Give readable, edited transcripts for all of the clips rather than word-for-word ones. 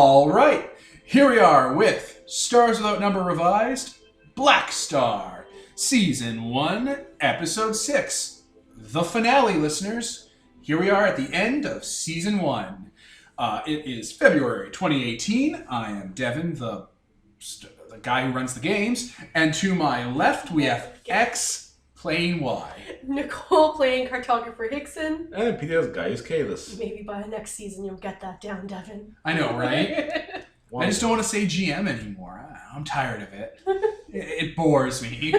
All right, here we are with Stars Without Number Revised, Blackstar, Season 1, Episode 6. The finale, listeners. Here we are at the end of Season 1. It is February 2018. I am Devin, the guy who runs the games. And to my left, we have X playing Y. Nicole playing cartographer Hickson. And Peter's guy is Kalis. Maybe by next season you'll get that down, Devin. I know, right? I just don't want to say GM anymore. I'm tired of it. It bores me.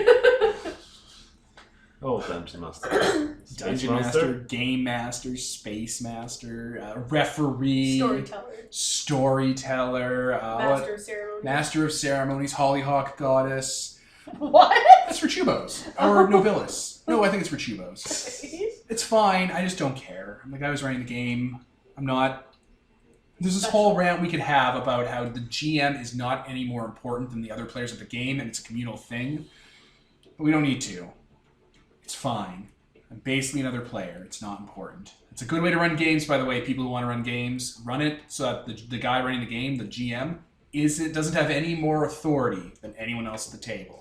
Oh, Dungeon Master. Dungeon Master, Game Master, Space Master, Referee, Storyteller, Master of Ceremonies. Master of Ceremonies, Hollyhock Goddess. What? That's for Chubos. Or Nobilis. No, I think it's for Chubos. It's fine. I just don't care. I'm the guy who's running the game. I'm not... There's this whole rant we could have about how the GM is not any more important than the other players of the game, and it's a communal thing. But we don't need to. It's fine. I'm basically another player. It's not important. It's a good way to run games, by the way. People who want to run games, run it so that the guy running the game, the GM, doesn't have any more authority than anyone else at the table.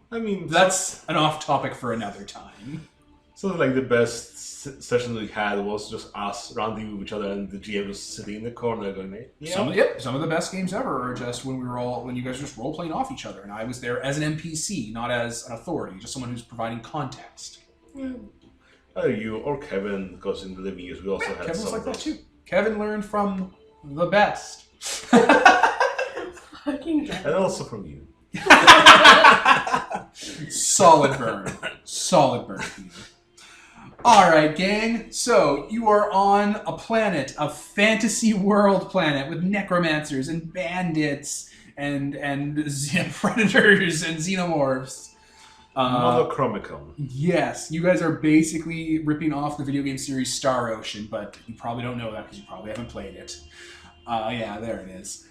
I mean, That's an off-topic for another time. So like the best session we had was just us rounding with each other and the GM just sitting in the corner going, hey, yeah. Some of the best games ever are just when you guys are just role-playing off each other, and I was there as an NPC, not as an authority, just someone who's providing context. Either you or Kevin, because in the living years we also had Kevin was some like of that those. too. Kevin learned from the best. Fucking And also from you. Solid burn. Solid burn, Peter. Alright, gang. So, you are on a planet, a fantasy world planet with necromancers and bandits and predators and xenomorphs. Monochromicon. Yes, you guys are basically ripping off the video game series Star Ocean, but you probably don't know that because you probably haven't played it. Yeah, there it is.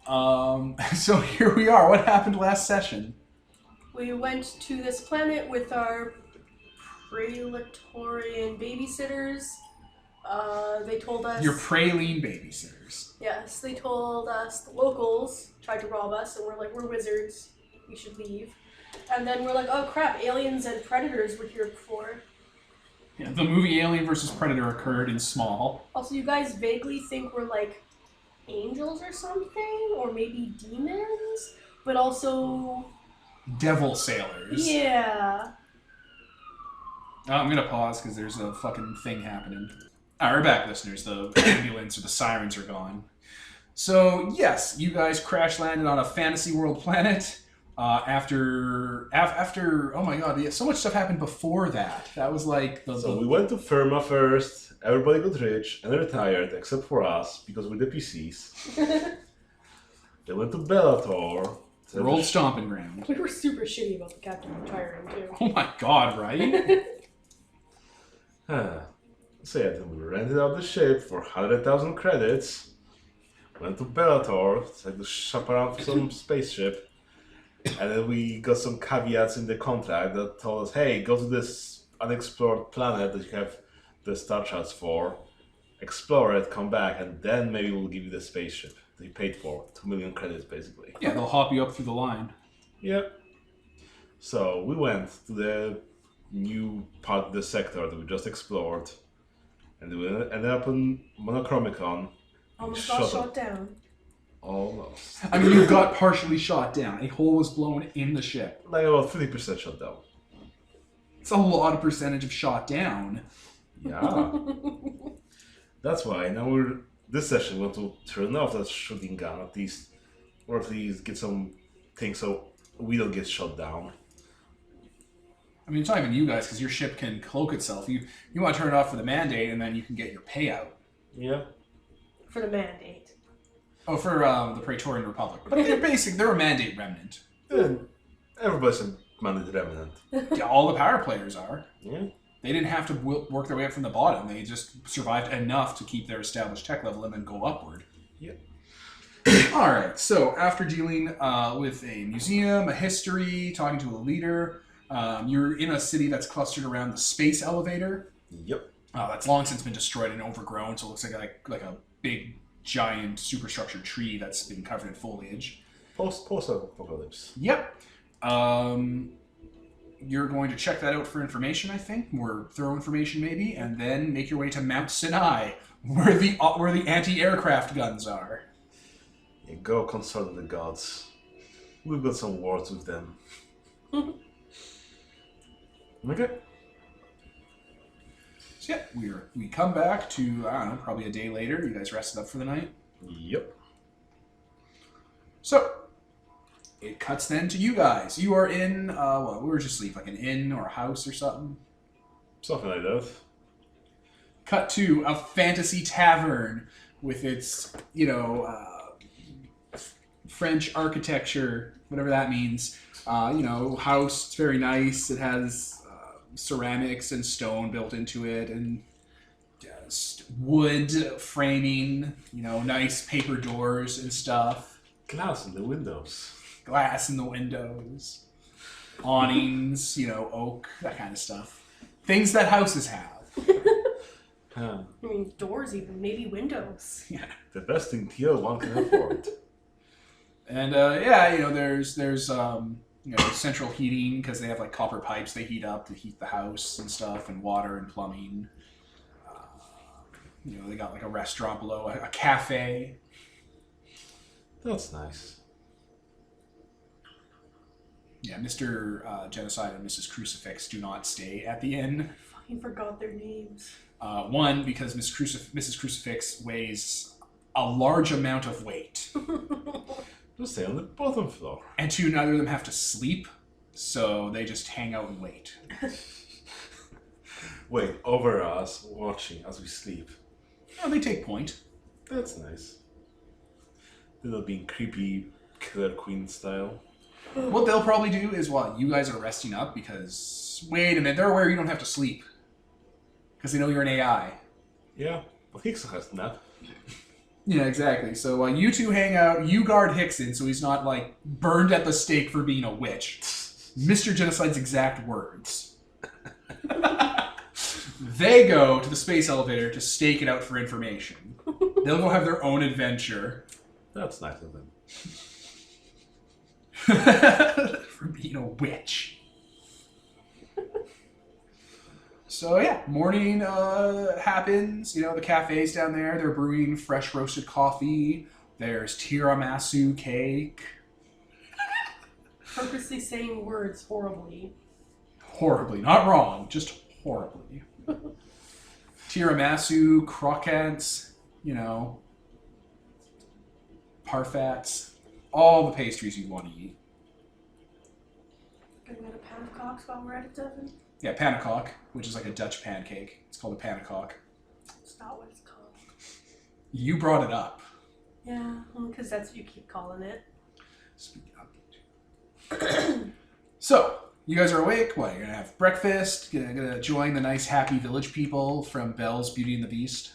So here we are. What happened last session? We went to this planet with our Praetorian babysitters. They told us... Your praline babysitters. Yes, they told us the locals tried to rob us, and we're like, we're wizards. We should leave. And then we're like, oh crap, aliens and predators were here before. Yeah, the movie Alien vs. Predator occurred in Small. Also, you guys vaguely think we're like angels or something, or maybe demons, but also... Devil sailors. Yeah. I'm gonna pause because there's a fucking thing happening. Alright, we're back, listeners. The ambulance or the sirens are gone. So, yes, you guys crash landed on a fantasy world planet. After oh my god, yeah, so much stuff happened before that. That was like So we went to Firma first, everybody got rich and retired except for us, because we're the PCs. They went to Bellator. Rolled stomping ground. We were super shitty about the captain retiring, too. Oh my god, right? So yeah, then we rented out the ship for 100,000 credits, went to Bellator, decided to shop around for some spaceship, and then we got some caveats in the contract that told us, hey, go to this unexplored planet that you have the star charts for, explore it, come back, and then maybe we'll give you the spaceship that you paid for. 2 million credits, basically. Yeah, they'll hop you up through the line. Yep. So we went to the new part of the sector that we just explored, and we ended up in Monochromicon. Almost got shot down. Almost. I mean, you got partially shot down. A hole was blown in the ship. Like about 50% shut down. It's a lot of percentage of shot down. Yeah. That's why now this session we want to turn off that shooting gun at least, or at least get some things so we don't get shot down. I mean, it's not even you guys, because your ship can cloak itself. You want to turn it off for the mandate, and then you can get your payout. Yeah. For the mandate. Oh, for the Praetorian Republic. But they're a mandate remnant. And everybody's a mandate remnant. Yeah, all the power players are. Yeah. They didn't have to work their way up from the bottom. They just survived enough to keep their established tech level and then go upward. Yep. Alright, so after dealing with a museum, a history, talking to a leader, you're in a city that's clustered around the space elevator. Yep. That's long since been destroyed and overgrown, so it looks like a big giant superstructure tree that's been covered in foliage. Post-apocalypse. Yep. You're going to check that out for information, I think, more thorough information maybe, and then make your way to Mount Sinai, where the anti-aircraft guns are. Yeah, go consult the gods. We've got some words with them. Okay. So yeah, we come back to, I don't know, probably a day later. You guys rested up for the night. Yep. So, it cuts then to you guys. You are in, where'd you sleep? Like an inn or a house or something? Something like that. Cut to a fantasy tavern with its, French architecture, whatever that means. House, it's very nice. It has ceramics and stone built into it, and wood framing, nice paper doors and stuff. Glass in the windows. Glass in the windows. Awnings, oak, that kind of stuff. Things that houses have. Huh. I mean, doors even, maybe windows. Yeah. The best thing TL1 can afford. And there's central heating because they have like copper pipes they heat up to heat the house and stuff, and water and plumbing. They got like a restaurant below, a cafe. That's nice. Yeah, Mr. Genocide and Mrs. Crucifix do not stay at the inn. I fucking forgot their names. One, because Mrs. Crucifix weighs a large amount of weight. Just stay on the bottom floor. And two, neither of them have to sleep, so they just hang out and wait. Wait, over us, watching as we sleep. Oh, they take point. That's nice. They're not being creepy Killer Queen style. What they'll probably do is while you guys are resting up, because, wait a minute, they're aware you don't have to sleep. Because they know you're an AI. Yeah, but Hickson has nap. Yeah, exactly. So while you two hang out, you guard Hickson so he's not, burned at the stake for being a witch. Mr. Genocide's exact words. They go to the space elevator to stake it out for information. They'll go have their own adventure. That's nice of them. For being a witch. So yeah, morning happens. The cafe's down there. They're brewing fresh roasted coffee. There's tiramisu cake. Purposely saying words horribly. Horribly, not wrong, just horribly. Tiramisu, croquettes, parfaits, all the pastries you want to eat. Gonna get a pan of cocks while we're at it, Devin? Yeah, panacock, which is like a Dutch pancake. It's called a panacock. It's not what it's called. You brought it up. Yeah, because that's what you keep calling it. Speak up. So, you guys are awake. What, you're going to have breakfast? Gonna join the nice, happy village people from Belle's Beauty and the Beast?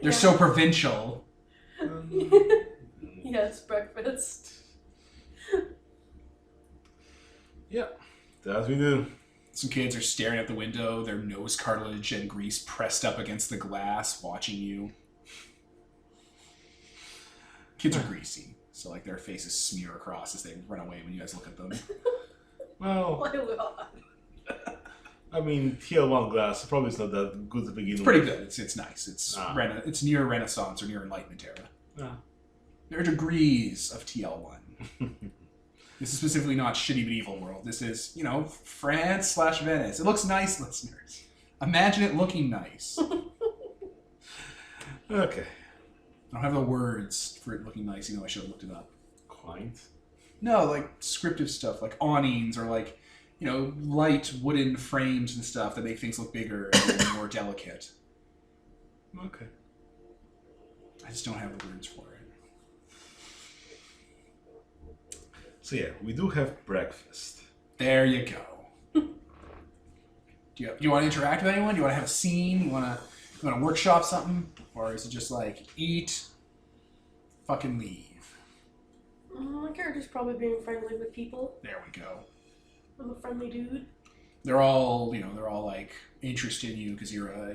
They're so provincial. Yes, breakfast. Yeah, that's we do. Some kids are staring at the window, their nose cartilage and grease pressed up against the glass, watching you. Kids are greasy, so their faces smear across as they run away when you guys look at them. Well, Why not? I mean, TL1 glass probably is not that good to begin with. It's pretty good. It's nice. It's Ah. near Renaissance or near Enlightenment era. Ah. There are degrees of TL1. This is specifically not shitty medieval world. This is, France/Venice. It looks nice, listeners. Imagine it looking nice. Okay. I don't have the words for it looking nice, I should have looked it up. Quaint. No, descriptive stuff, like awnings or light wooden frames and stuff that make things look bigger and more delicate. Okay. I just don't have the words for it. So yeah, we do have breakfast. There you go. Do you want to interact with anyone? Do you want to have a scene? You want to workshop something? Or is it just eat, fucking leave? My character's probably being friendly with people. There we go. I'm a friendly dude. They're all, they're all like interested in you because you're a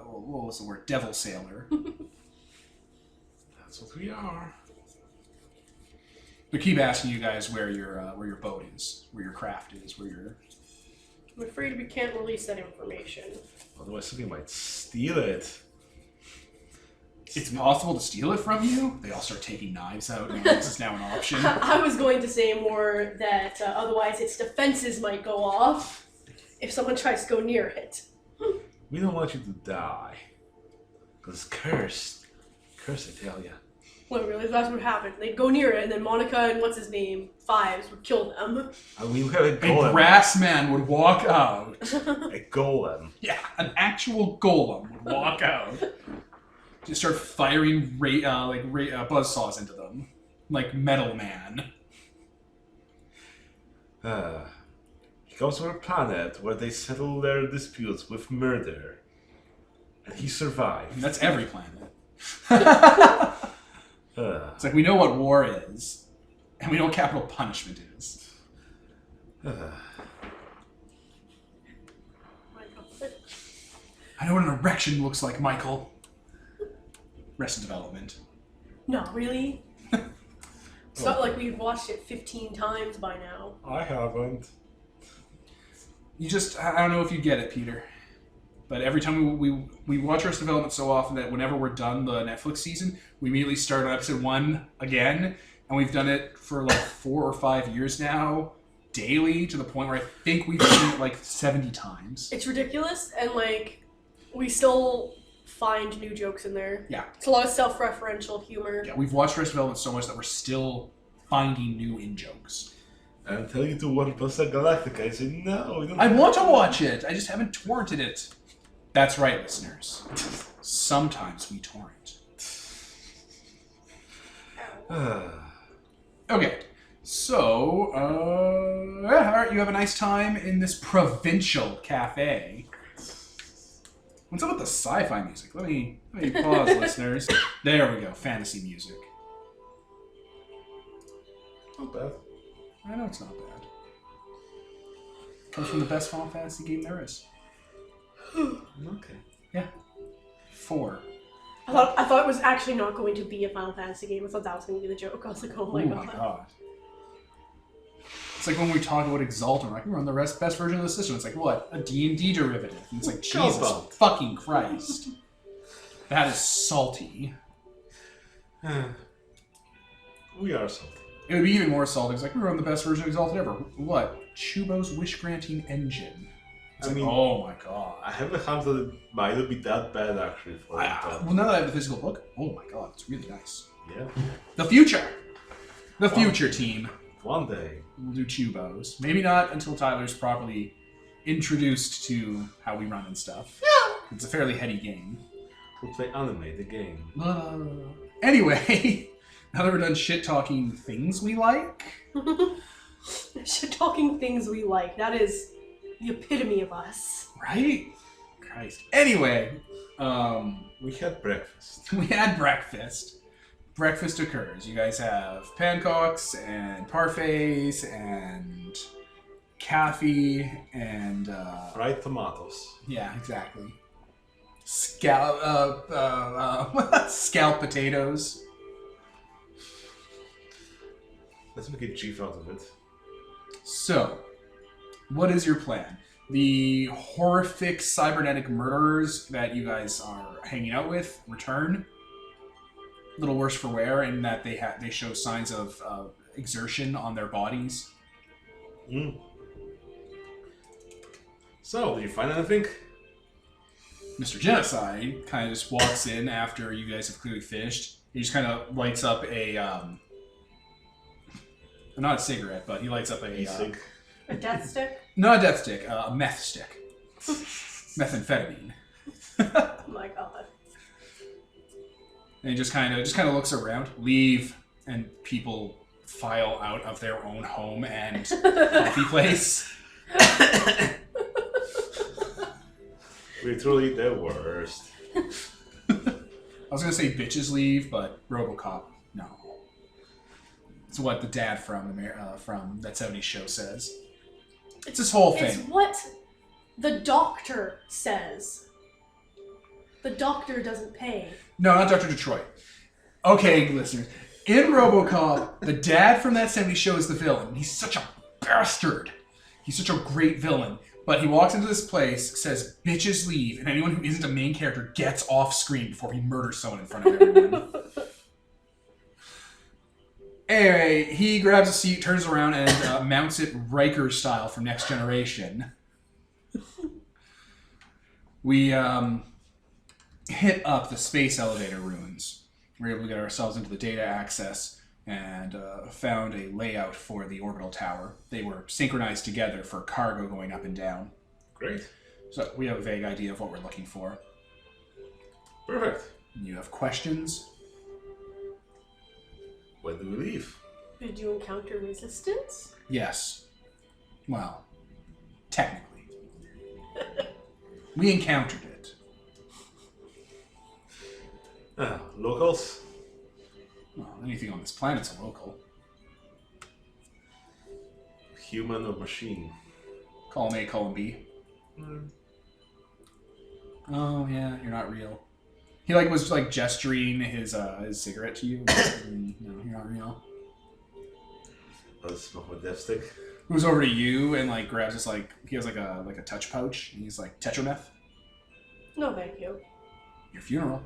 what was the word? Devil sailor. That's what we are. They keep asking you guys where your boat is, where your craft is, where your. I'm afraid we can't release that information. Otherwise, somebody might steal it. It's possible to steal it from you. They all start taking knives out, and this is now an option. I was going to say more that otherwise its defenses might go off if someone tries to go near it. We don't want you to die. Because it's cursed. Cursed, I tell ya. Literally, that's what happened. They'd go near it, and then Monica and what's his name, Fives, would kill them. I mean, we have a A golem. brass man would walk out. A golem. Yeah, an actual golem would walk out. Just start firing buzzsaws into them, like Metal Man. He comes from a planet where they settle their disputes with murder. And he survived. And that's every planet. It's like we know what war is, and we know what capital punishment is. My God. I know what an erection looks like, Michael. Rest in development. No, really? It's not like we've watched it 15 times by now. I haven't. I don't know if you get it, Peter. But every time we watch Rest Development so often that whenever we're done the Netflix season, we immediately start on episode 1 again. And we've done it for like 4 or 5 years now, daily, to the point where I think we've seen it like 70 times. It's ridiculous, and like, we still find new jokes in there. Yeah. It's a lot of self-referential humor. Yeah, we've watched Rest Development so much that we're still finding new in-jokes. I'm telling you to watch Battlestar Galactica. I say, no, we don't. I want to watch it. I just haven't torrented it. That's right, listeners. Sometimes we torrent. Okay, so, alright, you have a nice time in this provincial cafe. What's up with the sci-fi music? Let me pause, listeners. There we go, fantasy music. Not bad. I know it's not bad. Comes from the best Final Fantasy game there is. Okay. Yeah. 4. I thought it was actually not going to be a Final Fantasy game. I thought that was going to be the joke. I was like, oh my Oh god. my god. It's like when we talk about Exalt, we're like, we're on the best version of the system. It's like, what? A D&D derivative. And it's like, Jesus Cobalt. fucking Christ. That is salty. We are salty. It would be even more salty. It's like, we were on the best version of Exalted ever. What? Chubo's wish-granting engine. It's like, oh my god. I have a hunch that it might not be that bad, actually. Well, now that I have the physical book, oh my god, it's really nice. Yeah. The future! The future team. One day. We'll do Chubos. Maybe not until Tyler's properly introduced to how we run and stuff. It's a fairly heady game. We'll play anime, the game. Anyway, now that we're done shit-talking things we like. Shit-talking things we like. That is the epitome of us. Right? Christ. Anyway, We had breakfast. we had breakfast. Breakfast occurs. You guys have pancakes and parfaits and coffee and Fried tomatoes. yeah, exactly. Scallop potatoes. Let's make a GIF out of it. So, what is your plan? The horrific cybernetic murderers that you guys are hanging out with return. A little worse for wear in that they show signs of exertion on their bodies. So, did you find anything? Mr. Genocide kind of just walks in after you guys have clearly finished. He just kind of lights up not a cigarette, but he lights up a A death stick? not a death stick, a meth stick. Methamphetamine. Oh my god. And he just kind of looks around, leave, and people file out of their own home and coffee place. We're truly the worst. I was gonna say bitches leave, but RoboCop, no. It's what the dad from that '70s show says. It's this whole It's thing. what The doctor says. The doctor doesn't pay. No, not Dr. Detroit. Okay, listeners. In RoboCop, the dad from that 70s show is the villain. He's such a bastard. He's such a great villain. But he walks into this place, says, bitches leave, and anyone who isn't a main character gets off screen before he murders someone in front of everyone. Anyway, he grabs a seat, turns around, and mounts it Riker style from Next Generation. We hit up the space elevator ruins. We were able to get ourselves into the data access and found a layout for the orbital tower. They were synchronized together for cargo going up and down. Great. So we have a vague idea of what we're looking for. Perfect. You have questions? When do we leave? Did you encounter resistance? Yes. Well, technically. We encountered it. Locals? Well, anything on this planet's a local. Human or machine? Column A, column B. Oh, yeah, you're not real. He was gesturing his cigarette to you. No, you're not real. Let's smoke my dipstick. Moves over to you and grabs this he has a touch pouch and he's like tetrameth. No, thank you. Your funeral.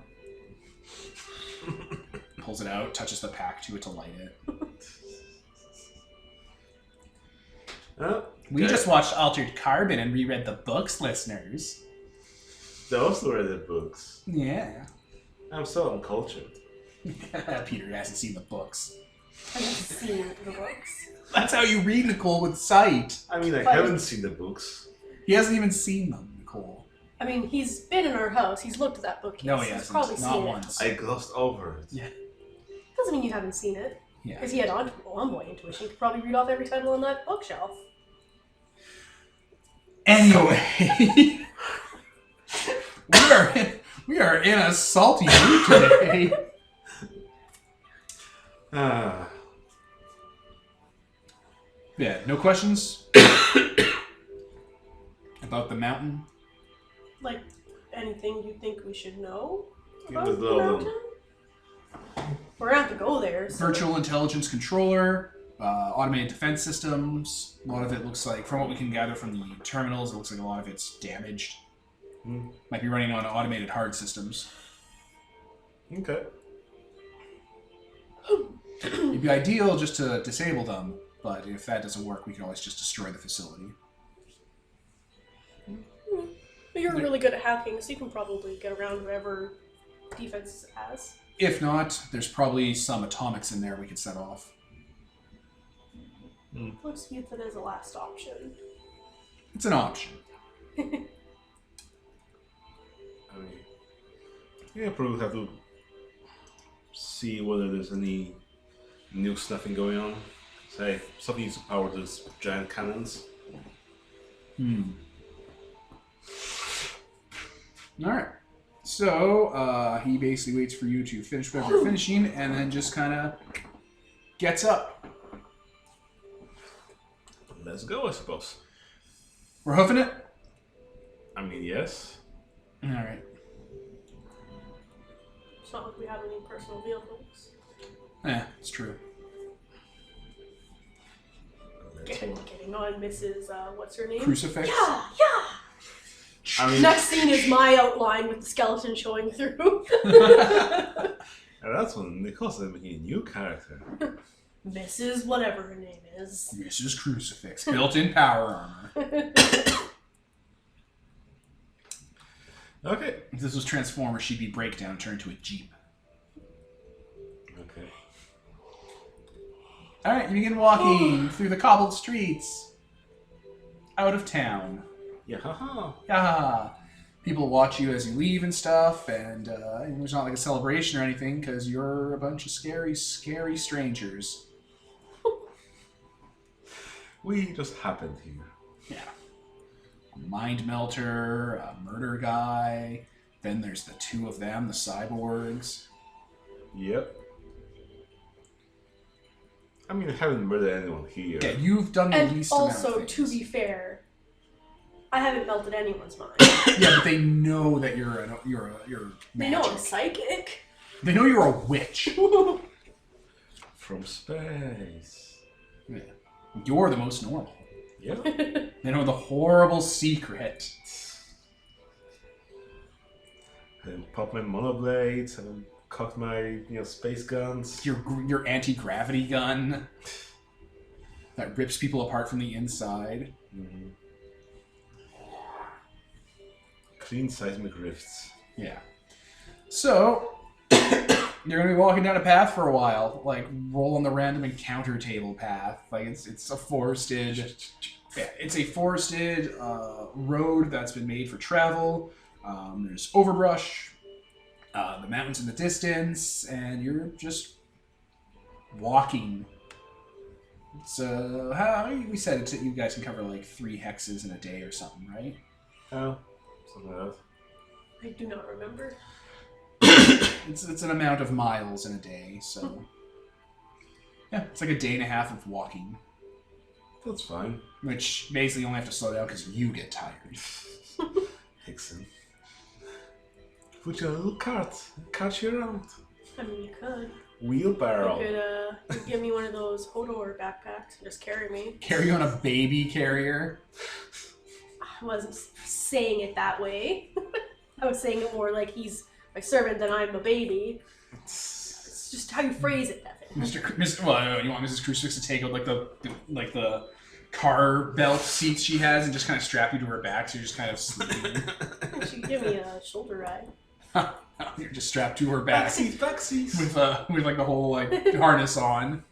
Pulls it out, touches the pack to it to light it. We just watched Altered Carbon and reread the books, listeners. They also read the books. Yeah. I'm so uncultured. Peter hasn't seen the books. I haven't seen the books. That's how you read, Nicole, with sight. I mean, I haven't seen the books. He hasn't even seen them, Nicole. I mean, he's been in our house. He's looked at that bookcase. No, he He's hasn't. probably Not seen once. I glossed over it. Yeah. Doesn't mean you haven't seen it. Yeah. Because he had Envoy intuition. He could probably read off every title on that bookshelf. Anyway, we are in a salty mood today. Yeah, no questions about the mountain? Like, anything you think we should know Give about us the the mountain? We're gonna have to go there. So. Virtual intelligence controller, automated defense systems. A lot of it looks like, from what we can gather from the terminals, it looks like a lot of it's damaged. Might be running on automated hard systems. Okay. It'd be ideal just to disable them, but if that doesn't work, we can always just destroy the facility. But you're really good at hacking, so you can probably get around whatever defenses it has. If not, there's probably some atomics in there we could set off. Let's use it as a last option. It's an option. I mean, yeah, probably have to see whether there's any new stuffing going on. Say, something needs to power those giant cannons. Alright. So, he basically waits for you to finish whatever you're finishing, and then just kind of gets up. Let's go, I suppose. We're hoofing it? I mean, yes. Alright. It's not like we have any personal vehicles. Yeah, it's true. Getting on Mrs. What's her name? Crucifix? Yeah! I mean, Next scene is my outline with the skeleton showing through. and that's when Nicole's making a new character. Mrs. whatever her name is. Mrs. Crucifix. Built-in power armor. Okay. If this was Transformers, she'd be Breakdown turned to a Jeep. Okay. Alright, you begin walking through the cobbled streets. Out of town. Yeah, haha. Yeah. People watch you as you leave and stuff, and there's not like a celebration or anything, because you're a bunch of scary, scary strangers. We just happened here. Yeah. A mind melter, a murder guy, then there's the two of them, the cyborgs. Yep. I mean, I haven't murdered anyone here. Yeah, you've done the And least amount of also, things. to be fair, I haven't melted anyone's mind. Yeah, but they know that you're They know I'm magic. psychic. They know you're a witch. From space. Yeah. You're the most normal. Yeah. They know the horrible secret. And pop my monoblades and cock my space guns. Your anti-gravity gun that rips people apart from the inside. Mm-hmm. Clean seismic rifts. Yeah. So you're gonna be walking down a path for a while, like roll on the random encounter table path. Like it's a forested. Yeah, it's a forested road that's been made for travel. There's overbrush, the mountains in the distance, and you're just walking. It's how we said it. You guys can cover like 3 hexes in a day or something, right? Oh, something like that. I do not remember. It's an amount of miles in a day, so yeah, it's like a day and a half of walking, That's fine. which basically you only have to slow down because you get tired. Hickson. Put your little cart you around. I mean, you could. Wheelbarrow. You could give me one of those Hodor backpacks and just carry me. Carry on a baby carrier. I wasn't saying it that way. I was saying it more like he's my servant and I'm a baby. It's just how you phrase it, Devin. Well, you want Mrs. Crucifix to take out like the car belt seats she has and just kind of strap you to her back, so you're just kind of sleeping. She could give me a shoulder ride. You're just strapped to her back Backseat. with like the whole like harness on.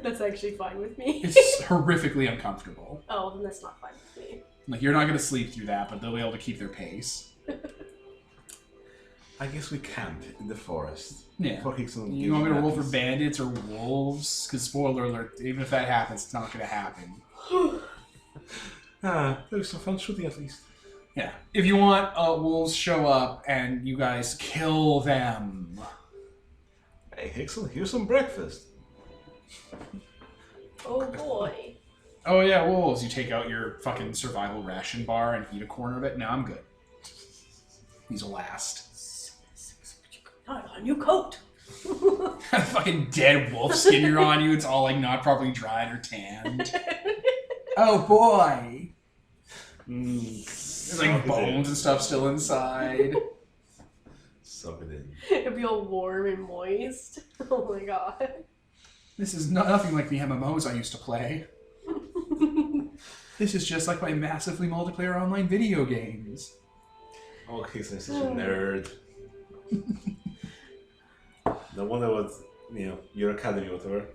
That's actually fine with me. It's horrifically uncomfortable. Oh, then that's not fine with me. Like, you're not going to sleep through that, but they'll be able to keep their pace. I guess we camp in the forest. Yeah. For Hickson. You want me to roll for bandits or wolves? Because, spoiler alert, even if that happens, it's not going to happen. There's some fun shooting at least. Yeah. If you want, wolves show up and you guys kill them. Hey, Hickson, here's some breakfast. Oh boy. Oh, yeah, wolves. You take out your fucking survival ration bar and eat a corner of it. Now I'm good. These will last. A new coat. Fucking dead wolf skin you're on you. It's all like not properly dried or tanned. Oh boy. There's like bones and stuff still inside. Suck it in. It'd be all warm and moist. Oh my god. This is nothing like the MMOs I used to play. This is just like my massively multiplayer online video games. Oh, Hickson's such a nerd. No wonder what, your academy, whatever.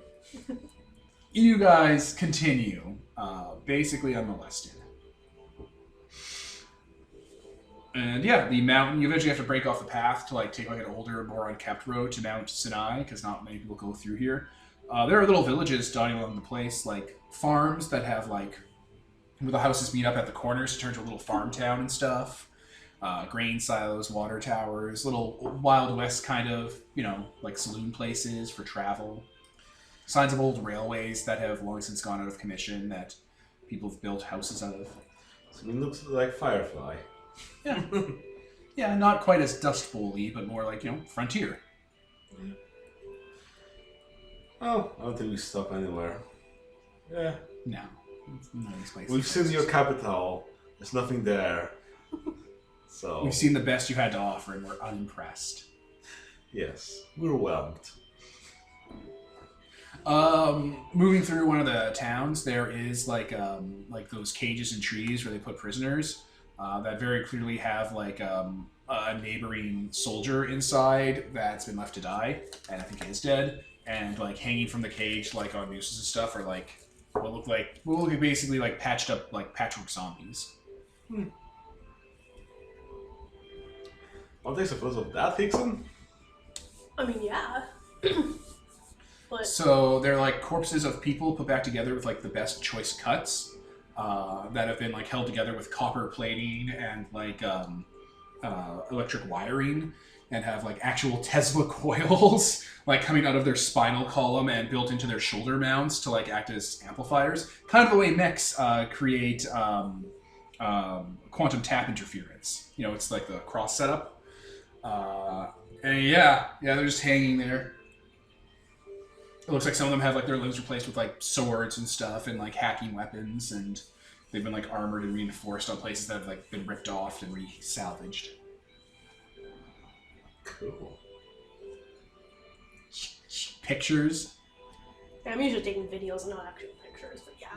You guys continue, basically unmolested. And yeah, the mountain, you eventually have to break off the path to like take like an older, more unkept road to Mount Sinai, because not many people go through here. There are little villages dotting along the place, like farms that have like, where the houses meet up at the corners to turn to a little farm town and stuff. Grain silos, water towers, little Wild West kind of, like saloon places for travel. Signs of old railways that have long since gone out of commission that people have built houses out of. So it looks like Firefly. Yeah. Yeah, not quite as Dust Bowl-y, but more like, frontier. Oh, I don't think we stop anywhere. Yeah. No. None of these places. We've seen your capital. There's nothing there. So. We've seen the best you had to offer, and we're unimpressed. Yes, we're whelmed. Moving through one of the towns, there is like those cages and trees where they put prisoners that very clearly have like a neighboring soldier inside that's been left to die, and I think is dead. And like hanging from the cage, like on nooses and stuff, are like what look like basically like patched up like patchwork zombies. Aren't they supposed of that, Hickson? I mean, yeah. But So they're like corpses of people put back together with like the best choice cuts that have been like held together with copper plating and like electric wiring. and have like actual Tesla coils like coming out of their spinal column and built into their shoulder mounts to like act as amplifiers. Kind of the way mechs create quantum tap interference. You know, it's like the cross setup. And yeah, they're just hanging there. It looks like some of them have like their limbs replaced with like swords and stuff and like hacking weapons, and they've been like armored and reinforced on places that have like been ripped off and re-salvaged. Cool. Pictures. I'm usually taking videos, not actual pictures, but yeah.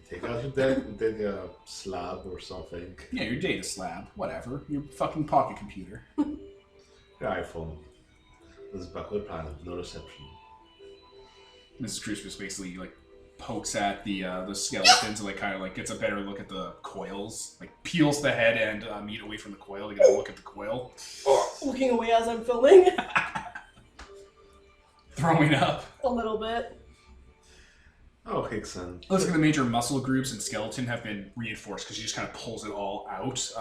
Take out your data slab or something. Yeah, your data slab, whatever. Your fucking pocket computer. Your iPhone. This is back with the planet, no reception. Mrs. Crucifix basically like pokes at the skeletons and like kind of like gets a better look at the coils. Like peels the head and meat away from the coil to get a look at the coil. Looking away as I'm filming. Throwing up. A little bit. Oh, Hickson. Looks like the major muscle groups and skeleton have been reinforced because she just kind of pulls it all out.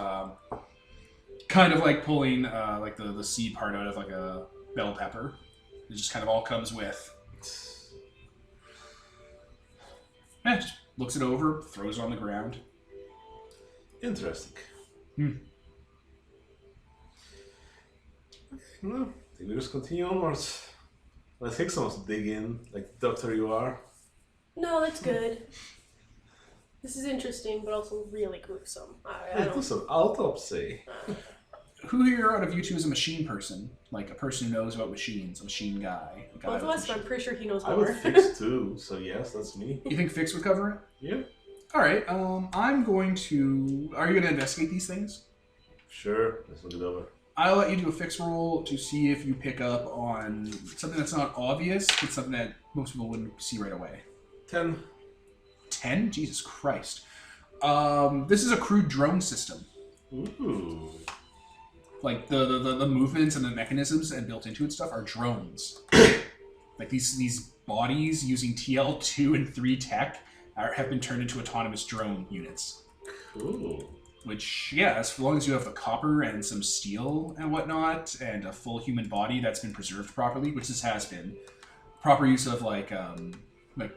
Kind of like pulling like the seed part out of like a bell pepper. It just kind of all comes with. Just looks it over, throws it on the ground. Interesting. Well, I think we just continue onwards. Let Hickson wants to dig in, like the doctor you are. No, that's good. This is interesting, but also really gruesome. I Let's do some autopsy. Who here out of you two is a machine person? Like a person who knows about machines, a machine guy. A guy Both of with us, but I'm machine. pretty sure he knows I more. would fix too, so yes, that's me. You think Fix would cover it? Yeah. Alright, I'm going to... Are you going to investigate these things? Sure, let's look it over. I'll let you do a Fix roll to see if you pick up on something that's not obvious, but something that most people wouldn't see right away. 10. 10? Jesus Christ. This is a crude drone system. Ooh. Like the movements and the mechanisms and built into it stuff are drones. Like these bodies using TL2 and 3 tech have been turned into autonomous drone units. Cool. Which, yeah, as long as you have the copper and some steel and whatnot, and a full human body that's been preserved properly, which this has been, proper use of like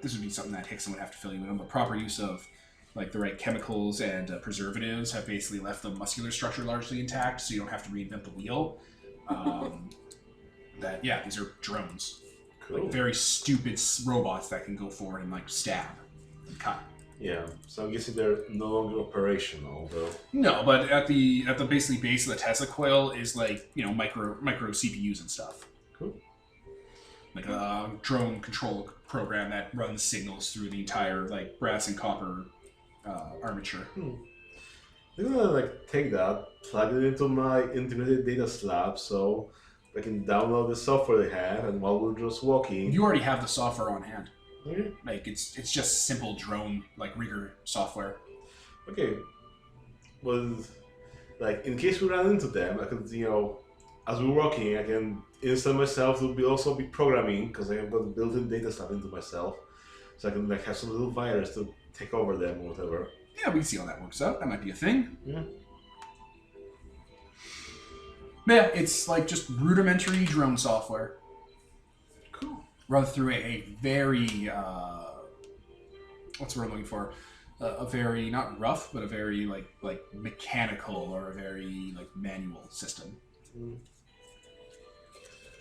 this would be something that Hickson would have to fill you in on, but proper use of like the right chemicals and preservatives have basically left the muscular structure largely intact, so you don't have to reinvent the wheel. These are drones. Cool. Like very stupid robots that can go forward and like stab and cut. Yeah, so I'm guessing they're no longer operational, though. No, but at the basically base of the Tesla coil is like, you know, micro CPUs and stuff. Cool. Like a drone control program that runs signals through the entire like brass and copper armature. I'm gonna like take that, plug it into my integrated data slab, so I can download the software they have, and while we're just walking. You already have the software on hand. Okay. Like it's just simple drone like rigger software. Okay. Well, like in case we run into them, I could, you know, as we're walking, I can install myself to also be programming because I have got built-in data stuff into myself, so I can like have some little virus to take over them or whatever. Yeah, we can see how that works out. That might be a thing. Yeah. Yeah, it's like just rudimentary drone software. Cool. Run through a very what's the word I'm looking for? A very not rough, but a very like mechanical or a very like manual system.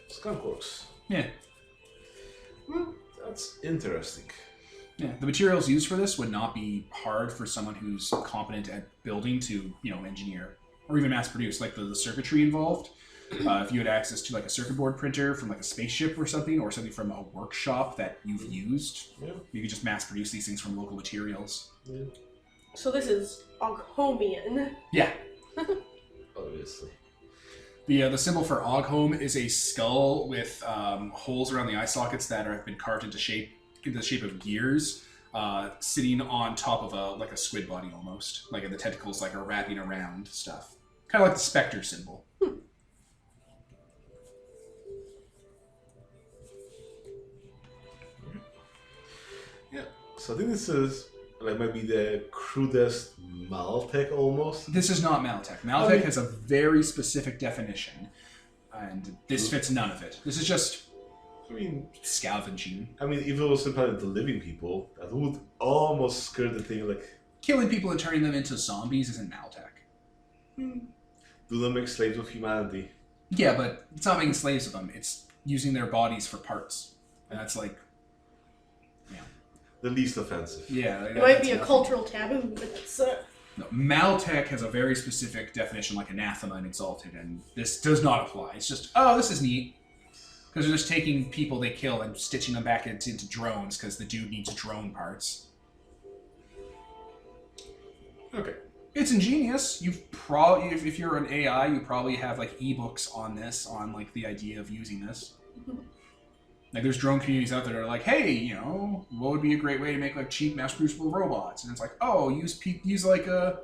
Skunk works. Yeah. Well, that's interesting. Yeah, the materials used for this would not be hard for someone who's competent at building to, you know, engineer or even mass produce. Like the circuitry involved. If you had access to like a circuit board printer from like a spaceship or something from a workshop that you've used, you could just mass produce these things from local materials. Yeah. So this is Oghomian. Yeah. Obviously. The symbol for Oghome is a skull with holes around the eye sockets that have been carved into the shape of gears, sitting on top of a squid body almost. Like the tentacles like are wrapping around stuff. Kind of like the Spectre symbol. Yeah, so I think this is like maybe the crudest Maltech almost. This is not Maltech. Maltech has a very specific definition, and this fits none of it. This is just scavenging. I mean, if it was about the living people, that would almost scare the thing. Like killing people and turning them into zombies isn't Maltech. Do them make slaves of humanity? Yeah, but it's not making slaves of them. It's using their bodies for parts, and that's like, the least offensive. Yeah, it might be a cultural taboo, but it's. No, Maltech has a very specific definition, like anathema and exalted, and this does not apply. It's just, oh, this is neat. Because they're just taking people they kill and stitching them back into drones, because the dude needs drone parts. Okay. It's ingenious. You've probably, if you're an AI, you probably have like ebooks on this, on like the idea of using this. Like there's drone communities out there that are like, hey, you know, what would be a great way to make like cheap mass-producible robots? And it's like, oh, use like a,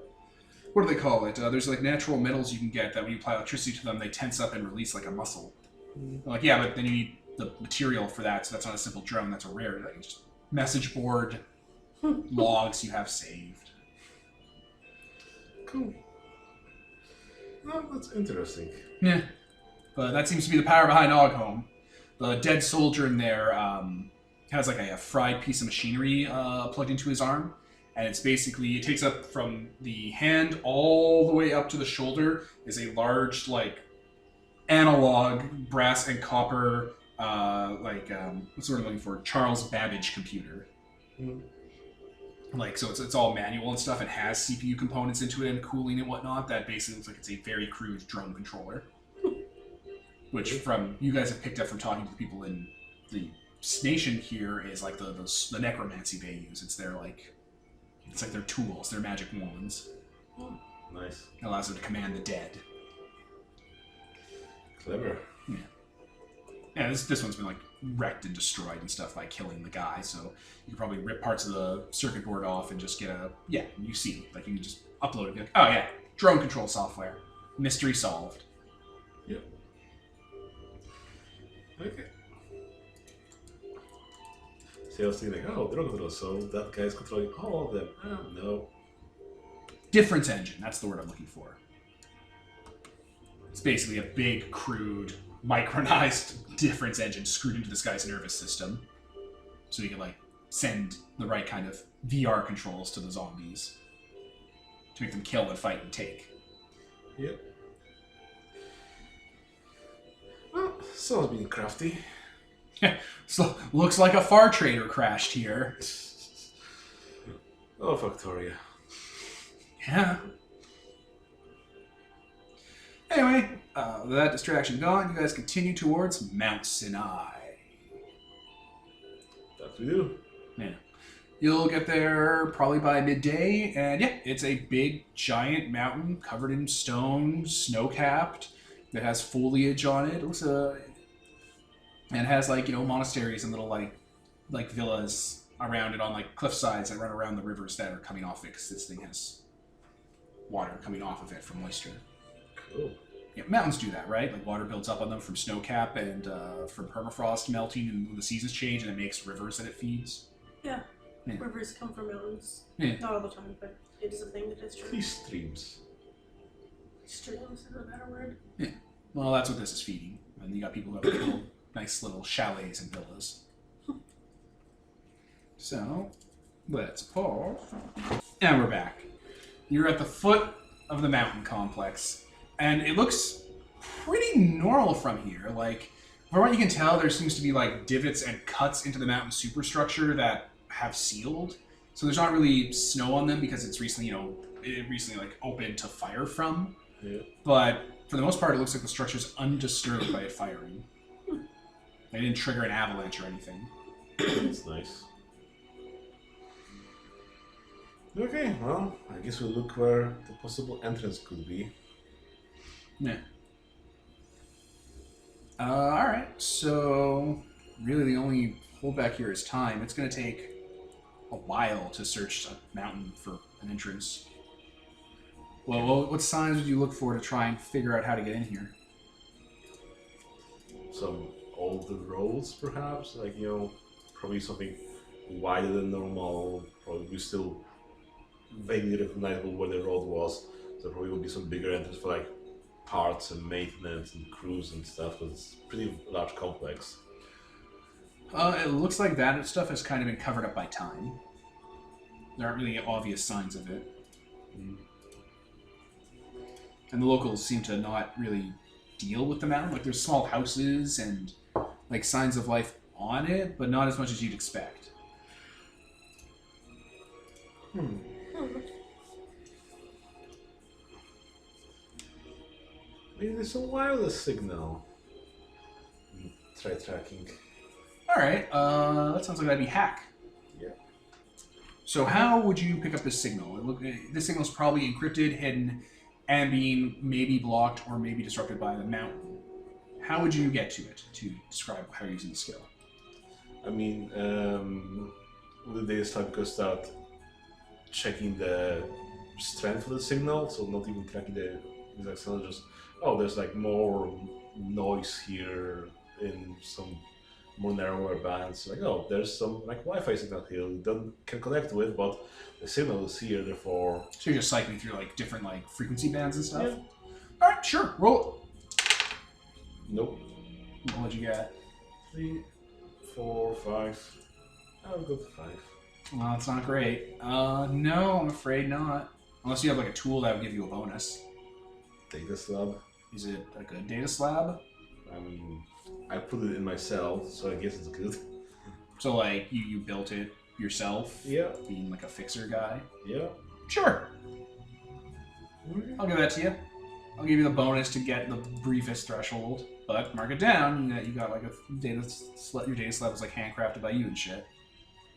what do they call it? There's like natural metals you can get that when you apply electricity to them, they tense up and release like a muscle. Like, yeah, but then you need the material for that, so that's not a simple drone, that's a rare. Like, just message board logs you have saved. Cool. Well, that's interesting. Yeah. But that seems to be the power behind Oghome. The dead soldier in there has like a fried piece of machinery plugged into his arm. And it's basically, it takes up from the hand all the way up to the shoulder is a large, like, analog brass and copper, what's the word I'm looking for? Charles Babbage computer. Like, so it's all manual and stuff, and has CPU components into it and cooling and whatnot. That basically looks like it's a very crude drone controller. Which, from you guys have picked up from talking to the people in the nation here, is like the necromancy they use. It's their it's like their tools, their magic wands. Nice. It allows them to command the dead. Clever. Yeah. Yeah, this one's been like wrecked and destroyed and stuff by killing the guy, so you can probably rip parts of the circuit board off and just get you see, like you can just upload it and be like, oh yeah, drone control software. Mystery solved. Yep. Okay. So I was thinking like, oh, drone control, so that guy's controlling all of them. Oh, no. Difference engine, that's the word I'm looking for. It's basically a big, crude, micronized difference engine screwed into this guy's nervous system. So you can, like, send the right kind of VR controls to the zombies to make them kill and fight and take. Yep. Well, someone's being crafty. So, looks like a far trader crashed here. Oh, Factoria. Yeah. Anyway, with that distraction gone, you guys continue towards Mount Sinai. That we do. Yeah. You'll get there probably by midday, and yeah, it's a big, giant mountain covered in stone, snow-capped, that has foliage on it. It looks and it has, like, you know, monasteries and little, like villas around it on, like, cliff sides that run around the rivers that are coming off it, because this thing has water coming off of it from moisture. Cool. Yeah, mountains do that, right? Like, water builds up on them from snowcap and from permafrost melting, and when the seasons change, and it makes rivers that it feeds. Yeah. Yeah. Rivers come from mountains. Yeah. Not all the time, but it is a thing that is true. These streams. Streams is a better word. Yeah. Well, that's what this is feeding. And you got people who have little, nice little chalets and villas. So, let's pause. And we're back. You're at the foot of the mountain complex. And it looks pretty normal from here. Like, from what you can tell, there seems to be, like, divots and cuts into the mountain superstructure that have sealed. So there's not really snow on them because it's recently, like, opened to fire from. Yeah. But for the most part, it looks like the structure's undisturbed by it firing. They didn't trigger an avalanche or anything. That's nice. Okay, well, I guess we'll look where the possible entrance could be. Yeah. Alright, so really the only holdback here is time. It's going to take a while to search a mountain for an entrance. Well, what signs would you look for to try and figure out how to get in here? Some older roads, perhaps? Like, you know, probably something wider than normal, probably still vaguely recognizable where the road was. So probably will be some bigger entrance for like parts and maintenance and crews and stuff. Because it's a pretty large complex. It looks like that stuff has kind of been covered up by time. There aren't really obvious signs of it. And the locals seem to not really deal with the mountain. Like, there's small houses and, like, signs of life on it, but not as much as you'd expect. Maybe there's a wireless signal. Try tracking. Alright, that sounds like that'd be hack. Yeah. So how would you pick up this signal? This signal's probably encrypted, hidden, and being maybe blocked or maybe disrupted by the mountain. How would you get to it to describe how you're using the skill? I mean, the data slab could start checking the strength of the signal, so not even tracking the exact signal, just, oh, there's like more noise here in some more narrower bands. Like, oh, there's some like Wi-Fi signal here. We can connect to it, but the signal is here, therefore. So you're just cycling through like different like frequency bands and stuff? Yeah. Alright, sure, roll Nope. it. What'd you get? 3, 4, 5. I'll go to 5. Well, that's not great. No, I'm afraid not. Unless you have like a tool that would give you a bonus. Data slab. Is it a good data slab? I mean, I put it in myself, so I guess it's good. So like you built it yourself? Yeah. Being like a fixer guy? Yeah. Sure. I'll give that to you. I'll give you the bonus to get the briefest threshold, but mark it down. You got like a data slab. Your data slab is like handcrafted by you and shit.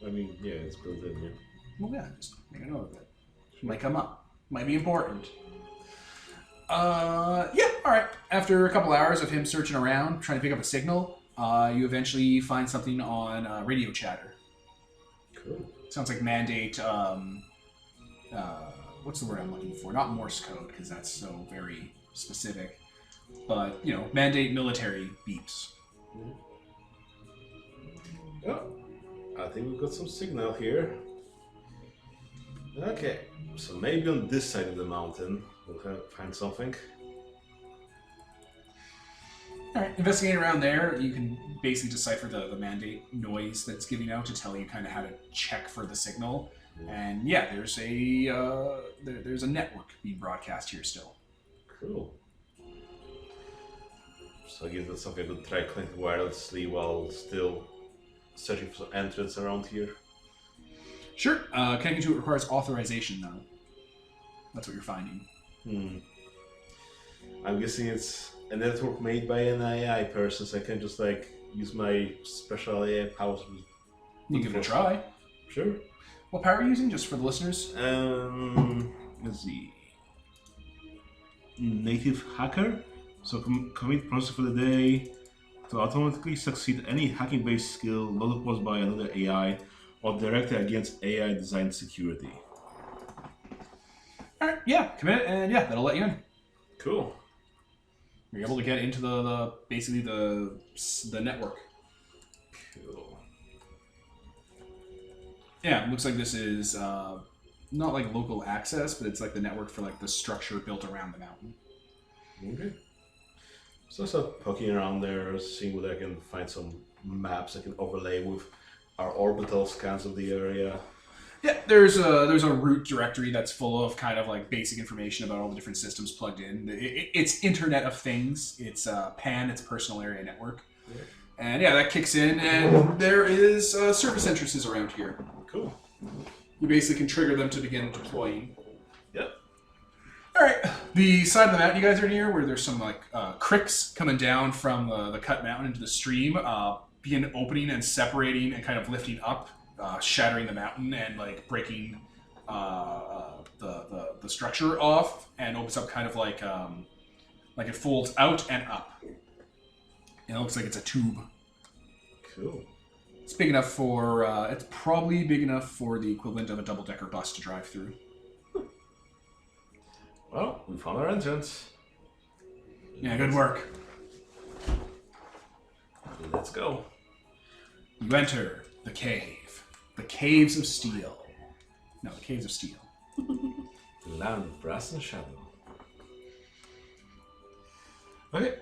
I mean, yeah, it's built in, yeah. Well, yeah, just make a note of it. Might come up. Might be important. Yeah, alright. After a couple hours of him searching around, trying to pick up a signal, you eventually find something on radio chatter. Cool. Sounds like mandate, what's the word I'm looking for? Not Morse code, because that's so very specific. But, you know, mandate military beeps. Oh, I think we've got some signal here. Okay, so maybe on this side of the mountain we'll find something. Alright, investigating around there, you can basically decipher the mandate noise that's giving out to tell you kind of how to check for the signal. And yeah, there's a network being broadcast here still. Cool. So I guess that's something I could try connecting wirelessly while still searching for some entrance around here. Sure. Connecting to it requires authorization, though. That's what you're finding. I'm guessing it's a network made by an AI person, so I can just like use my special AI powers. You can give it a try. Sure. What power are you using, just for the listeners? Let's see. Native hacker. So commit process for the day to automatically succeed any hacking-based skill not opposed by another AI or directed against AI designed security. Alright, yeah, commit it, and yeah, that'll let you in. Cool. You're able to get into the basically the network. Cool. Yeah, it looks like this is not like local access, but it's like the network for like the structure built around the mountain. Okay. So I start poking around there, seeing whether I can find some maps I can overlay with our orbital scans of the area. Yeah, there's a root directory that's full of kind of like basic information about all the different systems plugged in. It's Internet of Things. It's PAN. It's Personal Area Network. Yeah. And yeah, that kicks in, and there is service entrances around here. Cool. You basically can trigger them to begin deploying. Yep. All right, the side of the mountain you guys are near, where there's some like cricks coming down from the cut mountain into the stream, begin opening and separating and kind of lifting up. Shattering the mountain and like breaking the structure off, and opens up kind of like it folds out and up. And it looks like it's a tube. Cool. It's big enough for it's probably big enough for the equivalent of a double-decker bus to drive through. Well, we found our entrance. Yeah, good work. Let's go. You enter the cave. The Caves of Steel. No, the Caves of Steel. The land of brass and shadow. Okay.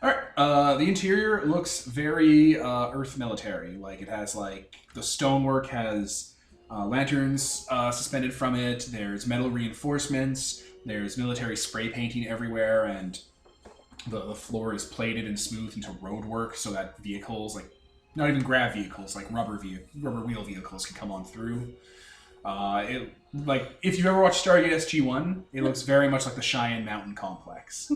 Alright, the interior looks very Earth military. Like, it has, like, the stonework has lanterns suspended from it, there's metal reinforcements, there's military spray painting everywhere, and the floor is plated and smoothed into roadwork so that vehicles, like, not even grav vehicles, like rubber wheel vehicles can come on through. Like, if you've ever watched Stargate SG-1, it looks very much like the Cheyenne Mountain Complex.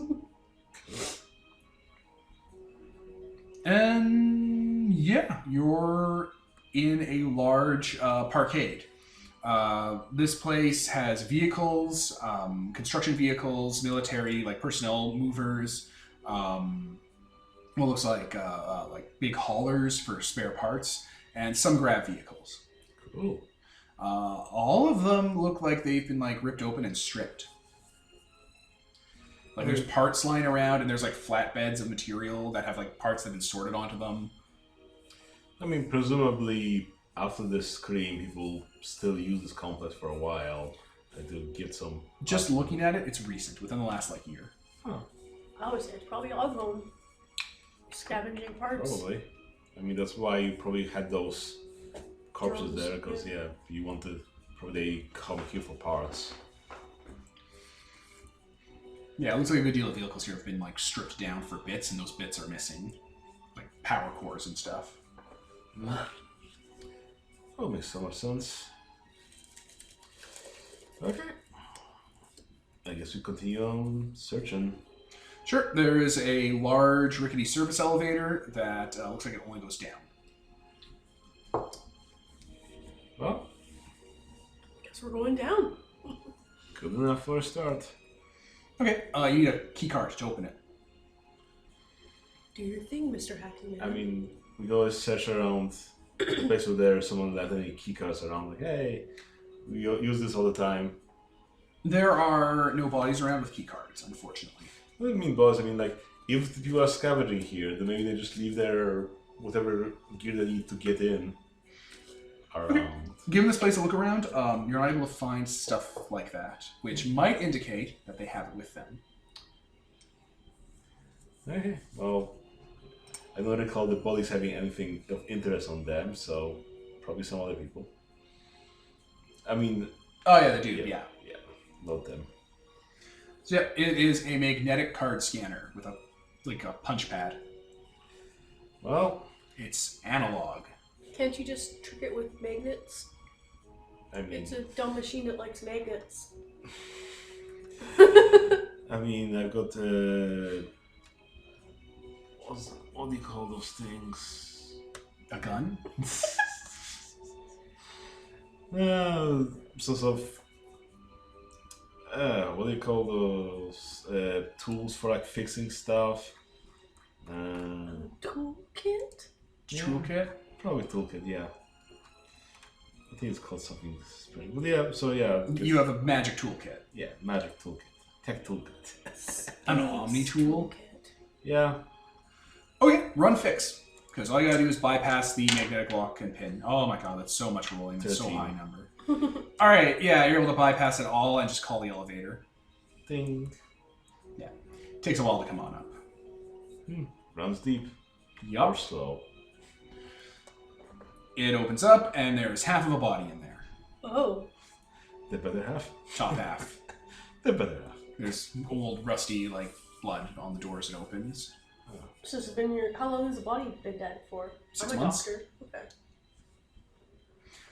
And yeah, you're in a large parkade. This place has vehicles, construction vehicles, military, like personnel movers, what looks like big haulers for spare parts, and some grab vehicles. Cool. All of them look like they've been like ripped open and stripped. Like there's parts lying around, and there's like flatbeds of material that have like parts that have been sorted onto them. I mean, presumably after this scream, people still use this complex for a while to get some. Just looking at it, it's recent, within the last like year. Huh. I would say it's probably Osborne scavenging parts. Probably. I mean, that's why you probably had those corpses Drums, there, because yeah, you wanted probably they come here for parts. Yeah, it looks like a good deal of vehicles here have been like stripped down for bits, and those bits are missing, like power cores and stuff. That makes so much sense. Okay. I guess we continue on searching. Sure, there is a large rickety service elevator that looks like it only goes down. Well, Guess we're going down. good enough for a start. Okay, you need a key card to open it. Do your thing, Mr. Hacking Man. I mean, we always search around, especially there someone left any keycards around, like, hey, we use this all the time. There are no bodies around with key cards, unfortunately. What do you mean, boss? I mean, like, if the people are scavenging here, then maybe they just leave their whatever gear they need to get in around. Given this place a look around, you're not able to find stuff like that, which might indicate that they have it with them. Okay, well, I don't recall the bodies having anything of interest on them, so probably some other people. I mean... Oh yeah, they do, yeah. Yeah, not them. So yeah, it is a magnetic card scanner with a punch pad. Well... It's analog. Can't you just trick it with magnets? I mean... It's a dumb machine that likes magnets. I mean, I've got what do you call those things? A gun? Sort of. What do you call those tools for like fixing stuff? Toolkit? Toolkit? Probably toolkit, yeah. I think it's called something special. But yeah, so yeah. You have a magic toolkit. Yeah, magic toolkit. Tech toolkit. An Omni tool? Yeah. Okay, run fix. Because all you gotta do is bypass the magnetic lock and pin. Oh my god, that's so much rolling. That's so 13. high number. Alright, yeah, you're able to bypass it all and just call the elevator. Ding. Yeah. Takes a while to come on up. Runs deep. Or Yup. slow. It opens up and there's half of a body in there. Oh. The better half. Top half. The better half. There's old rusty like blood on the door as it opens. So this has been how long has the body been dead for? 6 I'm a months. doctor. Okay.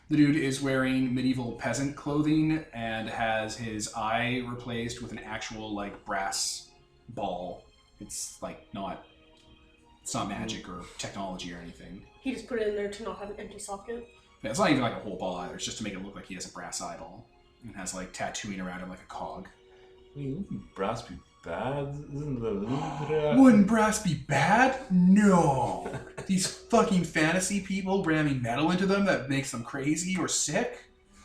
The dude is wearing medieval peasant clothing and has his eye replaced with an actual like brass ball. It's like it's not magic or technology or anything. He just put it in there to not have an empty socket. Yeah, it's not even like a whole ball either. It's just to make it look like he has a brass eyeball and has like tattooing around him like a cog. I mean, wouldn't brass be bad? Isn't it a little bit Wouldn't brass be bad? No. These fucking fantasy people ramming metal into them that makes them crazy or sick?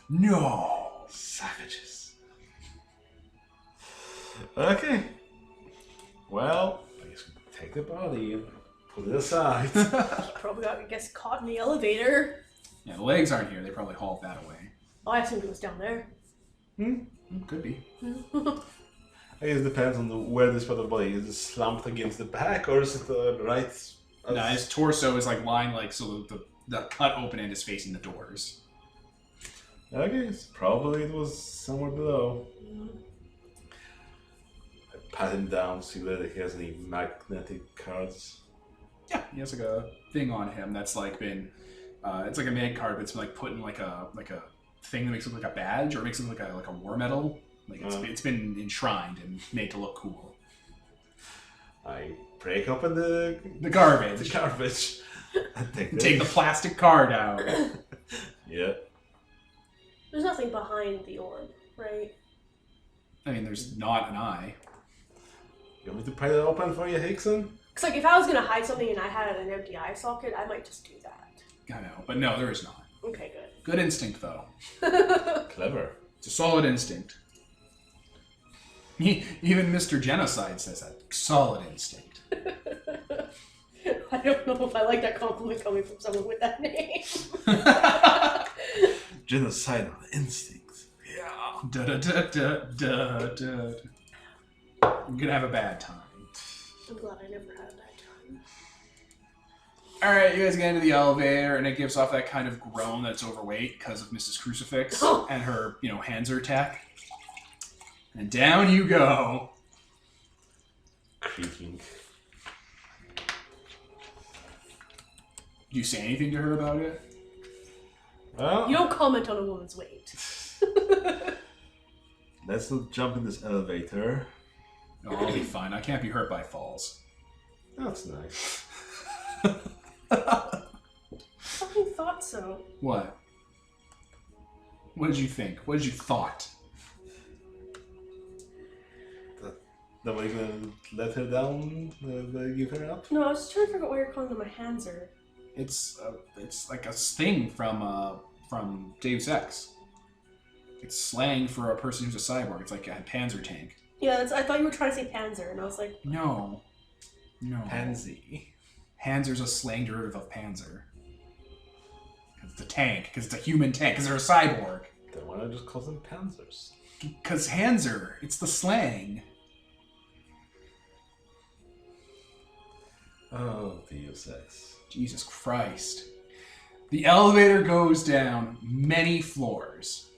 No. Savages. Okay. Well, I guess we take the body and put it aside. He probably got, I guess, caught in the elevator. Yeah, the legs aren't here. They probably hauled that away. Oh, I assumed it was down there. Could be. I guess it depends on where this part of the body is. Is it slumped against the back, or is it right? No, his torso is like lying like so the cut open end is facing the doors. Okay, so probably it was somewhere below. I pat him down, see whether he has any magnetic cards. Yeah, he has like a thing on him that's like been, it's like a mag card, but it's been like put in like a thing that makes it look like a badge, or makes it look like a war medal. Like it's been enshrined and made to look cool. I break open the garbage. The garbage. And take the plastic card out. Yeah. There's nothing behind the orb, right? I mean, there's not an eye. You want me to pry it open for you, Hickson? Because like if I was gonna hide something and I had an empty eye socket, I might just do that. I know, but no, there is not. Okay, good. Good instinct, though. Clever. It's a solid instinct. Even Mr. Genocide says that. Solid instinct. I don't know if I like that compliment coming from someone with that name. Genocidal instincts. Yeah. Da da da da da da. I'm gonna have a bad time. I'm glad I never had that time. Alright, you guys get into the elevator, and it gives off that kind of groan that's overweight because of Mrs. Crucifix and her, hands are attack. And down you go. Creaking. Do you say anything to her about it? Well, You don't comment on a woman's weight. let's not jump in this elevator. No, I'll be fine. I can't be hurt by falls. That's nice. I fucking thought so. What? What did you think? What did you thought? Nobody gonna let her down? Give her up? No, I was trying to figure out why you're calling them a Hanser. It's like a thing from Deus Ex. It's slang for a person who's a cyborg. It's like a Panzer tank. Yeah, I thought you were trying to say Panzer, and I was like, No. Pansy. Panzer's a slang derivative of Panzer. Because it's a tank. Because it's a human tank. Because they're a cyborg. Then why not just call them Panzers? Because Hanser. It's the slang. Oh, Deus Ex. Jesus Christ. The elevator goes down many floors.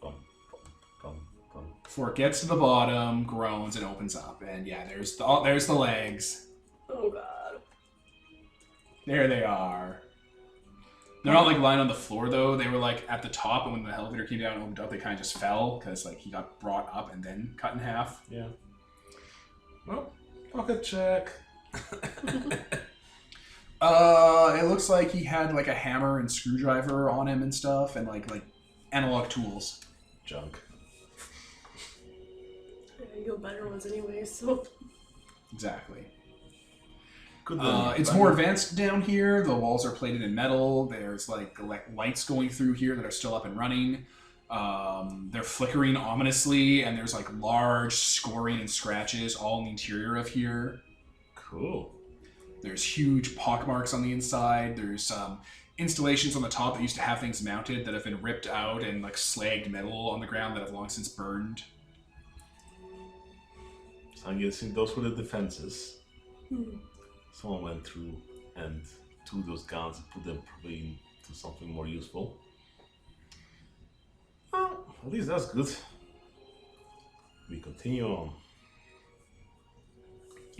Bum, bum, bum, bum. Before it gets to the bottom, groans, and opens up. And yeah, there's the legs. oh god. There they are. They're not like lying on the floor though. They were like at the top, and when the elevator came down and opened up, they kind of just fell because like he got brought up and then cut in half. Yeah. Well, pocket check. It looks like he had like a hammer and screwdriver on him and stuff, and like analog tools. Junk. You go better ones anyway, so. Exactly. Good It's more advanced down here. The walls are plated in metal. There's like lights going through here that are still up and running. They're flickering ominously, and there's like large scoring and scratches all in the interior of here. Cool. There's huge pockmarks on the inside. There's installations on the top that used to have things mounted that have been ripped out, and like slagged metal on the ground that have long since burned. So I'm guessing those were the defenses. Hmm. Someone went through and took those guns and put them probably into something more useful. Well, at least that's good. We continue on.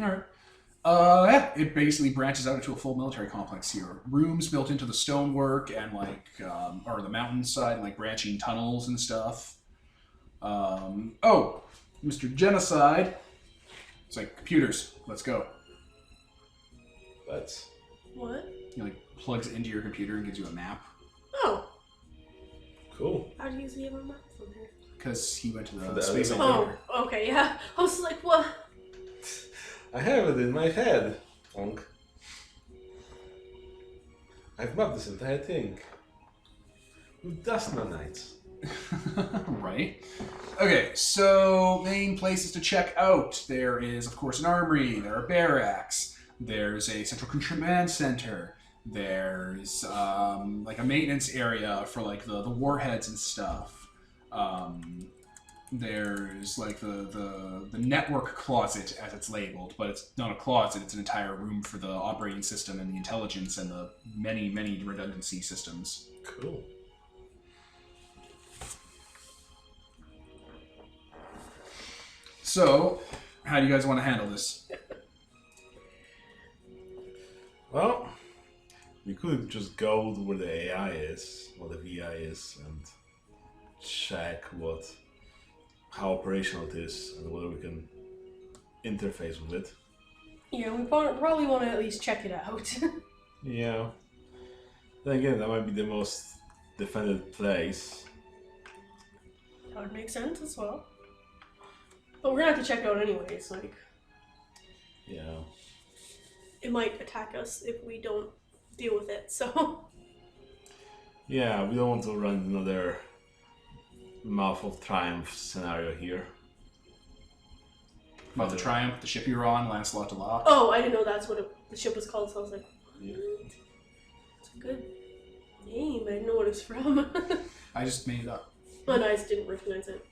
Alright. Yeah, it basically branches out into a full military complex here. Rooms built into the stonework and or the mountainside, and like branching tunnels and stuff. Oh, Mr. Genocide. It's like, computers, let's go. That's What? He like plugs it into your computer and gives you a map. Oh. cool. How do you see my map from here? Because he went to For the the space elevator. elevator. Oh, okay, yeah. I was like, what? I have it in my head, Onk. I've mapped this entire thing. With dust nanites. Right. Okay, so main places to check out. There is, of course, an armory. There are barracks. There's a central command center. There's like a maintenance area for like the warheads and stuff. There's like the network closet, as it's labeled, but it's not a closet, it's an entire room for the operating system and the intelligence and the many redundancy systems. Cool. So, how do you guys want to handle this? Well, we could just go to where the AI is, or the VI is, and check how operational it is and whether we can interface with it. Yeah, we probably want to at least check it out. Yeah. Then again, that might be the most defended place. That would make sense as well. But we're gonna have to check it out anyways, like... Yeah. It might attack us if we don't deal with it, so... Yeah, we don't want to run another Mouth of Triumph scenario here. Mouth of Triumph, the ship you were on, Lancelot de Law. Oh, I didn't know that's what the ship was called, so I was like, Yeah. it's a good name, I didn't know what it's from. I just made it up. And I just didn't recognize it.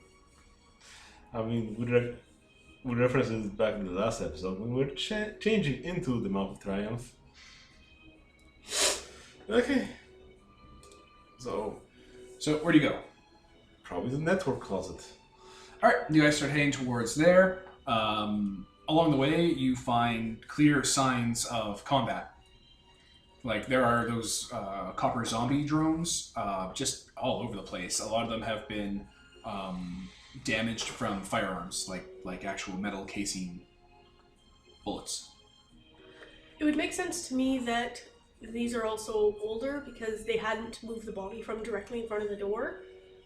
I mean, we referenced it back in the last episode when we were changing into the Mouth of Triumph. Okay. So, where do you go? probably the network closet. All right, you guys start heading towards there. Along the way, you find clear signs of combat. Like, there are those copper zombie drones just all over the place. A lot of them have been damaged from firearms, like actual metal casing bullets. It would make sense to me that these are also older because they hadn't moved the body from directly in front of the door.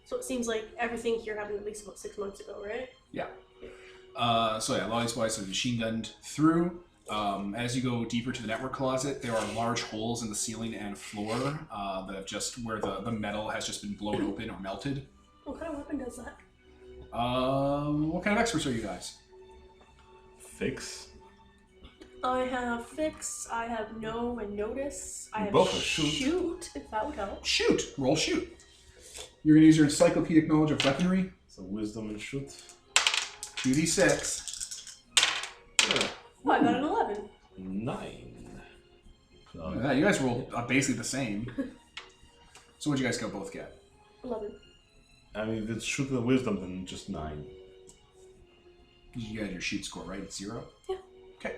So it seems like everything here happened at least about 6 months ago, right? Yeah. So yeah, a lot of these boys are machine gunned through. As you go deeper to the network closet, there are large holes in the ceiling and floor that have just where the metal has just been blown open or melted. What kind of weapon does that? What kind of experts are you guys? Fix. I have fix, I have know and notice, I have Both have shoot. shoot, if that would help. Shoot! Roll shoot. You're going to use your encyclopedic knowledge of weaponry. So wisdom and shoot. 2d6. Yeah. Oh, I got an 11. 9. Yeah, you guys rolled basically the same. So what'd you guys both get? 11. I mean, if it's shoot and wisdom, then just 9. You got your shoot score, right? It's 0? Yeah. Okay.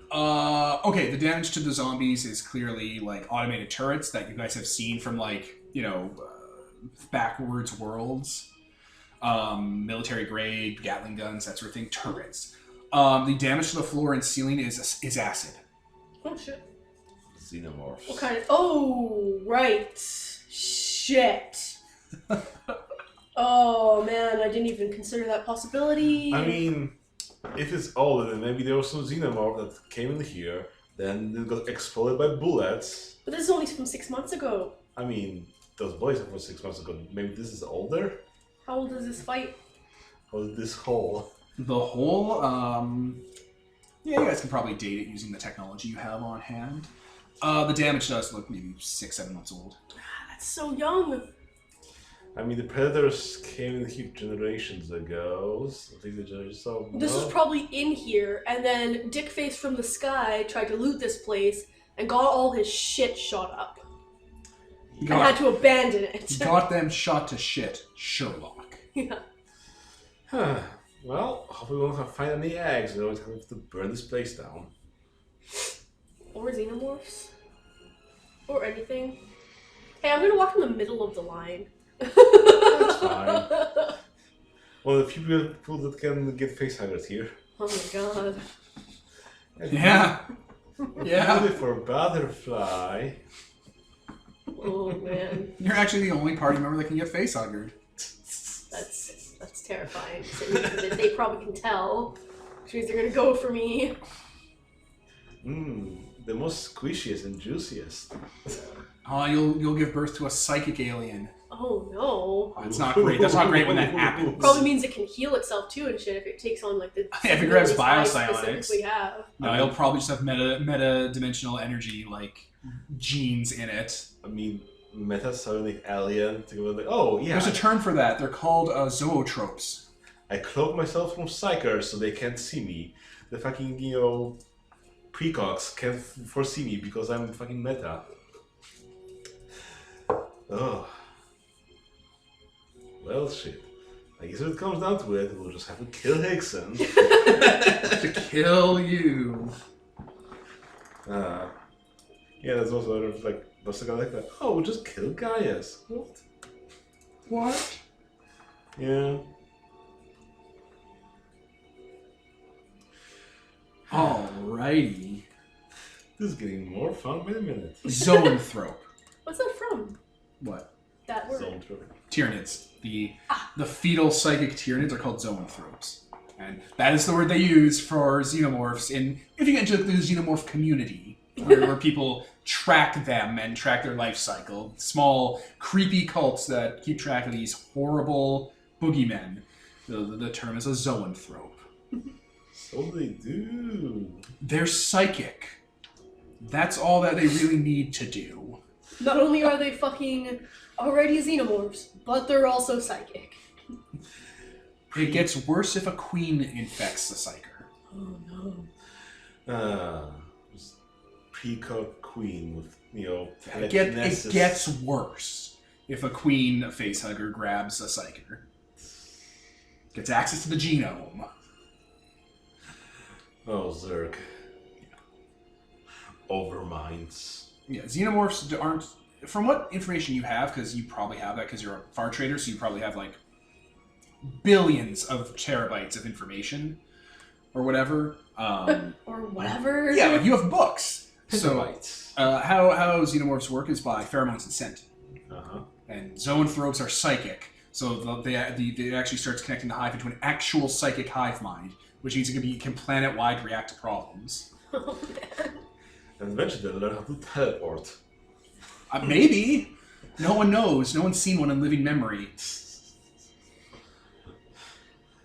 Okay, the damage to the zombies is clearly like automated turrets that you guys have seen from backwards worlds. Military grade, Gatling guns, that sort of thing. Turrets. The damage to the floor and ceiling is acid. Oh shit. Xenomorphs. What kind of... Oh, right. Shit. Oh man, I didn't even consider that possibility. I mean, if it's older, then maybe there was some xenomorph that came in here, then it got exploded by bullets. But this is only from 6 months ago. I mean, those boys were 6 months ago. Maybe this is older? How old is this fight? Or this hole? The whole, yeah, you guys can probably date it using the technology you have on hand. The damage does look maybe 6-7 months old. That's so young. I mean, the Predators came in here generations ago. So This was probably in here, and then Dickface from the sky tried to loot this place and got all his shit shot up. And had to abandon it. Got them shot to shit, Sherlock. Yeah. Huh. Well, hope we won't find any eggs. We don't have to burn this place down. Or xenomorphs. Or anything. Hey, I'm gonna walk in the middle of the line. That's fine. One of the few people that can get facehuggers here. Oh my god. Yeah. Yeah. Beautiful butterfly. Oh man. You're actually the only party member that can get facehuggered. That's terrifying. So they probably can tell. Which means they're gonna go for me. The most squishiest and juiciest. Oh, you'll give birth to a psychic alien. Oh no. Oh, it's not great. That's not great when that happens. Probably means it can heal itself too and shit if it takes on like the... If it grabs abilities I biopsionics. specifically have. No, it'll probably just have meta-dimensional energy, like, genes in it. I mean, metasonic alien to go like, oh yeah. There's a term for that. They're called zoetropes. I cloak myself from psychers so they can't see me. The fucking, precogs can't foresee me because I'm fucking meta. Oh. Well, shit. I guess if it comes down to it, we'll just have to kill Hickson. To kill you. Yeah, that's also like, that's the guy like that. Oh, we'll just kill Gaius. What? What? Yeah. Alrighty. This is getting more fun by the minute. Zoanthrope. What's that from? What? That word. Zoanthrope. Tyrannids. The fetal psychic Tyrannids are called zoanthropes. And that is the word they use for xenomorphs if you get into the xenomorph community, where people track them and track their life cycle. Small, creepy cults that keep track of these horrible boogeymen. The term is a zoanthrope. So they do. They're psychic. That's all that they really need to do. Not only are they fucking already xenomorphs, but they're also psychic. It gets worse if a queen infects the psyker. Oh no. Precog queen with, It telekinesis. gets worse if a queen facehugger grabs a psyker. Gets access to the genome. Oh, Zerg. Overminds. Yeah, xenomorphs aren't... From what information you have, because you probably have that because you're a far trader, so you probably have like billions of terabytes of information or whatever. Or whatever. Yeah, like you have books. So Petabytes. how xenomorphs work is by pheromones and scent. Uh-huh. And zoanthropes are psychic. So they actually starts connecting the hive into an actual psychic hive mind, which means it can planet-wide react to problems. Oh man. And eventually they'll learn how to teleport. Maybe. No one knows. No one's seen one in living memory.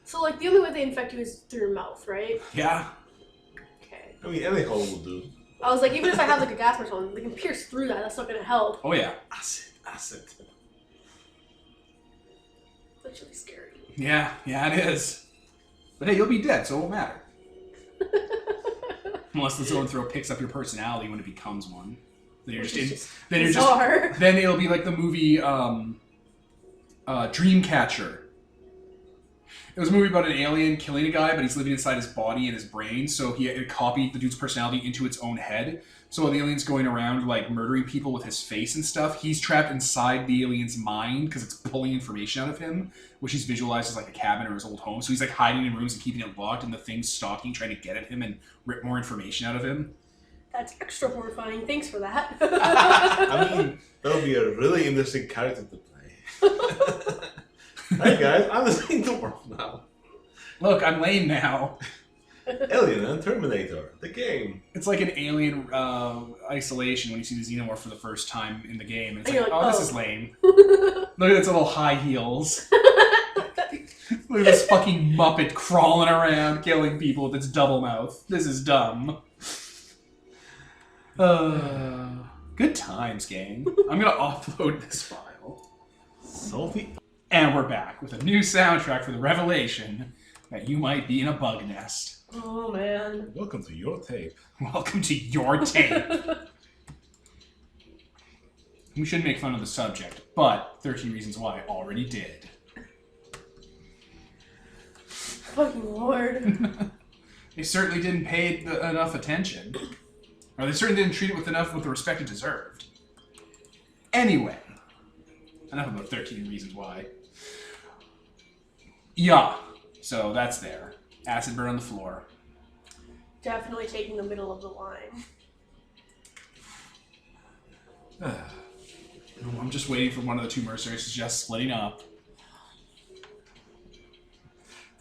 So like the only way they infect you is through your mouth, right? Yeah. Okay. I mean, any hole will do. I was like, even if I have like a gas mask on, they can pierce through that. That's not gonna help. Oh yeah. Acid. That's really scary. Yeah, it is. But hey, you'll be dead, so it won't matter. Unless the zoanthrope picks up your personality when it becomes one. Then you're Bizarre. then it'll be like the movie Dreamcatcher. It was a movie about an alien killing a guy, but he's living inside his body and his brain, so it copied the dude's personality into its own head. So when the alien's going around like murdering people with his face and stuff, he's trapped inside the alien's mind because it's pulling information out of him, which he's visualized as like a cabin or his old home. So he's like hiding in rooms and keeping it locked, and the thing's stalking, trying to get at him and rip more information out of him. That's extra horrifying. Thanks for that. I mean, that'll be a really interesting character to play. Hey guys, I'm the xenomorph now. Look, I'm lame now. Alien and Terminator, the game. It's like an alien isolation when you see the xenomorph for the first time in the game. It's And like, you're like, oh, this oh. is lame. Look at its little high heels. Look at this fucking Muppet crawling around, killing people with its double mouth. This is dumb. Good times, gang. I'm gonna offload this file. Salty. And we're back with a new soundtrack for the revelation that you might be in a bug nest. Oh man. Welcome to your tape. Welcome to your tape. We shouldn't make fun of the subject, but 13 Reasons Why already did. Fucking Lord. They certainly didn't pay enough attention. Or they certainly didn't treat it with the respect it deserved. Anyway, enough about 13 Reasons Why. Yeah, so that's there. Acid burn on the floor. Definitely taking the middle of the line. I'm just waiting for one of the two mercenaries to just splitting up.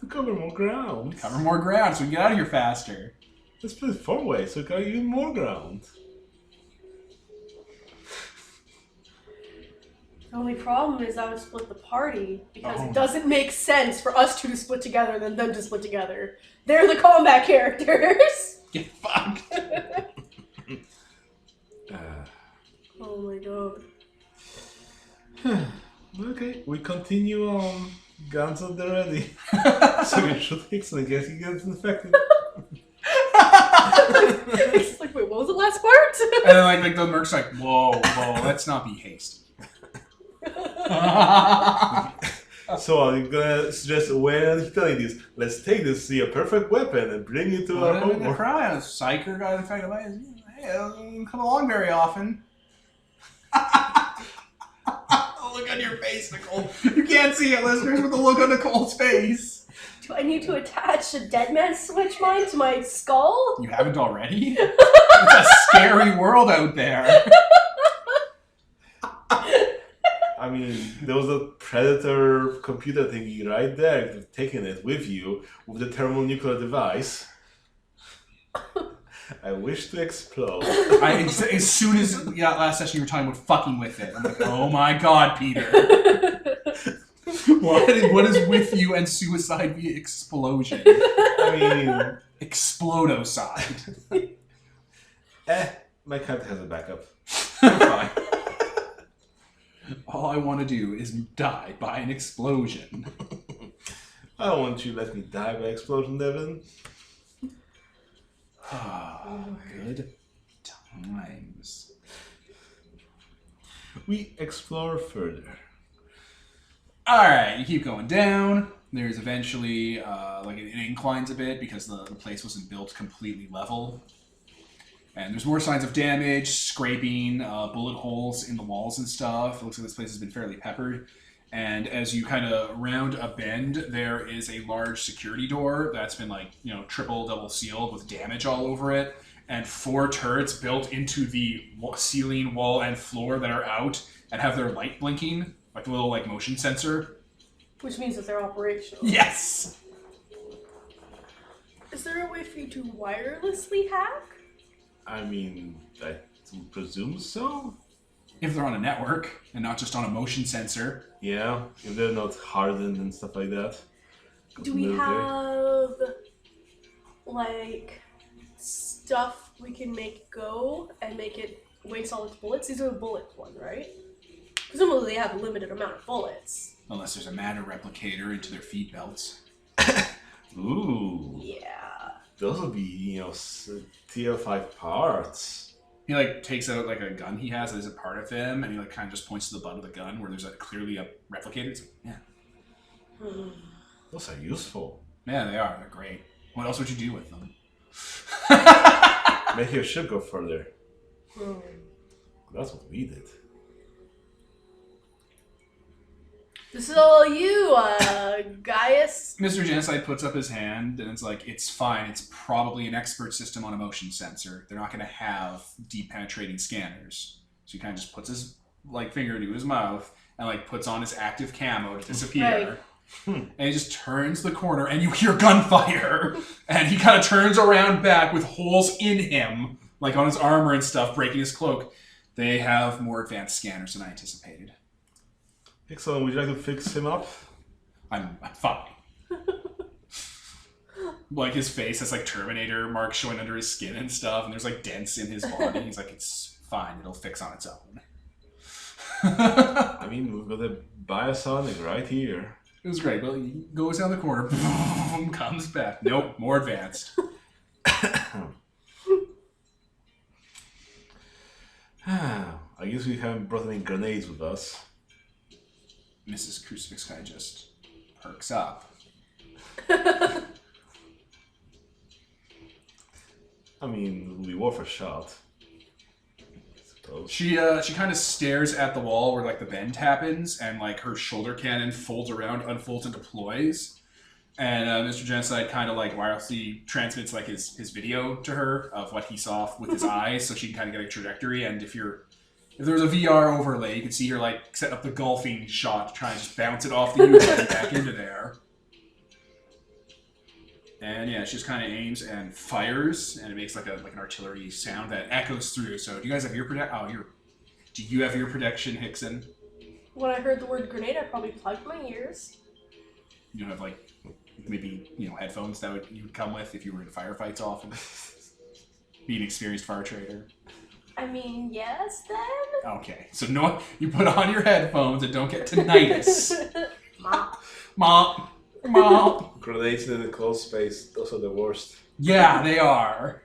To cover more ground. Cover more ground so we can get out of here faster. Let's split 4 ways so we cover even more ground. The only problem is I would split the party because Oh. it doesn't make sense for us two to split together and then them to split together. They're the combat characters. Get fucked. Oh my god. Okay, we continue on. Guns at the ready. So you shoot Hickson in case he gets infected. It's like, wait, what was the last part? And then like the merc's like, whoa, let's not be hasty. So I'm gonna suggest when he's telling this, let's take this, see a perfect weapon, and bring it to our home. The cry, a psyker got infected by it. Hey, it doesn't come along very often. Look on your face, Nicole. You can't see it, listeners, with the look on Nicole's face. Do I need to attach a dead man switch mine to my skull? You haven't already? It's a scary world out there. I mean, there was a Predator computer thingy right there. If you've taken it with you with the thermonuclear device. I wish to explode. As soon as last session you were talking about fucking with it, I'm like, oh my god, Peter. What is with you and suicide via explosion? I mean, Explodocide. My character has a backup. I'm fine. All I want to do is die by an explosion. I don't want you to let me die by explosion, Devin. Good times. We explore further. Alright, you keep going down. There's eventually, it inclines a bit because the place wasn't built completely level. And there's more signs of damage, scraping, bullet holes in the walls and stuff. It looks like this place has been fairly peppered. And as you kind of round a bend, there is a large security door that's been triple, double sealed with damage all over it. And 4 turrets built into the ceiling, wall, and floor that are out and have their light blinking, like a little motion sensor. Which means that they're operational. Yes! Is there a way for you to wirelessly hack? I mean, I presume so? If they're on a network and not just on a motion sensor. Yeah, if they're not hardened and stuff like that. Do we have, stuff we can make go and make it waste all its bullets? These are the bullet one, right? Presumably they have a limited amount of bullets. Unless there's a matter replicator into their feed belts. Ooh. Yeah. Those would be, tier 5 parts. He takes out a gun he has that is a part of him, and he kind of just points to the butt of the gun where there's clearly a replicator. It's yeah. Those are useful. Yeah, they are. They're great. What else would you do with them? Make your ship go further. That's what we did. This is all you, Gaius. Mr. Genocide puts up his hand, and it's fine. It's probably an expert system on a motion sensor. They're not going to have deep penetrating scanners. So he kind of just puts his finger into his mouth and puts on his active camo to disappear. Right. And he just turns the corner, and you hear gunfire. And he kind of turns around back with holes in him, on his armor and stuff, breaking his cloak. They have more advanced scanners than I anticipated. Excellent. Would you like to fix him up? I'm fine. His face has Terminator marks showing under his skin and stuff, and there's dents in his body. He's it's fine. It'll fix on its own. I mean, we've got a biosonic right here. It was great. But he goes down the corner, boom, comes back. Nope, more advanced. I guess we haven't brought any grenades with us. Mrs. Crucifix kind of just perks up. I mean, we worth a shot. She kind of stares at the wall where the bend happens, and her shoulder cannon folds around, unfolds, and deploys. And Mr. Genocide kind of wirelessly transmits his video to her of what he saw with his eyes, so she can kind of get a trajectory. And if there was a VR overlay, you could see her set up the golfing shot to try and just bounce it off the U-button back into there. And yeah, she just kind of aims and fires, and it makes an artillery sound that echoes through. So do you guys have ear protection? Do you have ear protection, Hickson? When I heard the word grenade, I probably plugged my ears. You don't have maybe headphones that you would come with if you were in firefights often. Be an experienced fire trader. I mean, yes, then? Okay, so no, you put on your headphones and don't get tinnitus. Mom. Mom. Mom. Grenades in the closed space, those are the worst. Yeah, they are.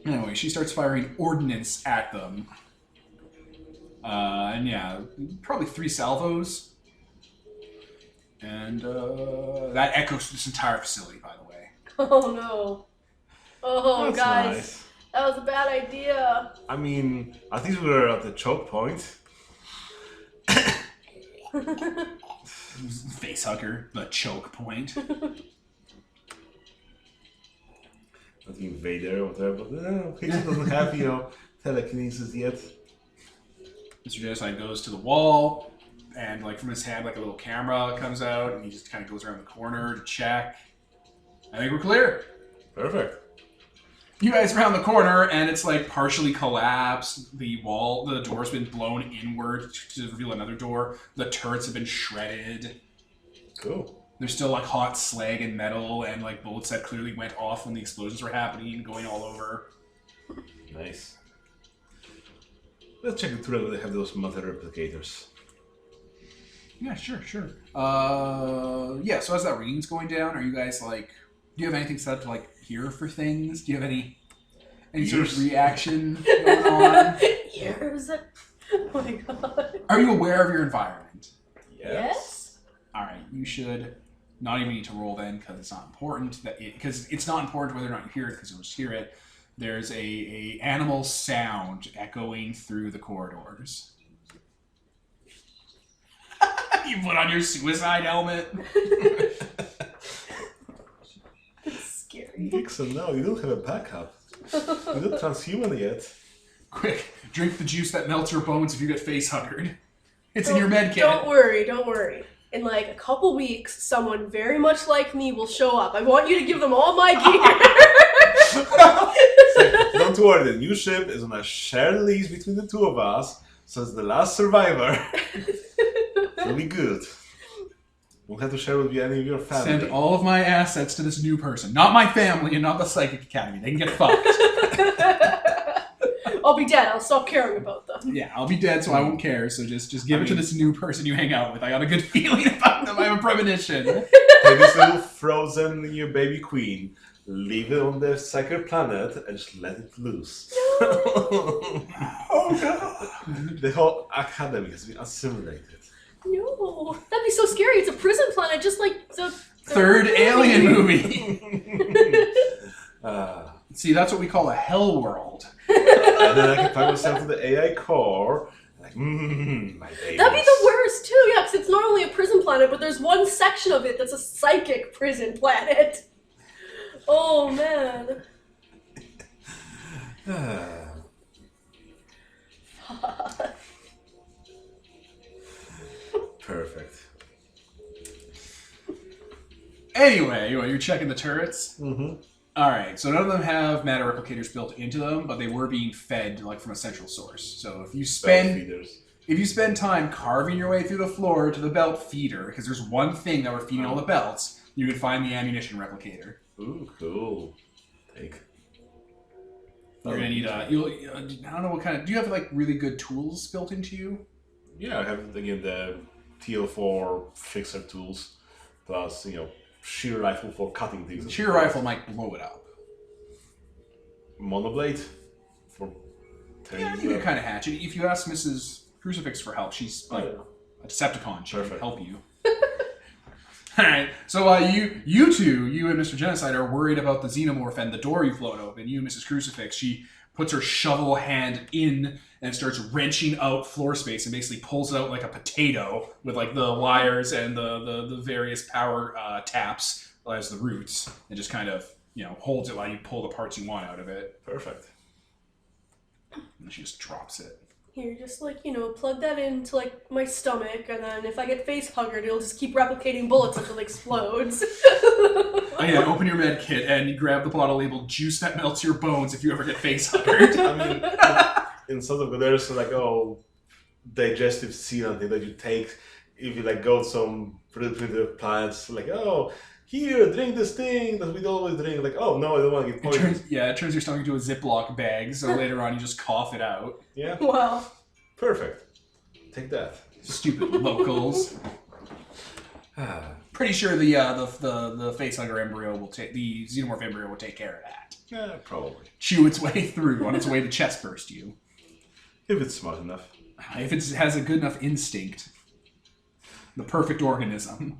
Anyway, she starts firing ordnance at them. And yeah, probably 3 salvos. And that echoes through this entire facility, by the way. Oh no. Oh, That's guys. nice. That was a bad idea. I mean, at least we were at the choke point. Facehugger, the choke point. Not Vader or whatever, but he doesn't have, telekinesis yet. Mr. Genocide goes to the wall, and like from his hand, like a little camera comes out, and he just kind of goes around the corner to check. I think we're clear. Perfect. You guys around the corner, and it's like partially collapsed. The wall, the door's been blown inward to reveal another door. The turrets have been shredded. Cool. There's still like hot slag and metal, and like bullets that clearly went off when the explosions were happening, going all over. Nice. Let's check the turret where they have those mother replicators. Yeah, sure. Yeah, so as that reading's going down, are you guys like, do you have anything set up to like hear for things? Do you have any sort of reaction going on? Years. Oh my god. Are you aware of your environment? Yes? Alright, you should not even need to roll then, because it's not important. Because it's not important whether or not you hear it, because you'll just hear it. There's a animal sound echoing through the corridors. You put on your suicide helmet. It's scary. Dixon, no, you don't have a backup. You're not transhuman yet. Quick, drink the juice that melts your bones if you get face-huggered. It's in your med kit. Don't worry. In like a couple weeks, someone very much like me will show up. I want you to give them all my gear. Don't worry, the new ship is on a shared lease between the two of us, so it's the last survivor. It'll be good. Won't have to share with you any of your family. Send all of my assets to this new person. Not my family and not the Psychic Academy. They can get fucked. I'll be dead. I'll stop caring about them. Yeah, I'll be dead, so I won't care. So just give it to this new person you hang out with. I got a good feeling about them. I have a premonition. Take this little frozen new baby queen, leave it on the sacred planet, and just let it loose. Oh no! The whole academy has been assimilated. No, that'd be so scary. It's a prison planet, just like the Third Alien movie. Uh, See, that's what we call a hell world. and then I can find myself to the AI core. Like, my baby. That'd be the worst too, yeah, because it's not only a prison planet, but there's one section of it that's a psychic prison planet. Oh man. Perfect. Anyway, you're checking the turrets. Mm-hmm. All right, so none of them have matter replicators built into them, but they were being fed like from a central source. So if you spend time carving your way through the floor to the belt feeder, because there's one thing that we're feeding all the belts, you can find the ammunition replicator. Ooh, cool. Take. You're gonna need I don't know what kind of. Do you have like really good tools built into you? Yeah, I have again the TL4 fixer tools, plus shear rifle for cutting things. Shear rifle might blow it up. Monoblade for. Yeah, you can kind of hatch it. If you ask Mrs. Crucifix for help, she's like a Decepticon. She can help you. Alright, so you two, you and Mr. Genocide, are worried about the xenomorph and the door you've blown open. You and Mrs. Crucifix, she puts her shovel hand in and starts wrenching out floor space and basically pulls it out like a potato with like the wires and the various power taps as the roots, and just kind of holds it while you pull the parts you want out of it. Perfect. And she just drops it. Here, just like, plug that into like my stomach, and then if I get face huggered, it'll just keep replicating bullets until it explodes. Oh yeah, open your med kit and you grab the bottle labeled juice that melts your bones if you ever get face huggered. I mean, in sort of there's like digestive sealant that you take if you like go to some primitive planets. Like here, drink this thing that we'd always drink. Like, oh no, I don't want to get poisoned. It turns your stomach into a Ziploc bag, so later on you just cough it out. Yeah. Wow. Perfect. Take that. Stupid locals. Pretty sure the facehugger embryo will take the xenomorph embryo will take care of that. Yeah, probably. Chew its way through on its way to chest burst you. If it's smart enough. If it has a good enough instinct. The perfect organism.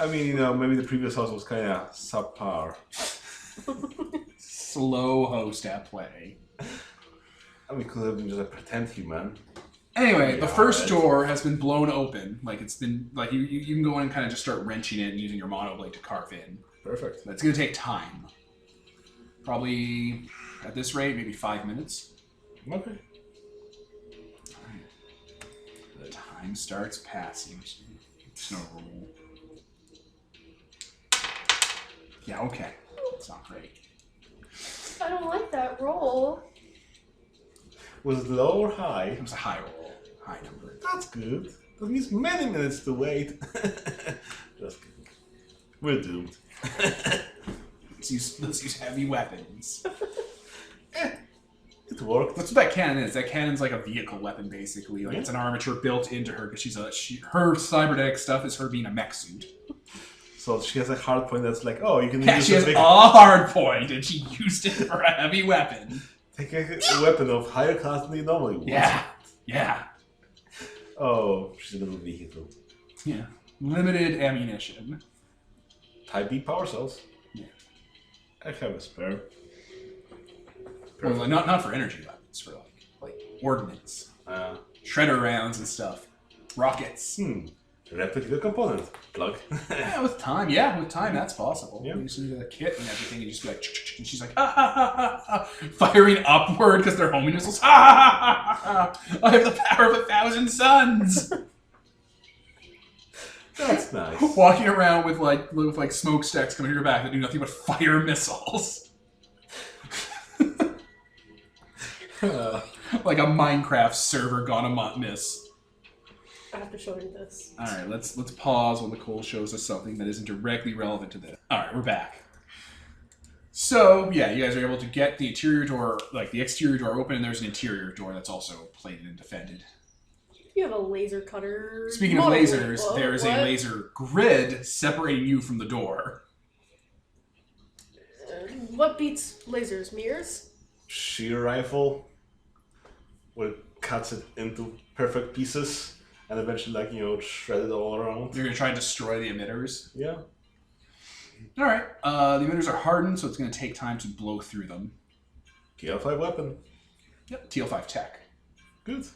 I mean, maybe the previous house was kind of subpar. Slow host at play. I mean, could have been just a pretend human. Anyway, Yeah, the first door has been blown open. Like it's been like you can go in and kind of just start wrenching it and using your monoblade to carve in. Perfect. That's gonna take time. Probably at this rate, maybe 5 minutes. Okay. The time starts passing. It's no rule. Yeah, okay. It's not great. I don't like that roll. Was it low or high? It was a high roll. High number. That's good. That means many minutes to wait. That's good. We're doomed. Let's use heavy weapons. It worked. That's what that cannon is. That cannon's like a vehicle weapon, basically. Like it's an armature built into her because her cybernetic stuff is her being a mech suit. So she has a hard point that's like, oh, you can Yeah, use she has big... a hard point, and she used it for a heavy weapon. Take a weapon of higher class than you normally would. Yeah. Oh, she's a little vehicle. Yeah. Limited ammunition. Type B power cells. Yeah. I have a spare. Well, not for energy weapons, for like ordnance. Shredder rounds and stuff. Rockets. Replicator component. Plug. With time, that's possible. Yeah. You just need a kit and everything, and just be like, and she's like, firing upward because they're homing missiles. I have the power of 1,000 suns. That's nice. Walking around with like smokestacks coming to your back that do nothing but fire missiles. Like a Minecraft server gone miss. I have to show you this. All right, let's pause while Nicole shows us something that isn't directly relevant to this. All right, we're back. So yeah, you guys are able to get the interior door, like the exterior door open, and there's an interior door that's also plated and defended. You have a laser cutter. Speaking of lasers, there is a laser grid separating you from the door. What beats lasers? Mirrors? Shear rifle. Where it cuts it into perfect pieces. And eventually, shred it all around. You're going to try and destroy the emitters? Yeah. Alright. The emitters are hardened, so it's going to take time to blow through them. TL5 weapon. Yep. TL5 tech. Good.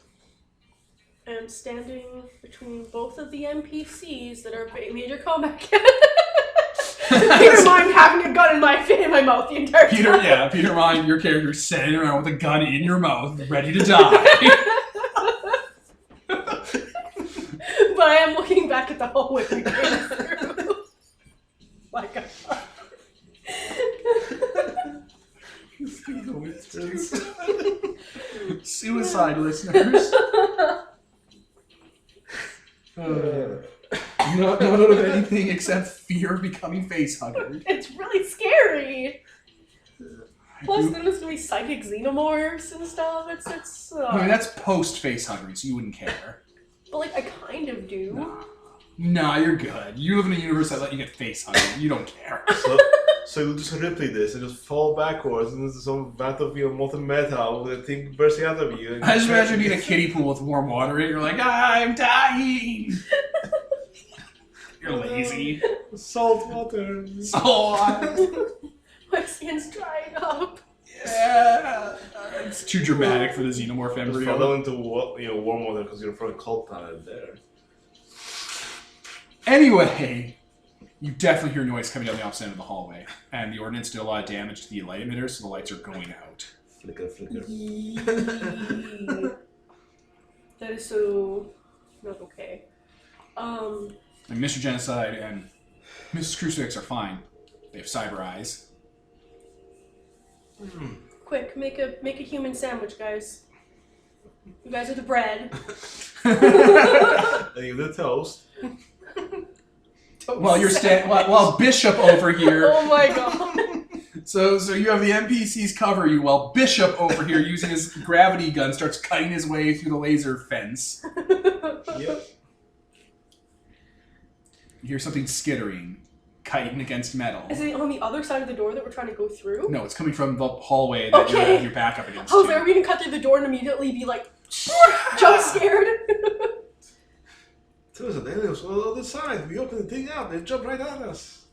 And standing between both of the NPCs that are major combat Peter Mind having a gun in my mouth the entire time. Peter Mind, your character, standing around with a gun in your mouth, ready to die. But I am looking back at the hallway we came through. My God. Suicide listeners. Not out of anything except fear of becoming facehuggered. It's really scary. Plus, then there's gonna be psychic xenomorphs and stuff. It's. I mean, that's post facehuggery, so you wouldn't care. But like, I kind of do. Nah, you're good. You live in a universe that let you get facehuggered. You don't care. So you just replay this and just fall backwards, and there's some vat of molten metal with a thing bursting out of you. I just imagine being a kiddie pool with warm water, and you're like, I'm dying. You're lazy. Salt water. My skin's drying up. Yeah. It's too dramatic for the xenomorph Just embryo. fall into warm water because you're throwing cold planet there. Anyway, you definitely hear noise coming down the opposite end of the hallway, and the ordnance did a lot of damage to the light emitters, so the lights are going out. Flicker, flicker. That is so not okay. And Mr. Genocide and Mrs. Crucifix are fine. They have cyber eyes. Quick, make a human sandwich, guys. You guys are the bread. Leave the toast. While you're while Bishop over here. Oh my god. So you have the NPCs cover you while Bishop over here using his gravity gun starts cutting his way through the laser fence. Yep. You hear something skittering, kiting against metal. Is it on the other side of the door that we're trying to go through? No, it's coming from the hallway that you have your back up against. I was like, are we gonna cut through the door and immediately be like, jump scared? There's an aliens on the other side. We open the thing up, they jump right at us.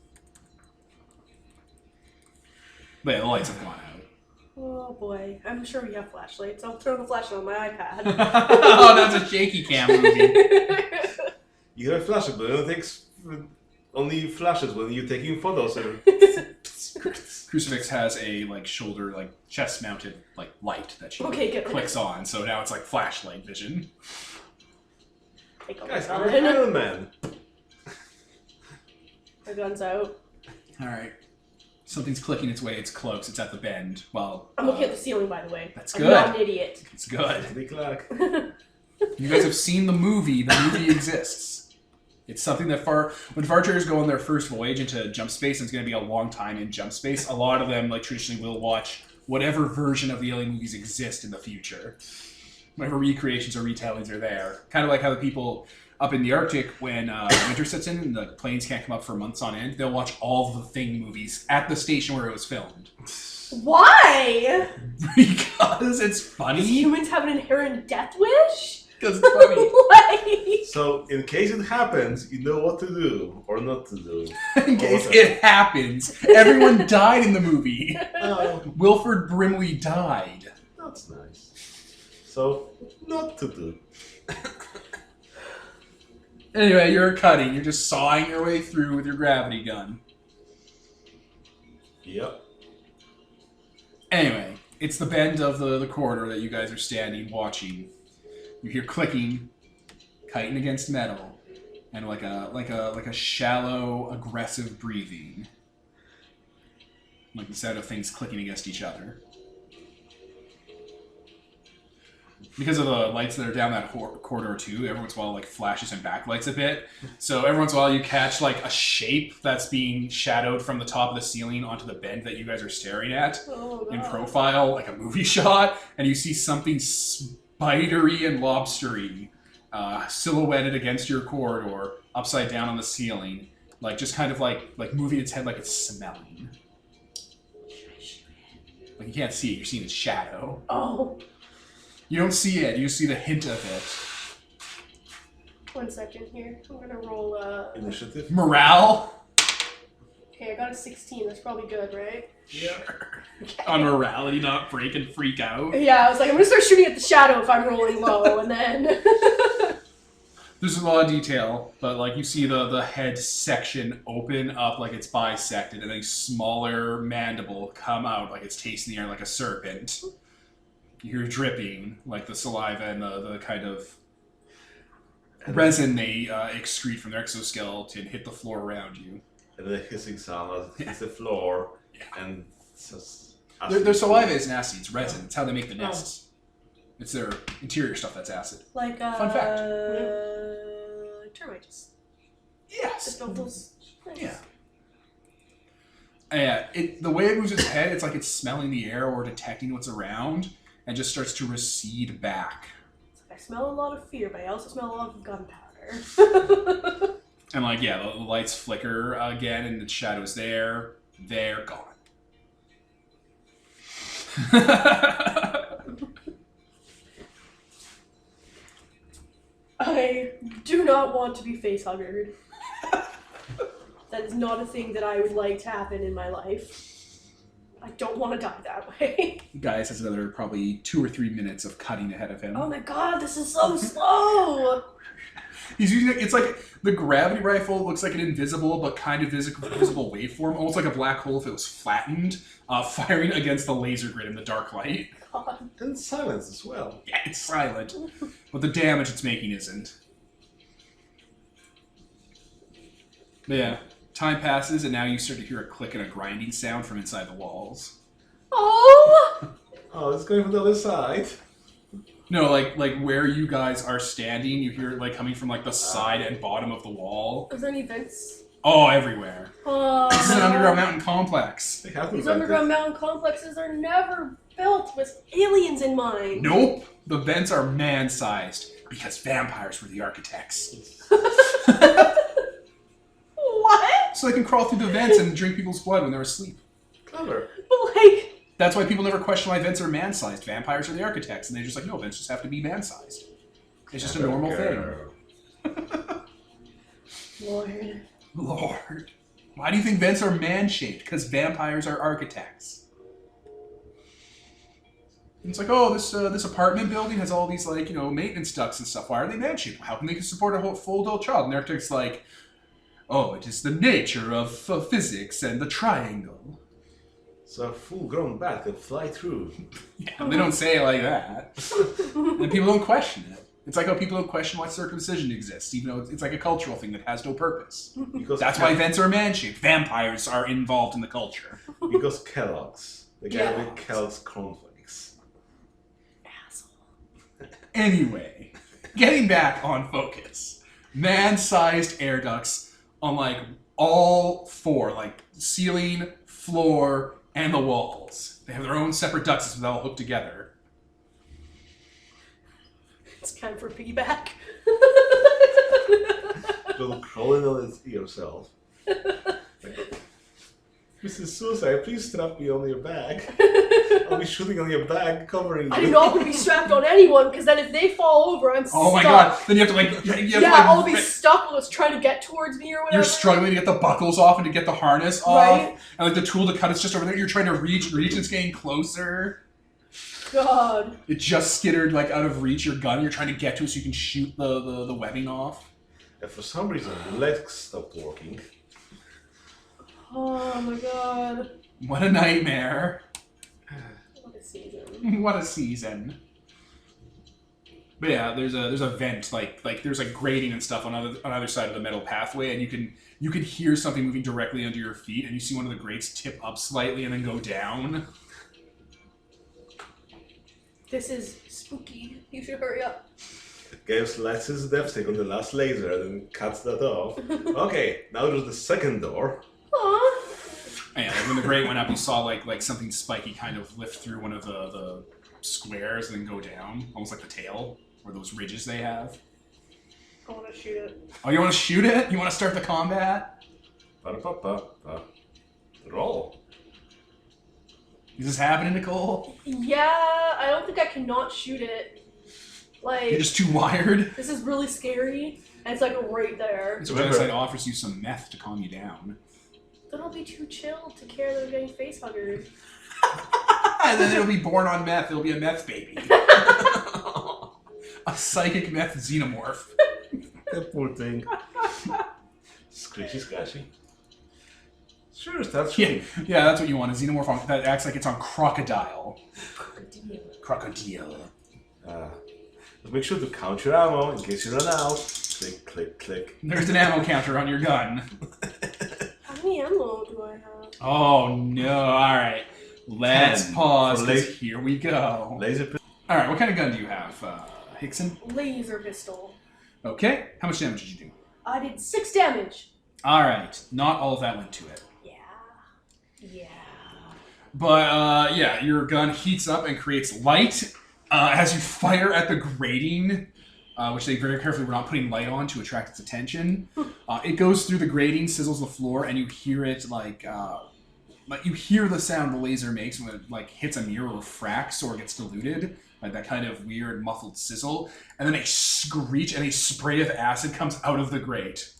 But yeah, the lights have gone out. Oh boy, I'm sure we have flashlights. I'll turn the flashlight on my iPad. Oh, that's a shaky cam movie. You have flashes, but it only takes flashes when you're taking photos. Crucifix has a shoulder, chest mounted light that she clicks on, so now it's like flashlight vision. Guys, I'm an Iron Man. My gun's out. Alright. Something's clicking its way, it's close, it's at the bend. Well, I'm looking at the ceiling, by the way. That's I'm good. not an idiot. It's good. Big luck. You guys have seen the movie exists. It's something that when Far Traders go on their first voyage into jump space, and it's going to be a long time in jump space, a lot of them traditionally will watch whatever version of the alien movies exist in the future. Whatever recreations or retellings are there. Kind of like how the people up in the Arctic, when winter sets in and the planes can't come up for months on end, they'll watch all the Thing movies at the station where it was filmed. Why? Because it's funny. Does humans have an inherent death wish? Because it's funny. So, in case it happens, you know what to do or not to do. In case it happens. Everyone died in the movie. Oh, Wilford Brimley died. that's nice. So, not to do. Anyway, you're cutting. You're just sawing your way through with your gravity gun. Yep. Anyway, it's the bend of the corridor that you guys are standing watching. You hear clicking, kiting against metal, and like a shallow, aggressive breathing. Like the sound of things clicking against each other. Because of the lights that are down that corridor too, every once in a while flashes and backlights a bit. So every once in a while you catch a shape that's being shadowed from the top of the ceiling onto the bend that you guys are staring at in profile, like a movie shot, and you see something spidery and lobstery silhouetted against your corridor, upside down on the ceiling, just kind of moving its head like it's smelling. You can't see it, you're seeing its shadow. Oh. You don't see it, you see the hint of it. 1 second here. I'm gonna roll Initiative. Morale? Okay, I got a 16. That's probably good, right? Yeah. Okay. On morality, not break and freak out. Yeah, I was like, I'm gonna start shooting at the shadow if I'm rolling low, and then... There's a lot of detail, but you see the head section open up like it's bisected, and a smaller mandible come out like it's tasting the air like a serpent. You hear dripping, like the saliva and the kind of resin they excrete from their exoskeleton hit the floor around you. And the hissing sound as it hits the floor, and it's just their saliva isn't acid, it's resin. It's how they make the nests. It's their interior stuff that's acid. Like, Fun fact. Termites. Yes. Just built those. Yeah. Yeah. The way it moves its head, it's like it's smelling the air or detecting what's around, and just starts to recede back. I smell a lot of fear, but I also smell a lot of gunpowder. And the lights flicker again, and the shadow's there. They're gone. I do not want to be facehuggered. That is not a thing that I would like to happen in my life. I don't want to die that way. Guys has another probably 2 or 3 minutes of cutting ahead of him. Oh my god, this is so slow! He's using it's like the gravity rifle looks like an invisible but kind of visible waveform, almost like a black hole if it was flattened, firing against the laser grid in the dark light. God. and silence as well. Yeah, it's silent, but the damage it's making isn't. But yeah, time passes, and now you start to hear a click and a grinding sound from inside the walls. Oh! Oh, it's going from the other side. No, like where you guys are standing, you hear it coming from the side and bottom of the wall. Is there any vents? Oh, everywhere. Oh, This is an underground mountain complex. They have These invented- underground mountain complexes are never built with aliens in mind. Nope. The vents are man-sized because vampires were the architects. What? So they can crawl through the vents and drink people's blood when they're asleep. Clever. But like, That's why people never question why vents are man-sized. Vampires are the architects, and they're just like, no, vents just have to be man-sized. It's just a normal thing. Lord. Lord. Why do you think vents are man-shaped? Because vampires are architects. And it's like, oh, this apartment building has all these, like, maintenance ducts and stuff. Why are they man-shaped? How can they support a whole full adult child? And the architect's like, oh, it is the nature of physics and the triangle. So a full-grown bat can fly through. Yeah, they don't say it like that. And people don't question it. It's like how people don't question why circumcision exists, even though it's like a cultural thing that has no purpose. Because That's why vents are man-shaped. Vampires are involved in the culture. Because Kellogg's. The guy Yeah. with Kellogg's cornflakes. Asshole. Anyway, getting back on focus. Man-sized air ducts on, like, all four, like, ceiling, floor, and the walls. They have their own separate ducts that all hooked together. It's time for piggyback. Little crawling on yourself. Mrs. Suicide, please strap me on your back. I'll be shooting on your back, covering you. I do not want to be strapped on anyone, because then if they fall over, I'm stuck. Oh my god, then you have to, like... I'll be stuck while it's trying to get towards me or whatever. You're struggling to get the buckles off and to get the harness off. Right. And, like, the tool to cut is just over there. You're trying to reach, and it's getting closer. God. It just skittered, like, out of reach, your gun. You're trying to get to it so you can shoot the webbing off. And for some reason, the legs stopped working. Oh my god. What a nightmare. What a season. What a season. But yeah, there's a vent, like there's like grating and stuff on either side of the metal pathway, and you can hear something moving directly under your feet, and you see one of the grates tip up slightly and then go down. This is spooky. You should hurry up. Gave lights his dipstick on the last laser and then cuts that off. Okay, now there's the second door. Aww. And yeah, when the grate went up, you saw like something spiky kind of lift through one of the squares and then go down, almost like the tail, or those ridges they have. I want to shoot it. Oh, you want to shoot it? You want to start the combat? Ba-da-ba-ba-ba. Roll. Is this happening, Nicole? Yeah, I don't think I can not shoot it. Like, You're just too wired? this is really scary, and it's like right there. So Genocide offers you some meth to calm you down. Then I'll be too chilled to care that I'm getting face huggers. And then it'll be born on meth. It'll be a meth baby. A psychic meth xenomorph. That poor thing. Scratchy, scratchy. Sure, that's Yeah, that's what you want. A xenomorph that acts like it's on crocodile. Crocodile. Just make sure to count your ammo in case you run out. Click, click, click. There's an ammo counter on your gun. How many ammo do I have? Oh no! All right, let's 10 pause. for 'Cause here we go. Laser pistol. All right, what kind of gun do you have, Hickson? Laser pistol. Okay. How much damage did you do? I did 6 damage. All right, not all of that went to it. Yeah. But yeah, your gun heats up and creates light as you fire at the grating, which they very carefully were not putting light on to attract its attention. It goes through the grating, sizzles the floor, and you hear it like you hear the sound the laser makes when it like hits a mirror or fracks or gets diluted, like that kind of weird muffled sizzle, and then a screech and a spray of acid comes out of the grate.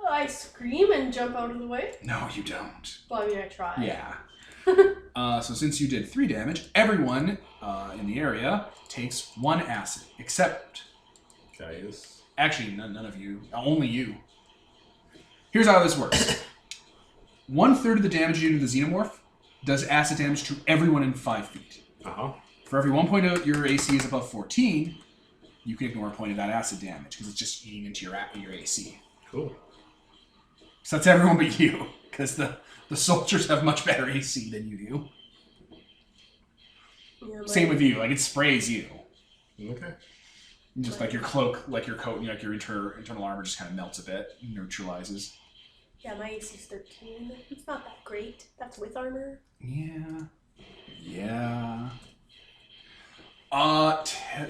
I scream and jump out of the way. No, you don't. Well, I mean, I try. Yeah. So since you did 3 damage, everyone in the area takes 1 acid, except... Guys. Actually, none of you. Only you. Here's how this works. 1/3 of the damage you do to the xenomorph does acid damage to everyone in 5 feet. Uh-huh. For every 1 point of your AC is above 14, you can ignore a point of that acid damage, because it's just eating into your AC. Cool. So that's everyone but you, because the soldiers have much better AC than you do. Yeah, Same with you, like it sprays you. Okay. Just like your cloak, like your coat, like your internal armor just kind of melts a bit, neutralizes. Yeah, my AC's 13. It's not that great. That's with armor. Yeah.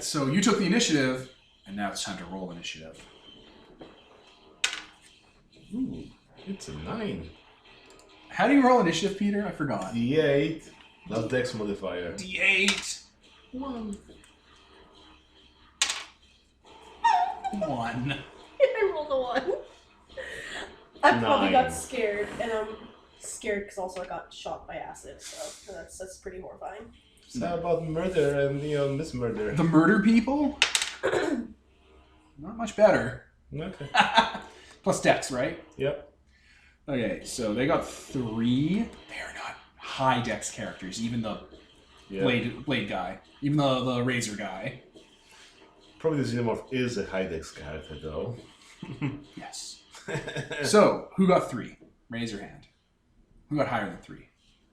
So you took the initiative, and now it's time to roll initiative. Ooh, it's a 9. How do you roll initiative, Peter? I forgot. D8, not Dex modifier. D8. 1. I rolled a 1. I probably 9. got scared, and I'm scared because also I got shot by acid, so that's pretty horrifying. So how about murder and mismurder? The murder people? Not much better. Okay. Plus Dex, right? Yep. Okay, so they got 3. They're not high Dex characters, even the blade guy, even the razor guy. Probably the Xenomorph is a high Dex character, though. Yes. So, who got 3? Raise your hand. Who got higher than 3?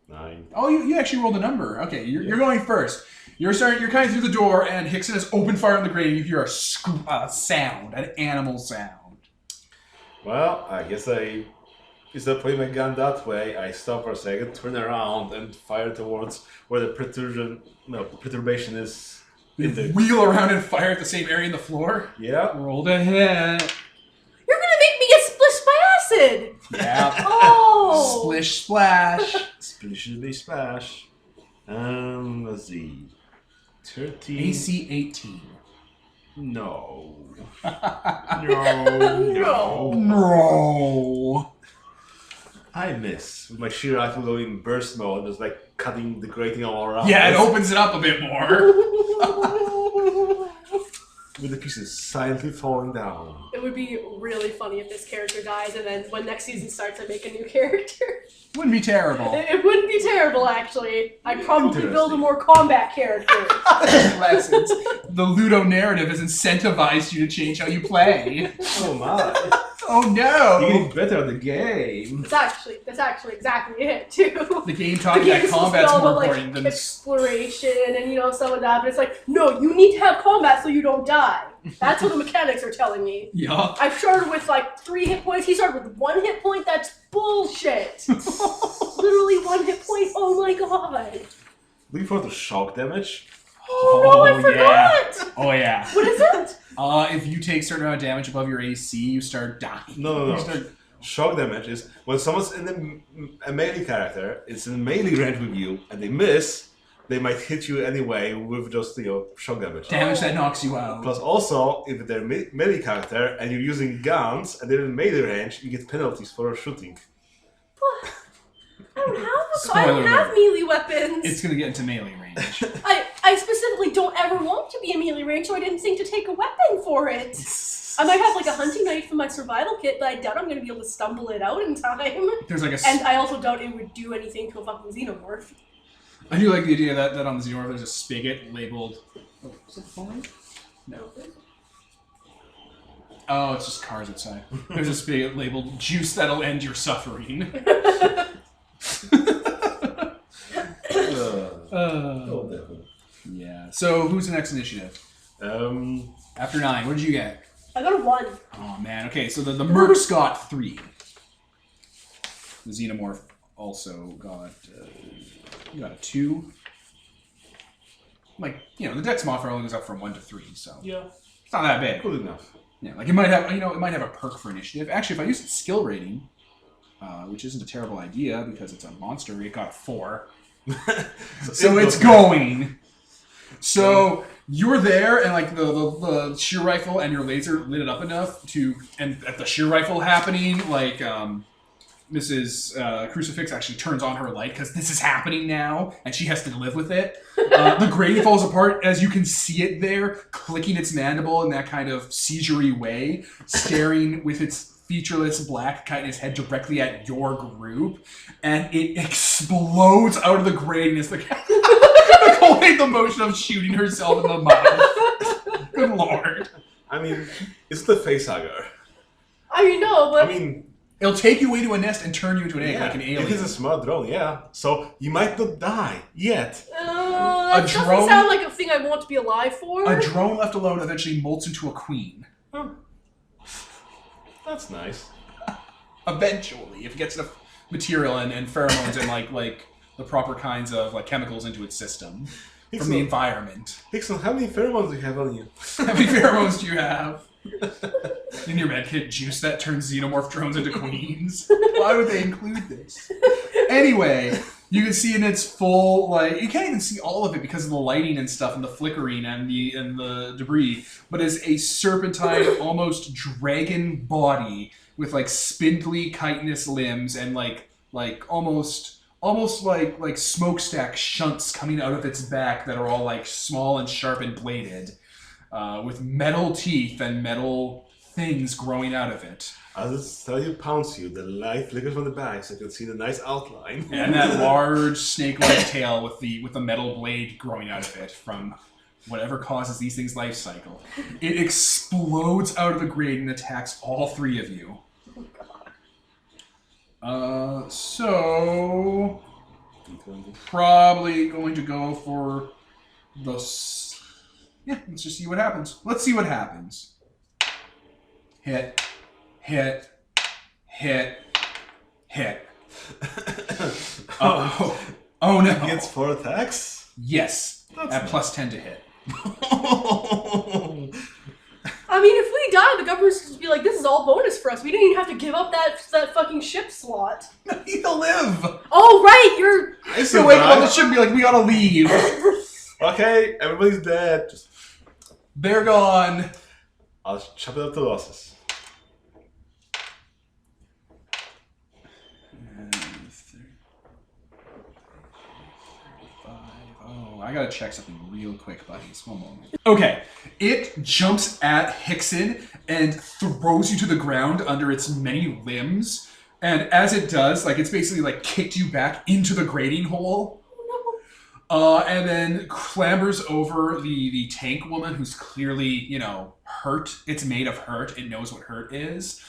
9. Oh, you actually rolled a number. Okay, you're going first. You're kind of through the door, and Hickson has opened fire on the grate, and you hear a sound, an animal sound. Well, I guess instead of putting my gun that way, I stop for a second, turn around, and fire towards where the perturbation is. You wheel around and fire at the same area in the floor. Yeah. Roll to hit. You're gonna make me get splished by acid! Yeah. Oh! Splish splash. Splishly splash. Let's see. 13. AC 18. No. No. I miss. With my sheer rifle going burst mode, just like cutting the grating all around. Yeah, it opens it up a bit more. With the pieces silently falling down. It would be really funny if this character dies, and then when next season starts, I make a new character. Wouldn't be terrible. It wouldn't be terrible, actually. I'd probably build a more combat character. Lessons. The Ludo narrative has incentivized you to change how you play. Oh my. Oh no! You're getting better at the game. That's actually exactly it, too. The game taught you that combat's more important than exploration and, some of that, but it's like, no, you need to have combat so you don't die. That's what the mechanics are telling me. Yeah. I started with, 3 hit points. He started with 1 hit point. That's bullshit. Literally 1 hit point. Oh my god. Looking forward to shock damage. Oh no, I forgot. Yeah. Oh yeah. What is it? If you take a certain amount of damage above your AC, you start dying. No. Shock damage is when someone's in a melee character, it's in melee range with you, and they miss, they might hit you anyway with just, shock damage. Damage that knocks you out. Plus also, if they're melee character and you're using guns and they're in melee range, you get penalties for shooting. What? I don't have melee weapons. It's gonna get into melee range. I specifically don't ever want to be in melee range, so I didn't think to take a weapon for it. I might have a hunting knife in my survival kit, but I doubt I'm gonna be able to stumble it out in time. There's and I also doubt it would do anything to a fucking xenomorph. I do like the idea that on the xenomorph there's a spigot labeled. Oh, is it falling? No. Oh, it's just cars outside. There's a spigot labeled "Juice that'll end your suffering." Yeah. So who's the next initiative? After 9, what did you get? I got a 1. Oh man. Okay, so the mercs got 3. The xenomorph also got a 2. The dex modifier only goes up from 1 to 3, so yeah, it's not that big. Good enough. Yeah, it might have a perk for initiative. Actually, if I use its skill rating, which isn't a terrible idea because it's a monster, it got a 4. So it's going. So you're there, and the shear rifle and your laser lit it up enough and at the shear rifle happening, Mrs. Crucifix actually turns on her light because this is happening now, and she has to live with it. The grating falls apart as you can see it there, clicking its mandible in that kind of seizure-y way, staring with its featureless black chitinous head directly at your group, and it explodes out of the grating as Nicole made the motion of shooting herself in the mouth. Good lord. I mean, it's the facehugger. I mean, no, but... I mean, It'll take you away to a nest and turn you into an egg like an alien. It is a smart drone, yeah. So you might not die yet. That doesn't sound like a thing I want to be alive for. A drone left alone eventually molts into a queen. Oh. That's nice. Eventually, if it gets enough material and pheromones and like the proper kinds of like chemicals into its system from the environment. Hickson, how many pheromones do you have on you? How many pheromones do you have? In your medkit, juice that turns xenomorph drones into queens. Why would they include this? Anyway, you can see in its full, like, you can't even see all of it because of the lighting and stuff and the flickering and the debris, but as a serpentine, almost dragon body with like spindly chitinous limbs and like almost like smokestack shunts coming out of its back that are all like small and sharp and bladed. With metal teeth and metal things growing out of it. As it pounds you, the light flickers from the back so you can see the nice outline. And that large snake-like tail with the metal blade growing out of it from whatever causes these things' life cycle. It explodes out of the grate and attacks all three of you. So probably going to go for the... Yeah, let's just see what happens. Let's see what happens. Hit. Oh no. It gets 4 attacks? Yes. That's at nice. plus 10 to hit. I mean, if we die, the government's going to be like, this is all bonus for us. We didn't even have to give up that fucking ship slot. He'll live. Oh, right, you're... He'll wake up on the ship and be like, we gotta leave. Okay, everybody's dead. Just... They're gone. I'll chop it up to losses. Oh, I gotta check something real quick, buddies. One moment. Okay, it jumps at Hickson and throws you to the ground under its many limbs. And as it does, like, it's basically like kicked you back into the grating hole. And then clambers over the tank woman who's clearly, you know, hurt. It's made of hurt. It knows what hurt is.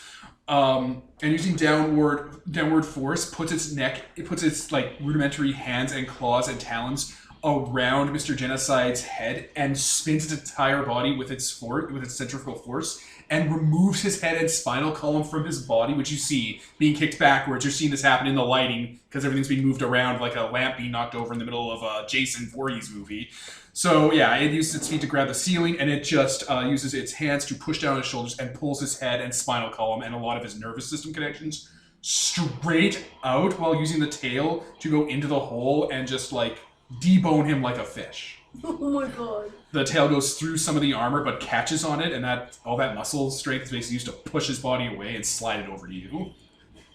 And using downward force, puts its like rudimentary hands and claws and talons around Mr. Genocide's head and spins its entire body with its centrifugal force and removes his head and spinal column from his body, which you see being kicked backwards. You're seeing this happen in the lighting because everything's being moved around like a lamp being knocked over in the middle of a Jason Voorhees movie. So yeah, it uses its feet to grab the ceiling, and it just uses its hands to push down his shoulders and pulls his head and spinal column and a lot of his nervous system connections straight out while using the tail to go into the hole and just like debone him like a fish. Oh my god. The tail goes through some of the armor but catches on it, and all that muscle strength is basically used to push his body away and slide it over to you.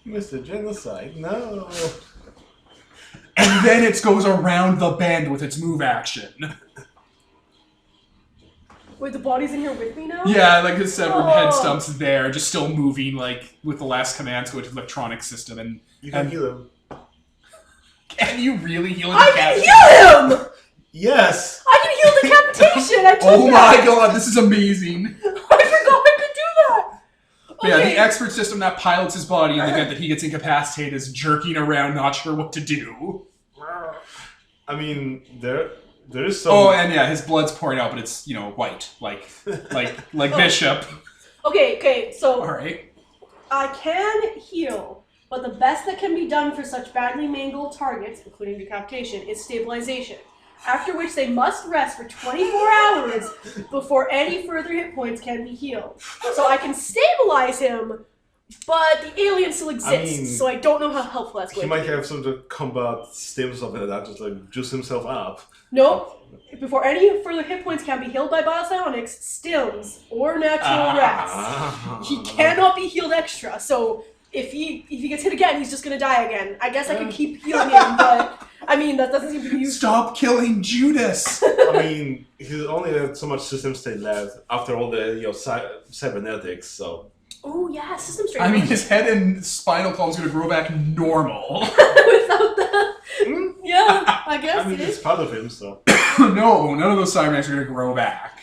Mr. Genocide, no. And then it goes around the bend with its move action. Wait, the body's in here with me now? Yeah, like his severed head stump's there, just still moving, like with the last commands go to the electronic system. And You can heal him. Can you really heal him? I can heal him! Yes! I can heal decapitation! I took Oh that. my god, this is amazing. I forgot I could do that! But yeah, Okay. the expert system that pilots his body in the event that he gets incapacitated is jerking around, not sure what to do. I mean, there is some... Oh, and yeah, his blood's pouring out, but it's, you know, white. Like Bishop. Okay, so... Alright. I can heal, but the best that can be done for such badly mangled targets, including decapitation, is stabilization. After which they must rest for 24 hours before any further hit points can be healed. So I can stabilize him, but the alien still exists, so I don't know how helpful that's going to be. He might have some sort of combat stim or something like that, just like juice himself up. Nope. Before any further hit points can be healed by biopsionics, stims, or natural rest. He cannot be healed extra, so if he gets hit again, he's just gonna die again. I guess I could keep healing him, but I mean that doesn't seem to be useful. Stop killing Judas! I mean, he's only had so much system state left after all the cybernetics, so... Oh yeah, system strength. I mean, his head and spinal column is going to grow back normal. Without that. Yeah, I guess I mean, it it's is. part of him, so... No, none of those cybernetics are going to grow back.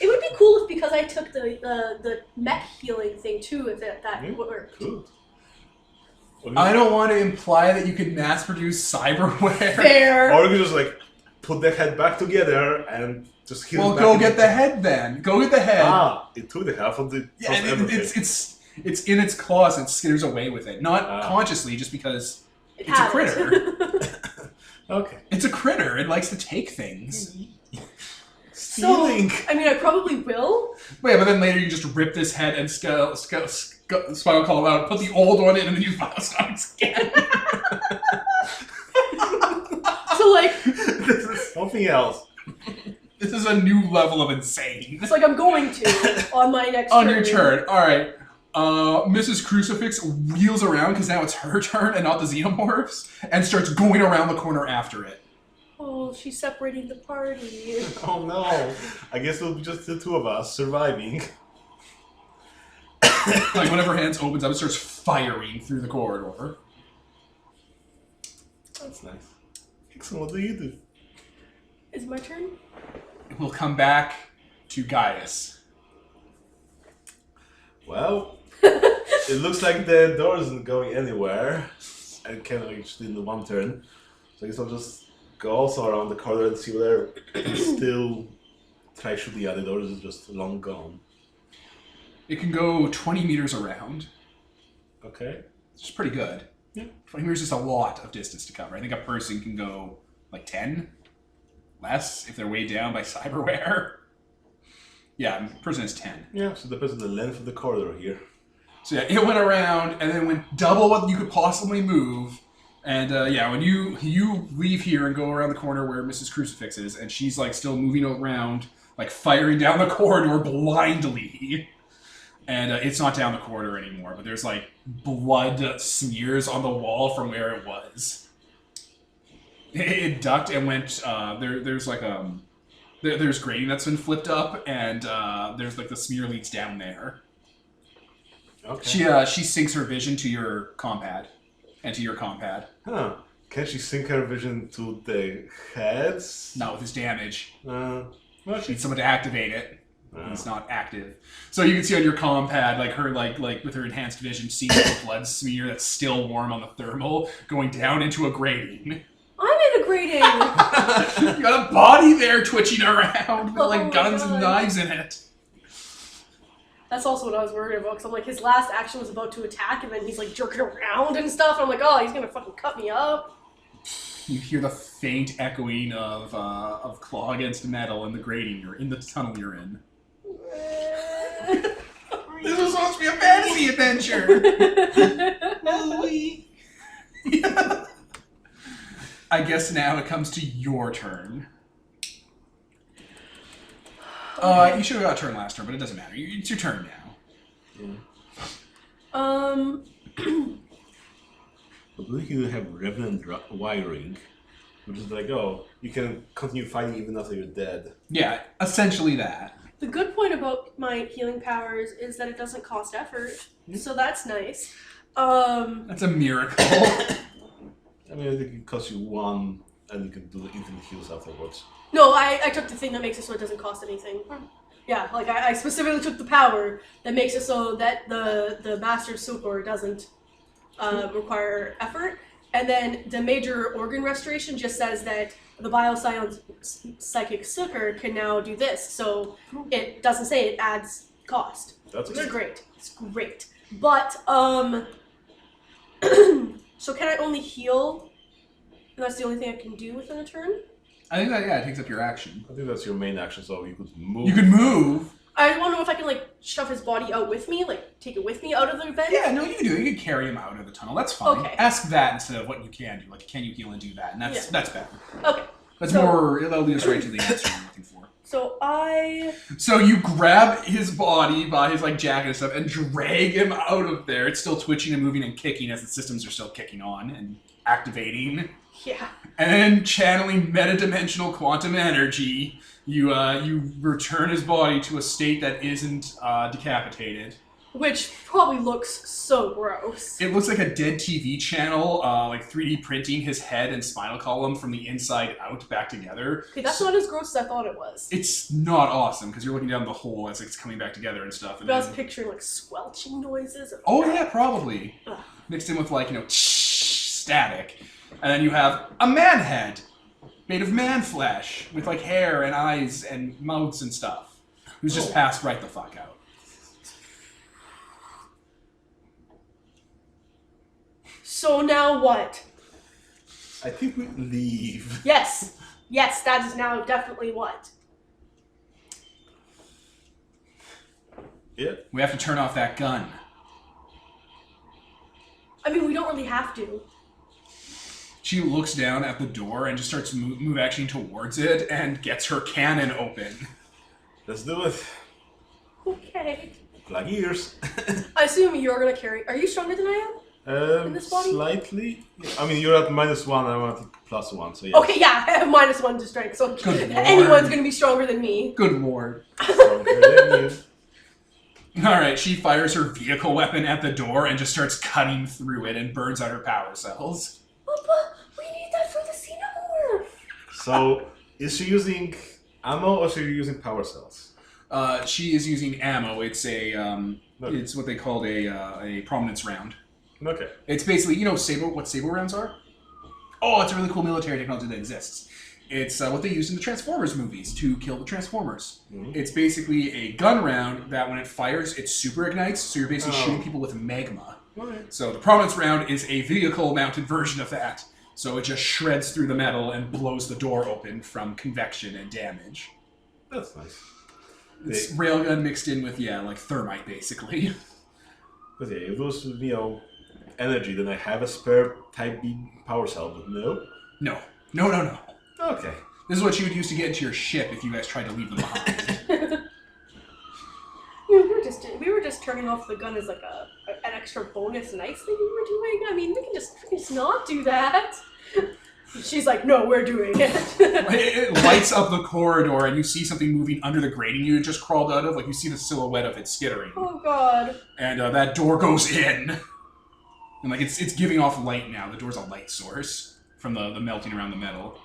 It would be cool if because I took the mech healing thing too, if that worked. Good. I don't want to imply that you could mass produce cyberware. Fair. Or you could just like put the head back together and just heal Well, it back. go get the head then. Go get the head. It took the half of the. Yeah, and it's in its claws and skitters away with it. Not consciously, just because it's a critter. Okay. It's a critter. It likes to take things. Stealing. So, I mean, I probably will. But yeah, but then later you just rip this head and spinal column out, put the old one in, and then use biosonics again. So, like... This is something else. This is a new level of insane. It's like I'm going to on my next On turn. your turn. Alright. Mrs. Crucifix wheels around, because now it's her turn and not the xenomorphs, and starts going around the corner after it. Oh, she's separating the party. Oh no. I guess it'll be just the two of us surviving. Like, whenever her hands opens up, it starts firing through the corridor. That's nice. Excellent. What do you do? Is it my turn? We'll come back to Gaius. Well, it looks like the door isn't going anywhere. I can't reach in the one turn. So I guess I'll just go also around the corner and see whether I can still try shoot the other doors. Is just long gone. It can go 20 meters around. Okay. Which is pretty good. Yeah. 20 meters is a lot of distance to cover. I think a person can go like 10. Less if they're weighed down by cyberware. Yeah, a person is 10. Yeah, so it depends on the length of the corridor here. So yeah, it went around and then went double what you could possibly move. And yeah, when you leave here and go around the corner where Mrs. Crucifix is, and she's like still moving around, like firing down the corridor blindly. And it's not down the corridor anymore, but there's like blood smears on the wall from where it was. It ducked and went. There's like there's grating that's been flipped up, and there's like the smear leads down there. Okay. She syncs her vision to your compad, and to your compad. Huh. Can she sync her vision to the heads? Not with his damage. Well, She needs someone to activate it. It's not active. So you can see on your compad, like her, like with her enhanced vision, seeing the blood smear that's still warm on the thermal going down into a grating. I'm integrating! You got a body there twitching around with like guns God. and knives in it. That's also what I was worried about, because I'm like, his last action was about to attack, and then he's like jerking around and stuff, and I'm like, oh, he's gonna fucking cut me up. You hear the faint echoing of claw against metal in the grating you're in, the tunnel you're in. This was supposed to be a fantasy adventure! I guess now it comes to your turn. You should have got a turn last turn, but it doesn't matter. It's your turn now. I believe you have revenant wiring, which is like, oh, you can continue fighting even after you're dead. Yeah, essentially that. The good point about my healing powers is that it doesn't cost effort, so that's nice. That's a miracle. I mean, I think it costs you one, and you can do the infinite heals afterwards. No, I took the thing that makes it so it doesn't cost anything. Yeah, like I specifically took the power that makes it so that the Master Succor doesn't require effort. And then the major organ restoration just says that the Bioscience Psychic Succor can now do this. So it doesn't say it adds cost. That's Which is good. great. It's great. But, so can I only heal? And that's the only thing I can do within a turn? I think that, yeah, it takes up your action. I think that's your main action, so you could move. You can move. I want to know if I can, like, shove his body out with me, like, take it with me out of the event. Yeah, no, you can do it. You can carry him out of the tunnel. That's fine. Okay. Ask that instead of what you can do. Like, can you heal and do that? And that's better. Okay. That's So- more, that'll lead us right to the answer you're looking for. So I... So you grab his body by his, like, jacket and stuff and drag him out of there. It's still twitching and moving and kicking as the systems are still kicking on and activating. Yeah. And then channeling metadimensional quantum energy, you return his body to a state that isn't decapitated. Which probably looks so gross. It looks like a dead TV channel, like 3D printing his head and spinal column from the inside out back together. Okay, that's not as gross as I thought it was. It's not awesome because you're looking down the hole as it's coming back together and stuff. And But I was picturing like squelching noises. oh yeah, probably. Ugh. Mixed in with like, static. And then you have a man head made of man flesh with like hair and eyes and mouths and stuff. Who's just passed right the fuck out. So now what? I think we leave. Yes, that is now definitely what. Yeah. We have to turn off that gun. I mean, we don't really have to. She looks down at the door and just starts move action towards it and gets her cannon open. Let's do it. Okay. Like ears. I assume you're gonna carry. Are you stronger than I am? In this body? Slightly. I mean, you're at -1, I'm at +1, so yeah. Okay, yeah, I have -1 to strength, so Good anyone's lord. gonna be stronger than me. Good lord. Stronger than you. Alright, she fires her vehicle weapon at the door and just starts cutting through it and burns out her power cells. Papa, we need that for the xenomorph. So, is she using ammo or is she using power cells? She is using ammo. It's a Okay. it's what they called a prominence round. Okay. It's basically, what saber rounds are? Oh, it's a really cool military technology that exists. It's what they used in the Transformers movies to kill the Transformers. Mhm. It's basically a gun round that when it fires, it super ignites, so you're basically shooting people with magma. Alright. So the prominence round is a vehicle-mounted version of that. So it just shreds through the metal and blows the door open from convection and damage. That's nice. It's railgun mixed in with, like thermite, basically. But yeah, if it was, energy, then I have a spare Type B power cell, but no. No. Okay. This is what you would use to get into your ship if you guys tried to leave them behind. We were just turning off the gun as like an extra bonus nice thing we were doing. I mean, we can just not do that. She's like, no, we're doing it. It lights up the corridor and you see something moving under the grating you just crawled out of. Like you see the silhouette of it skittering. Oh god. And that door goes in. And like it's giving off light now. The door's a light source from the melting around the metal.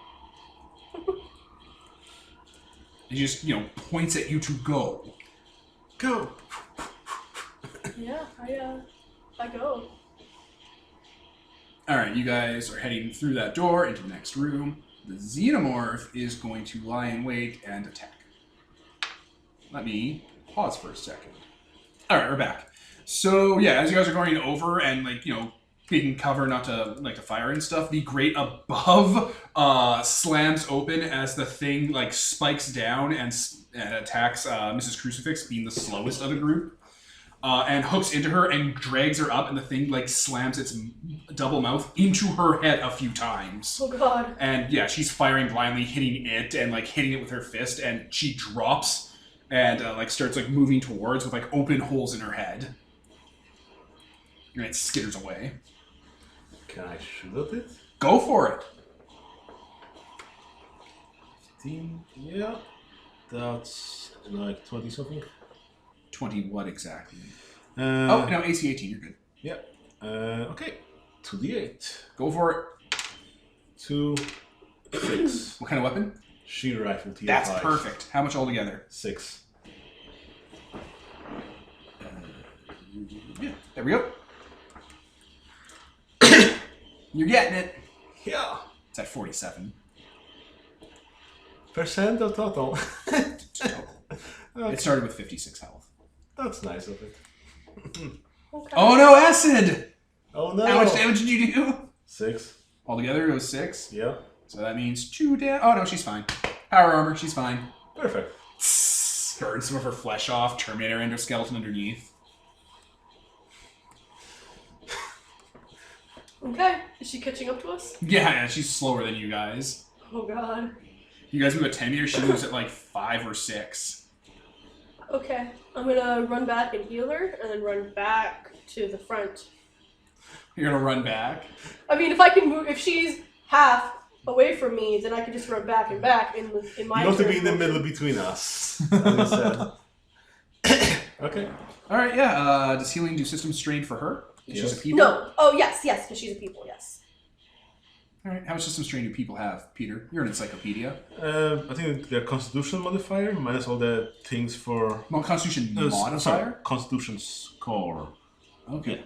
It just, points at you to go. Go! Yeah, I go. Alright, you guys are heading through that door into the next room. The xenomorph is going to lie in wait and attack. Let me pause for a second. Alright, we're back. So, yeah, as you guys are going over and, taking cover not to fire and stuff, the grate above slams open as the thing, spikes down and attacks Mrs. Crucifix, being the slowest of the group. And hooks into her and drags her up, and the thing slams its double mouth into her head a few times. Oh god. And yeah, she's firing blindly, hitting it and hitting it with her fist, and she drops and starts moving towards with open holes in her head. And it skitters away. Can I shoot at it? Go for it. 15, yeah. That's 20 something. 20 what exactly? No, AC 18, you're good. Yeah. Okay. 2d8. Go for it. 2, 6. What kind of weapon? Sheer rifle TR5. That's perfect. How much altogether? 6. Yeah, there we go. You're getting it. Yeah. It's at 47. Percent of total. It started with 56 health. That's nice of it. Okay. Oh no, acid! Oh no. How much damage did you do? 6. Altogether it was 6. Yeah. So that means 2 damage. Oh no, she's fine. Power armor, she's fine. Perfect. Burn some of her flesh off, Terminator endoskeleton underneath. Okay. Is she catching up to us? Yeah, she's slower than you guys. Oh god. You guys move at 10 meters, she moves at 5 or 6. Okay. I'm gonna run back and heal her, and then run back to the front. You're gonna run back. I mean, if I can move, if she's half away from me, then I can just run back and back in my. You want to be in the turn. middle between us, as you said. Okay. All right, yeah. Does healing do system strain for her? She's Yes. a people? No. Oh, yes, because she's a people, yes. All right, how much system strain do people have, Peter? You're an encyclopedia. I think their constitution modifier minus all the things for... Well, Constitution modifier? Sorry, constitution score. Okay.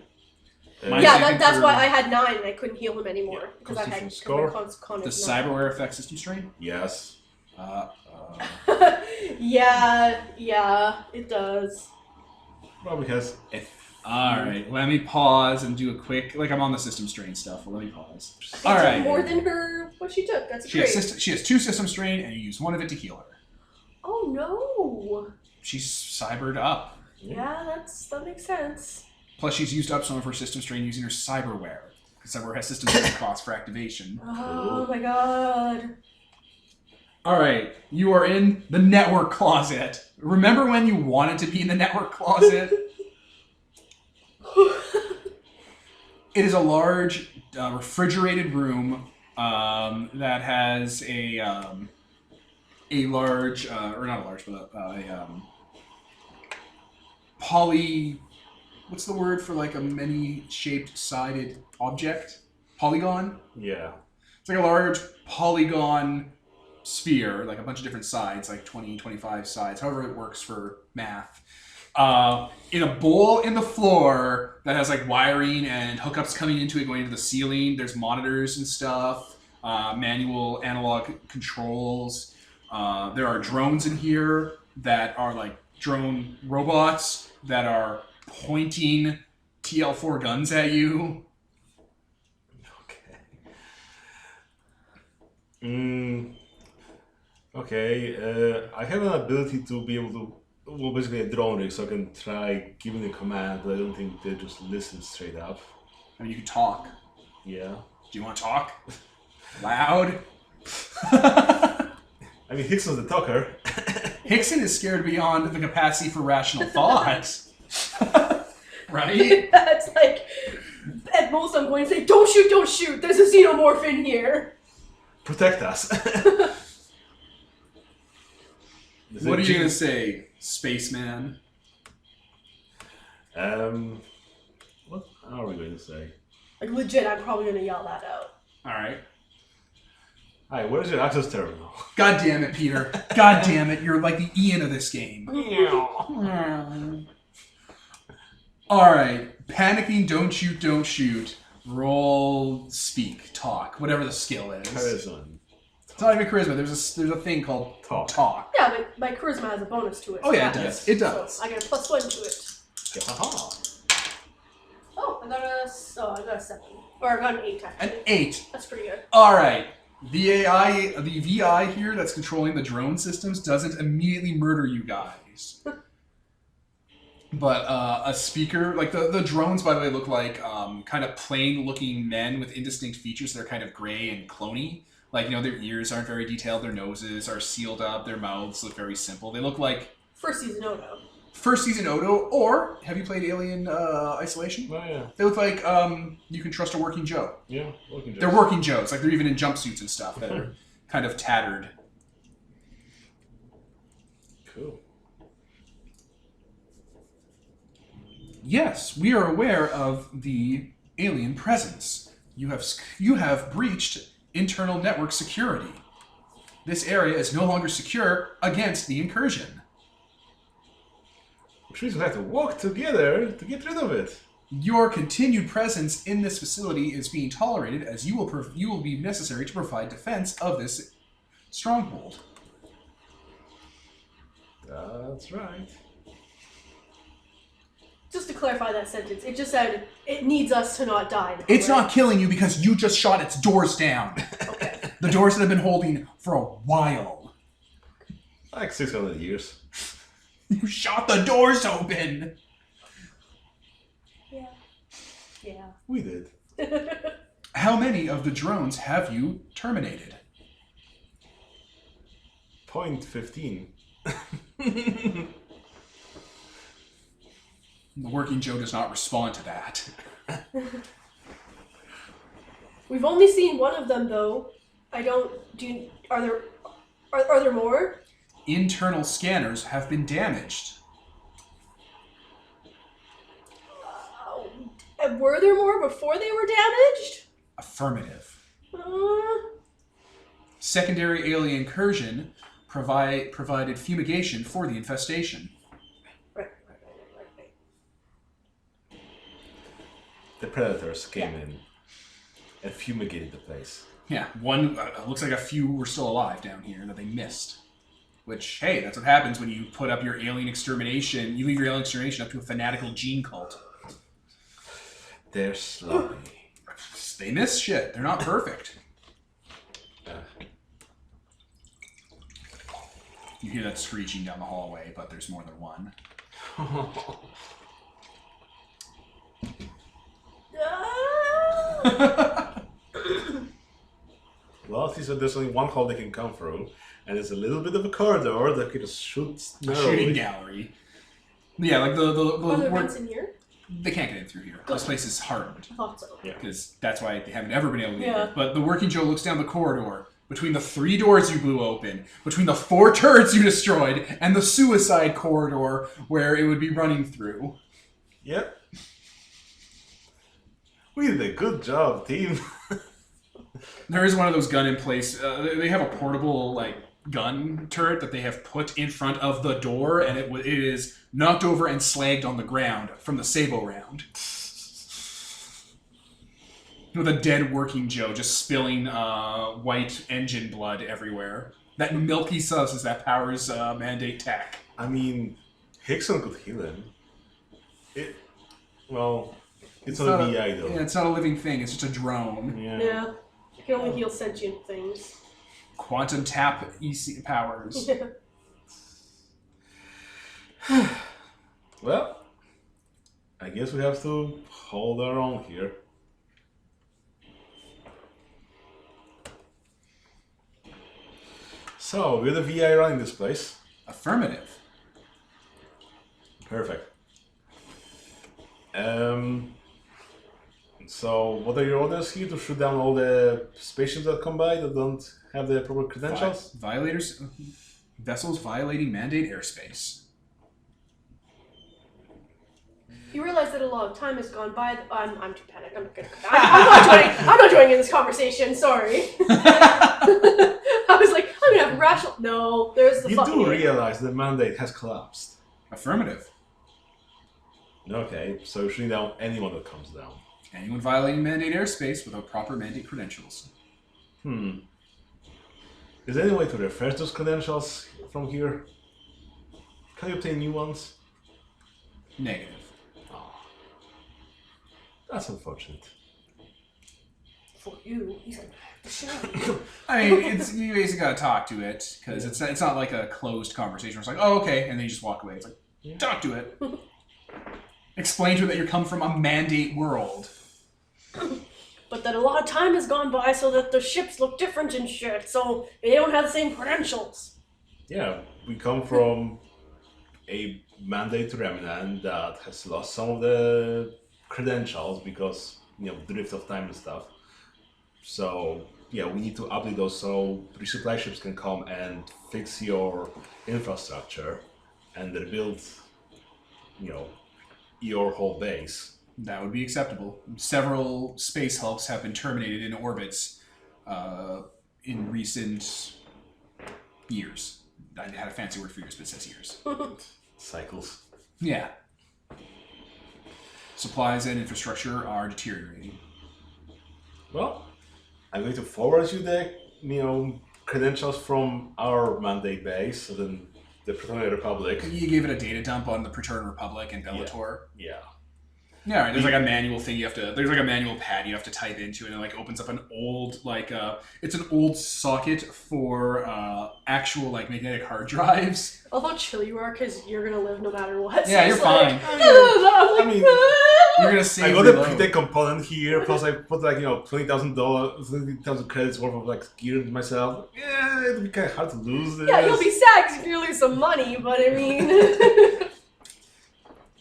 Mine Yeah, I think that's for- why I had 9 and I couldn't heal him anymore. Yeah, Because I had Constitution score. con Does is 9. cyberware affect system strain? Yes. yeah, it does. Probably has F. All right, let me pause and do a quick, like I'm on the system strain stuff, but let me pause. It All took right. more than what she took. That's She great. has 2 system strain, and you use 1 of it to heal her. Oh no. She's cybered up. Yeah, that makes sense. Plus, she's used up some of her system strain using her cyberware. Because cyberware has system strain cost for activation. Oh my god. All right, you are in the network closet. Remember when you wanted to be in the network closet? It is a large refrigerated room that has a large, or not a large, but a poly. What's the word for like a many-shaped sided object? Polygon. Yeah. It's like a large polygon sphere, like a bunch of different sides, like 20, 25 sides, however it works for math. In a bowl in the floor that has like wiring and hookups coming into it, going into the ceiling. There's monitors and stuff, manual analog controls. There are drones in here that are like drone robots that are pointing TL4 guns at you. Okay. Okay. I have an ability to be able to, well, basically a drone rig, so I can try giving a command, but I don't think they just listen straight up. I mean, you can talk. Yeah. Do you want to talk? Loud? I mean, Hickson's the talker. Hickson is scared beyond the capacity for rational thought. Right? That's like, at most I'm going to say, don't shoot, there's a xenomorph in here. Protect us. What are you going to say, spaceman? What are we going to say? Like legit, I'm probably going to yell that out. Alright. Hi, where's your access terminal? God damn it, Peter. God damn it, you're like the Ian of this game. Alright. Panicking, don't shoot. Roll, speak, talk, whatever the skill is. Charisma. It's not even charisma. There's a thing called talk. Yeah, but my charisma has a bonus to it. Oh yeah, it so does. Yes. It does. So I get a +1 to it. Haha. Oh, I got a 7. Or I got an 8 actually. An 8. That's pretty good. All right. The VI here that's controlling the drone systems doesn't immediately murder you guys. But a speaker, like the drones, by the way, look like kind of plain-looking men with indistinct features. They're kind of gray and clony. Like, you know, their ears aren't very detailed. Their noses are sealed up. Their mouths look very simple. They look like First season Odo. first season Odo, or have you played Alien Isolation? Oh yeah. They look like you can trust a working Joe. Yeah. Working They're working Joes. Like, they're even in jumpsuits and stuff that are kind of tattered. Cool. Yes, we are aware of the alien presence. You have breached internal network security. This area is no longer secure against the incursion. Which means we have to work together to get rid of it. Your continued presence in this facility is being tolerated as you will be necessary to provide defense of this stronghold. That's right. Just to clarify that sentence, it just said it needs us to not die. It's not killing you because you just shot its doors down. Okay. The doors that have been holding for a while. Like 600 years. You shot the doors open! Yeah. Yeah. We did. How many of the drones have you terminated? Point 15. The working Joe does not respond to that. We've only seen one of them though. Are there more? Internal scanners have been damaged. Were there more before they were damaged? Affirmative. Uh, Secondary alien incursion provided fumigation for the infestation. right. The predators came in and fumigated the place. Yeah, one looks like a few were still alive down here that they missed. Which, hey, that's what happens when you put up your alien extermination. You leave your alien extermination up to a fanatical gene cult. They're sloppy. They miss shit. They're not perfect. You hear that screeching down the hallway, but there's more than one. Well, at least there's only one hole they can come through, and it's a little bit of a corridor that can just shoot A narrowly. shooting gallery. Yeah, like Are there vents in here? they can't get in through here. This place is hardened. I thought so. Yeah. Because that's why they haven't ever been able to get Yeah. in. But the working Joe looks down the corridor, between the 3 doors you blew open, between the 4 turrets you destroyed, and the suicide corridor where it would be running through. Yep. We did a good job, team. There is one of those gun in place. They have a portable gun turret that they have put in front of the door, and it is knocked over and slagged on the ground from the Sabo round. With a dead working Joe just spilling white engine blood everywhere. That milky substance that powers Mandate Tech. I mean, Hickson could heal him. It's not a VI though. Yeah, it's not a living thing. It's just a drone. Yeah. You can only heal sentient things. Quantum tap EC powers. Well, I guess we have to hold our own here. So, we're the VI running this place. Affirmative. Perfect. So, what are your orders here? To shoot down all the spaceships that come by that don't have the proper credentials? Violators, vessels violating mandate airspace. You realize that a lot of time has gone by. I'm too panicked. I'm not gonna. I'm not joining in this conversation. Sorry. I was like, I'm gonna have a rational. No, there's the. You fucking do realize the mandate has collapsed. Affirmative. Okay, so shooting down anyone that comes down. Anyone violating mandate airspace without proper mandate credentials. Is there any way to refresh those credentials from here? Can you obtain new ones? Negative. Oh, that's unfortunate. For you, he's gonna have to show. I mean, you basically gotta talk to it, because it's not like a closed conversation where it's like, oh, okay, and then you just walk away. It's like, talk to it. Explain to it that you come from a mandate world. But that a lot of time has gone by, so that the ships look different and shit. So they don't have the same credentials. Yeah, we come from a mandate remnant that has lost some of the credentials because, drift of time and stuff. So, yeah, we need to update those so resupply ships can come and fix your infrastructure and rebuild, your whole base. That would be acceptable. Several space hulks have been terminated in orbits in recent years. I had a fancy word for years, but it says years. Cycles. Yeah. Supplies and infrastructure are deteriorating. Well, I'm going to forward you the, credentials from our mandate base, so then the Praetorian Republic. You gave it a data dump on the Praetorian Republic and Bellator. Yeah. Yeah, right. There's like a manual thing there's like a manual pad you have to type into, and it opens up an old, it's an old socket for actual, magnetic hard drives. I love how chill you are, because you're gonna live no matter what. Yeah, you're fine. I'm like, You're gonna save I got a reload. pre-tech component here, plus I put $20,000 credits worth of gear into myself. Yeah, it'll be kind of hard to lose this. yeah, you'll be sad because you're gonna lose some money, but I mean.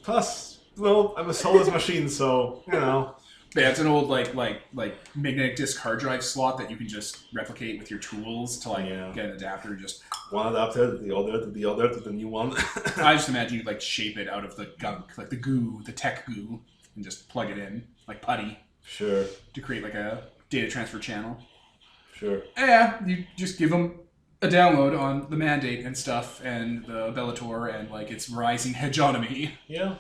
Plus, I'm a soulless machine, so, Yeah, it's an old magnetic disk hard drive slot that you can just replicate with your tools to get an adapter and just. one adapter to the other, to the new one. I just imagine you shape it out of the gunk, the goo, the tech goo. and just plug it in, like putty, Sure. to create like a data transfer channel. Sure. Yeah, you just give them a download on the mandate and stuff, and the Bellator, and like its rising hegemony. Yeah.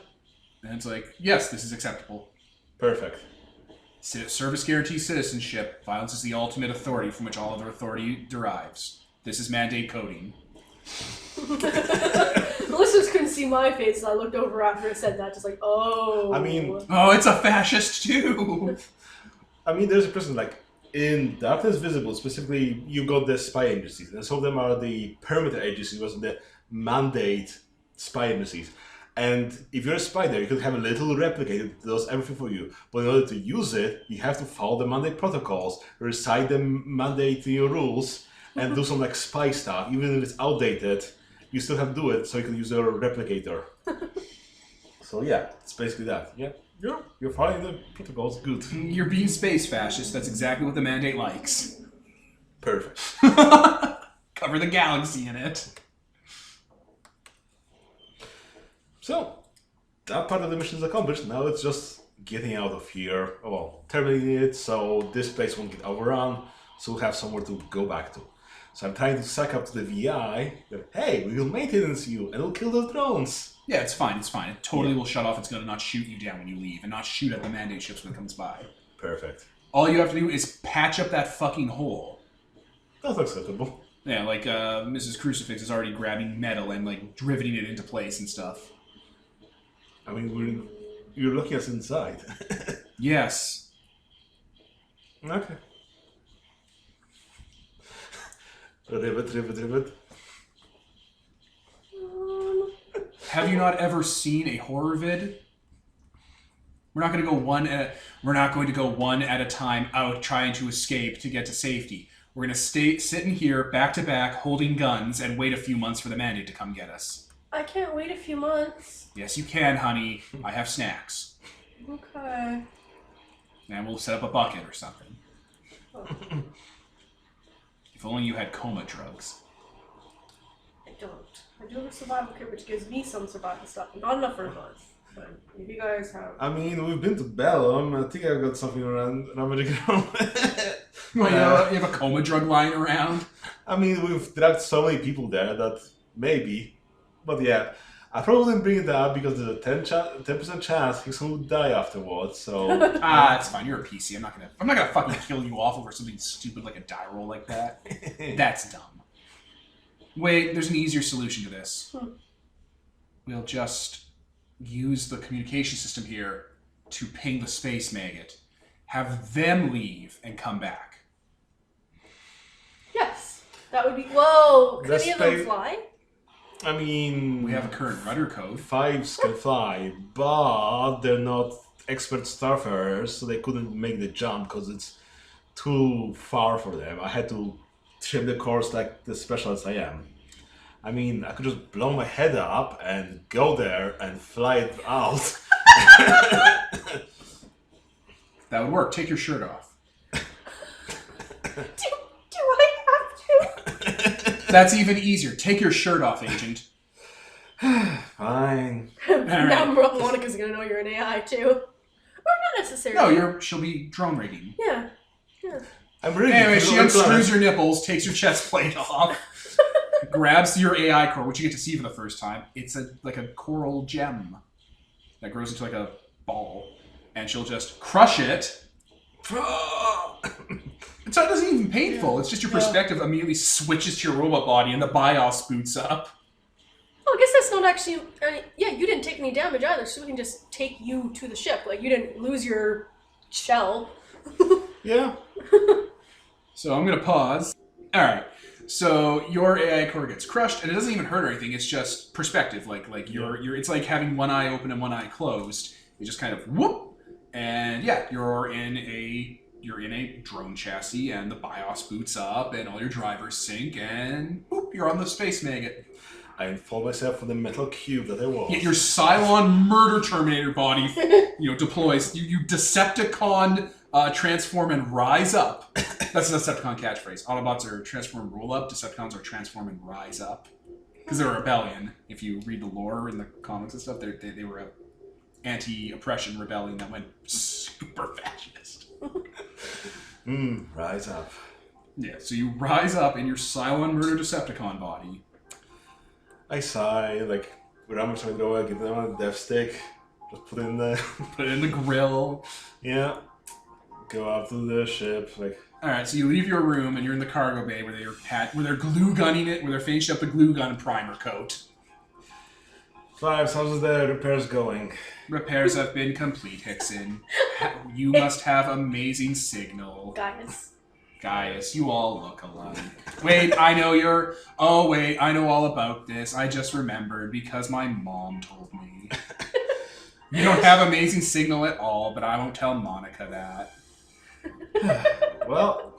And it's like, yes, this is acceptable. Perfect. Service guarantees citizenship. Violence is the ultimate authority from which all other authority derives. This is mandate coding. The listeners couldn't see my face, so I looked over after it said that, just like, oh. I mean... Oh, it's a fascist too! I mean, there's a person like in Darkness Visible, specifically, you got the spy agencies, and some of them are the permitted agencies, was the mandate spy agencies. And if you're a spy there, you could have a little replicator that does everything for you. But in order to use it, you have to follow the mandate protocols, recite the mandate rules, and do some like spy stuff. Even if it's outdated, you still have to do it so you can use your replicator. So yeah, it's basically that. Yeah. You're following the protocols. Good. You're being space fascist. That's exactly what the mandate likes. Perfect. Cover the galaxy in it. So, that part of the mission is accomplished. Now it's just getting out of here. Oh, well, terminating it so this place won't get overrun, so we'll have somewhere to go back to. So I'm trying to suck up to the VI that, hey, we will maintenance you and we'll kill those drones. Yeah, it's fine, it's fine. It totally will shut off. It's going to not shoot you down when you leave and not shoot at the mandate ships when it comes by. Perfect. All you have to do is patch up that fucking hole. That's acceptable. Yeah, like Mrs. Crucifix is already grabbing metal and like riveting it into place and stuff. I mean, you're looking us inside. Yes. Okay. Rivet. Have you not ever seen a horror vid? We're not going to go one at a time out trying to escape to get to safety. We're going to sit in here back to back holding guns and wait a few months for the mandate to come get us. I can't wait a few months. Yes, you can, honey. I have snacks. Okay. And we'll set up a bucket or something. Oh. If only you had coma drugs. I don't. I do have a survival kit which gives me some survival stuff. Not enough for a month. But if you guys have... I mean, we've been to Bellum. I think I've got something around magic around. Well, you have a coma drug lying around? I mean, we've dragged so many people there that maybe. But yeah, I probably didn't bring it up because there's a 10% chance he's going to die afterwards, so... It's fine. You're a PC. I'm not gonna fucking kill you off over something stupid like a die roll like that. That's dumb. Wait, there's an easier solution to this. We'll just use the communication system here to ping the Space Maggot. Have them leave and come back. Yes. That would be... Whoa! Could Let's any of them fly? I mean... We have a current rudder code. Fives can fly, but they're not expert starfarers, so they couldn't make the jump because it's too far for them. I had to trim the course like the specialist I am. I mean, I could just blow my head up and go there and fly it out. That would work. Take your shirt off. Do I have to? That's even easier. Take your shirt off, Agent. Fine. Now Monica's gonna know you're an AI too. Or not necessarily. No, she'll be drone rigging. Yeah. I'm really Anyway, she unscrews your nipples, takes your chest plate off, grabs your AI core, which you get to see for the first time. It's like a coral gem that grows into like a ball, and she'll just crush it. It's not doesn't even painful. It's just your perspective immediately switches to your robot body, and the BIOS boots up. Well, I guess that's not actually... yeah, you didn't take any damage either, so we can just take you to the ship. Like, you didn't lose your shell. Yeah. So I'm going to pause. All right. So your AI core gets crushed, and it doesn't even hurt or anything. It's just perspective. Like you're. It's like having one eye open and one eye closed. It just kind of whoop, and yeah, you're in a drone chassis, and the BIOS boots up, and all your drivers sync, and whoop, you're on the Space Maggot. I unfold myself from the metal cube that I was. Your Cylon murder Terminator body, deploys. You Decepticon transform and rise up. That's a Decepticon catchphrase. Autobots are transform and roll up. Decepticons are transform and rise up. Because they're a rebellion. If you read the lore in the comics and stuff, they were a anti-oppression rebellion that went super fascist. Rise up. Yeah, so you rise up in your Cylon murder Decepticon body. I sigh, like, grab my throw, give them a death stick, just put it in the... Put it in the grill. Yeah. Go up to the ship, like... Alright, so you leave your room and you're in the cargo bay where they're glue gunning it, where they're finishing up the glue gun and primer coat. 5, how's the repairs going? Repairs have been complete, Hickson. You must have amazing signal. Gaius, you all look alike. Wait, I know you're... Oh, wait, I know all about this. I just remembered because my mom told me. You don't have amazing signal at all, but I won't tell Monica that. Well...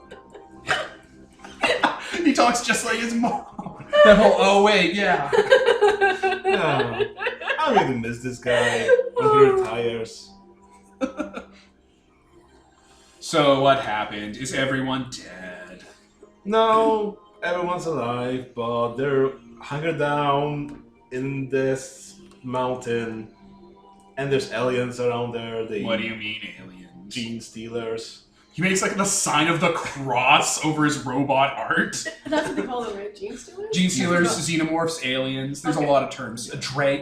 He talks just like his mom. That whole, oh, wait, yeah. No, I really miss this guy when he retires. So what happened? Is everyone dead? No, everyone's alive, but they're hunkered down in this mountain, and there's aliens around there. What do you mean, aliens? Gene stealers. He makes like the sign of the cross over his robot art. That's what they call them, right? Gene stealers? Gene stealers, xenomorphs, aliens. There's a lot of terms.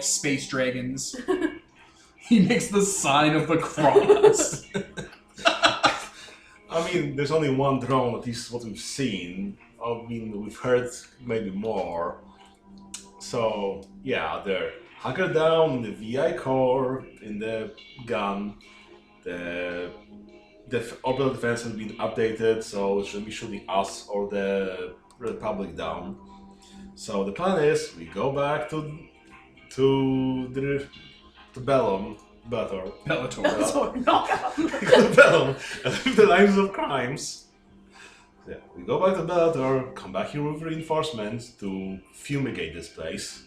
Space dragons. He makes the sign of the cross. I mean, there's only one drone, at least what we've seen. I mean, we've heard maybe more. So, yeah, they're hunkered down in the VI core, in the gun. The orbital defense has been updated, so it should be shooting us or the Republic down. So the plan is, we go back to Bellator. Knock out. Bellum, and leave the lines of crimes. Yeah, we go back to Bellator, come back here with reinforcements to fumigate this place.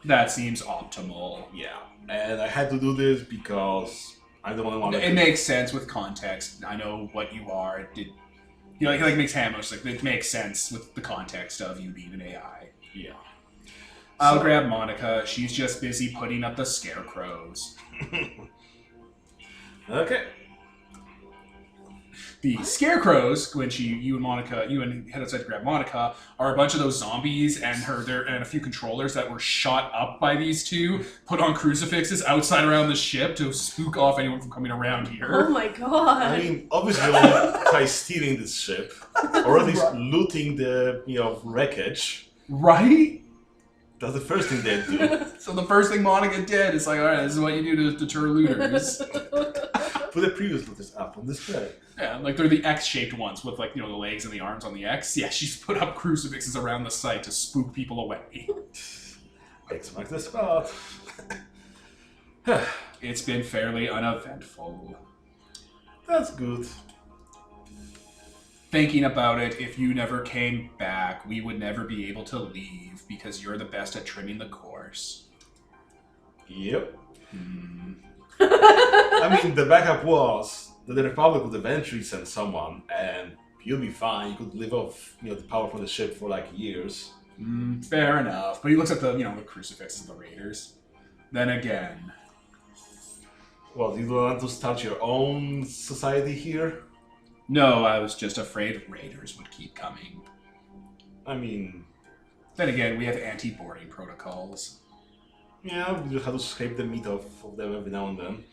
That seems optimal. Yeah, and I had to do this because I'm the one who wanted It makes sense with context. I know what you are. He makes Hamos like it makes sense with the context of you being an AI. Yeah. I'll grab Monica. She's just busy putting up the scarecrows. Okay. The scarecrows, when you and head outside to grab Monica, are a bunch of those zombies and a few controllers that were shot up by these two, put on crucifixes outside around the ship to spook off anyone from coming around here. Oh my god. I mean, obviously, they want to try stealing this ship, or at least looting the wreckage. Right? That's the first thing they do. So the first thing Monica did is like, all right, this is what you do to deter looters. Put the previous looters up on display. Yeah, like they're the X-shaped ones with the legs and the arms on the X. Yeah, she's put up crucifixes around the site to spook people away. X marks the spot. It's been fairly uneventful. That's good. Thinking about it, if you never came back, we would never be able to leave because you're the best at trimming the course. Yep. I mean, the backup was that the Republic would eventually send someone, and you'll be fine. You could live off, the power from the ship for like years. Fair enough. But he looks at the crucifixes of the Raiders. Then again. Well, do you want to start your own society here? No, I was just afraid Raiders would keep coming. I mean... Then again, we have anti-boarding protocols. Yeah, we just have to scrape the meat off of them every now and then,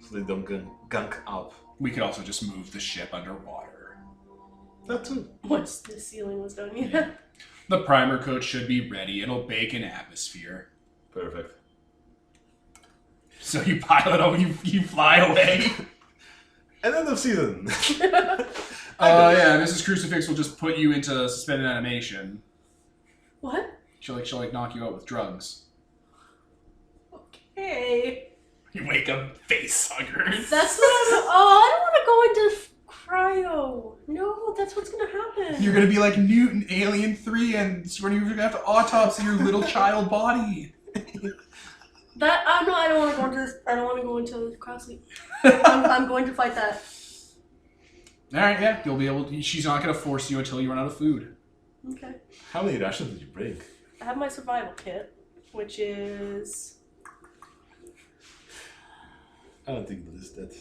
so they don't gunk up. We could also just move the ship underwater. That too. Once the ceiling was done, yeah. The primer coat should be ready. It'll bake in atmosphere. Perfect. So you pilot over, you fly away. And end of season. Yeah, Mrs. Crucifix will just put you into suspended animation. What? She'll knock you out with drugs. Okay. You wake up face huggers. That's what I don't want to go into cryo. No, that's what's gonna happen. You're gonna be like Newton, Alien 3, and you're gonna have to autopsy your little child body. No, I don't want to go into this. I don't want to go into cryo sleep. I'm going to fight that. All right, yeah, you'll be able to. She's not gonna force you until you run out of food. Okay. How many rations did you bring? I have my survival kit, which is I don't think this is that.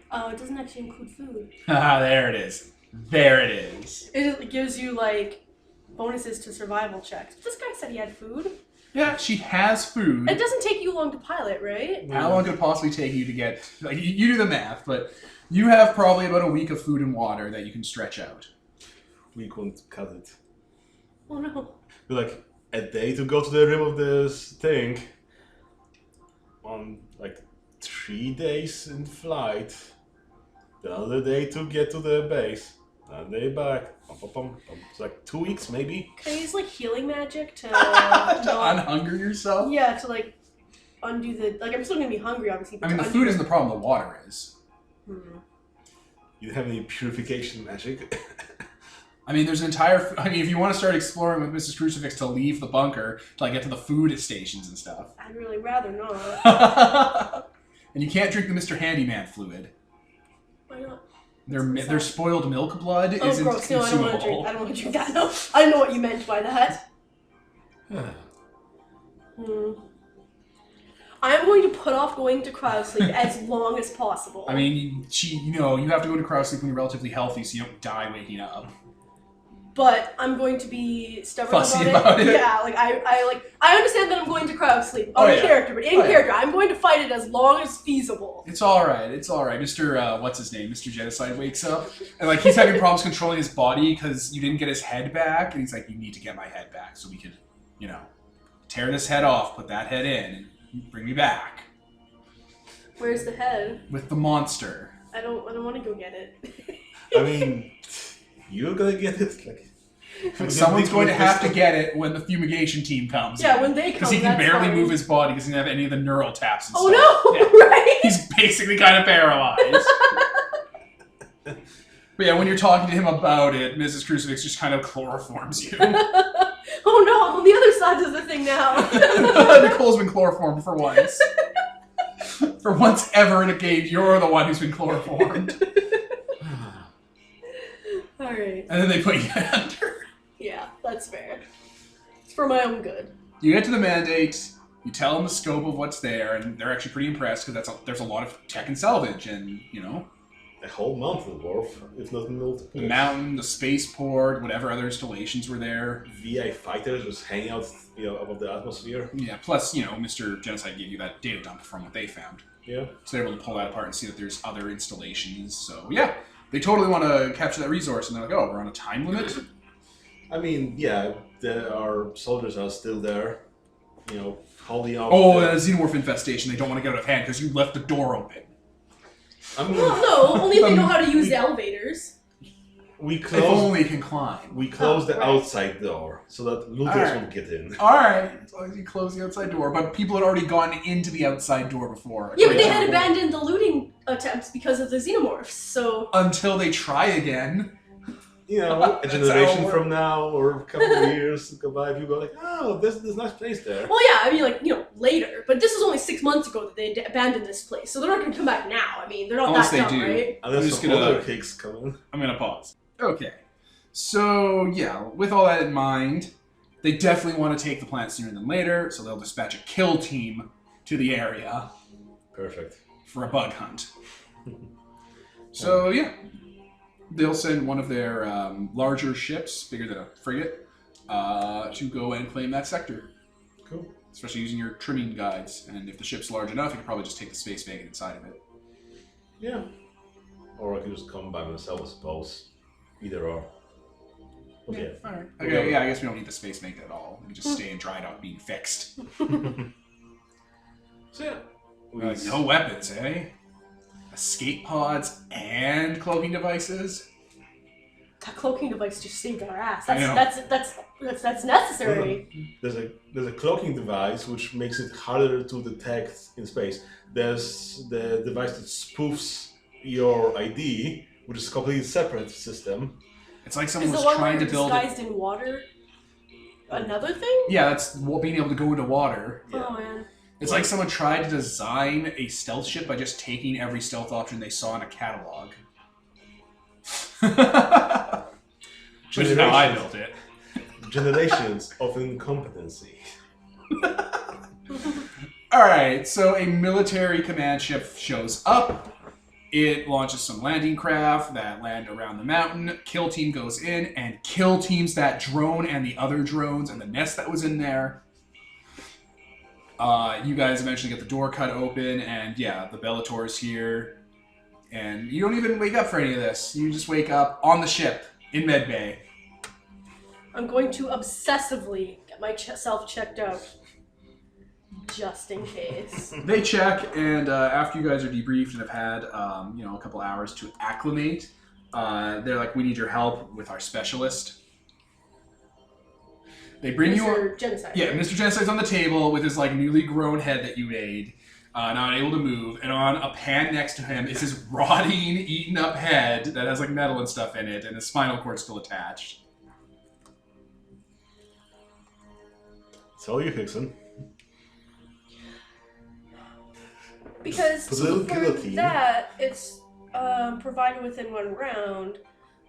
Oh, it doesn't actually include food. Ah, there it is. There it is. It gives you, like, bonuses to survival checks. This guy said he had food. Yeah, she has food. It doesn't take you long to pilot, right? How long could it possibly take you to get... Like, you do the math, but you have probably about a week of food and water that you can stretch out. We couldn't cut it. Oh, no. Like, a day to go to the rim of this thing. On, like, 3 days in flight. Another day to get to the base. Another day back. It's like 2 weeks, maybe. Can I use, like, healing magic to... To unhunger yourself? Yeah, to, like, undo the... Like, I'm still gonna be hungry, obviously. I mean, the food isn't the problem, the water is. You have any purification magic? I mean, there's an entire... I mean, if you want to start exploring with Mrs. Crucifix to leave the bunker, to like, get to the food stations and stuff. I'd really rather not. And you can't drink the Mr. Handyman fluid. Why not? Their spoiled milk blood isn't gross. No, consumable. I don't want to drink that. No, I don't know what you meant by that. I'm going to put off going to cryo sleep as long as possible. I mean, you have to go to cryo sleep when you're relatively healthy so you don't die waking up. But I'm going to be stubborn Fussy about it. Yeah, like I understand that I'm going to cryo sleep on the character, but in character, I'm going to fight it as long as feasible. It's all right. It's all right. Mr. What's his name? Mr. Genocide wakes up and like he's having problems controlling his body because you didn't get his head back, and he's like, "You need to get my head back so we could, tear this head off, put that head in, and bring me back." Where's the head? With the monster. I don't want to go get it. I mean, you're gonna get it. Like someone's going to have to get it when the fumigation team comes. Yeah, when they come. Because he can barely move his body because he doesn't have any of the neural taps. Oh no! Yeah. Right? He's basically kind of paralyzed. But yeah, when you're talking to him about it, Mrs. Crucifix just kind of chloroforms you. Oh no, I'm on the other side of the thing now. Nicole's been chloroformed for once. For once ever in a game, you're the one who's been chloroformed. Alright. And then they put you under. Yeah, that's fair. It's for my own good. You get to the mandate, you tell them the scope of what's there, and they're actually pretty impressed because there's a lot of tech and salvage, and, a whole mountain dwarf, if not multiple. the mountain, the spaceport, whatever other installations were there. VI fighters just hanging out, above the atmosphere. Yeah, plus, Mr. Genocide gave you that data dump from what they found. Yeah. So they're able to pull that apart and see that there's other installations. So, yeah, they totally want to capture that resource, and they're like, oh, we're on a time limit? I mean, yeah, our soldiers are still there, holding off. Oh, the xenomorph infestation, they don't want to get out of hand because you left the door open. I mean, Well, no, only if they know how to use the elevators. If only can climb. We closed the right. outside door so that looters won't get in. Alright, as long as you close the outside door. But people had already gone into the outside door before. Yeah, but they had abandoned the looting attempts because of the xenomorphs, so... Until they try again. A generation from now or a couple of years go by, people go like, oh, there's a nice place there. Well, yeah, I mean, later. But this was only 6 months ago that they abandoned this place, so they're not going to come back now. I mean, they're not Unless that dumb, they do. right? Unless some other kicks come in. I'm going to pause. Okay. So, yeah, with all that in mind, they definitely want to take the planet sooner than later, so they'll dispatch a kill team to the area. Perfect. For a bug hunt. So, yeah. They'll send one of their larger ships, bigger than a frigate, to go and claim that sector. Cool. Especially using your trimming guides. And if the ship's large enough, you can probably just take the Space Maggot inside of it. Yeah. Or I could just come by myself, I suppose. Either or. Okay. Yeah, alright. Okay, yeah, I guess we don't need the Space Maggot at all. We can just stay in dry dock being fixed. So yeah. No weapons, eh? Escape pods and cloaking devices. That cloaking device just saved our ass. I know. That's necessary. There's a cloaking device which makes it harder to detect in space. There's the device that spoofs your ID, which is a completely separate system. It's like someone Is was the one trying where to you're build disguised in water another thing? Yeah, that's being able to go into water. Yeah. Oh man. It's like someone tried to design a stealth ship by just taking every stealth option they saw in a catalog. Which is how I built it. Generations of incompetency. Alright, so a military command ship shows up. It launches some landing craft that land around the mountain. Kill team goes in and kill teams that drone and the other drones and the nest that was in there. You guys eventually get the door cut open, and yeah, the Bellator's here. And you don't even wake up for any of this. You just wake up on the ship in medbay. I'm going to obsessively get myself checked out. Just in case. They check, and after you guys are debriefed and have had a couple hours to acclimate, they're like, "We need your help with our specialist." They bring you Mr. Genocide. Yeah, Mr. Genocide's on the table with his like newly grown head that you made, not able to move, and on a pan next to him is his rotting, eaten up head that has like metal and stuff in it, and his spinal cord still attached. So you fixing? Because Put a little for guillotine. that, it's provided within 1 round.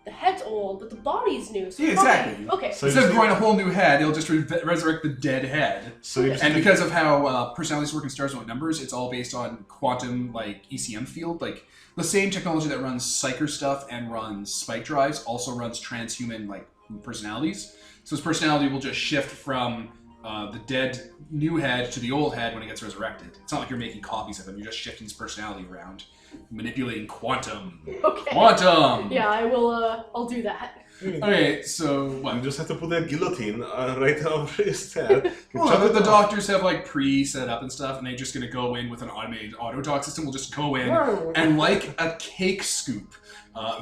The head's old, but the body's new. So Yeah, fine. exactly. Okay. So Instead of growing a whole new head, it'll just resurrect the dead head. So you just And because of how personalities work in Stars Won't Numbers, it's all based on quantum like ECM field. Like the same technology that runs Psyker stuff and runs spike drives also runs transhuman like personalities. So his personality will just shift from the dead new head to the old head when it gets resurrected. It's not like you're making copies of him, you're just shifting his personality around. Manipulating quantum. Okay. Quantum! Yeah, I will. I'll do that. Okay, so what? You just have to put a guillotine right over his head. Well, the doctors have like pre-set up and stuff, and they're just gonna go in with an automated auto-dock system. Will just go in and like a cake scoop,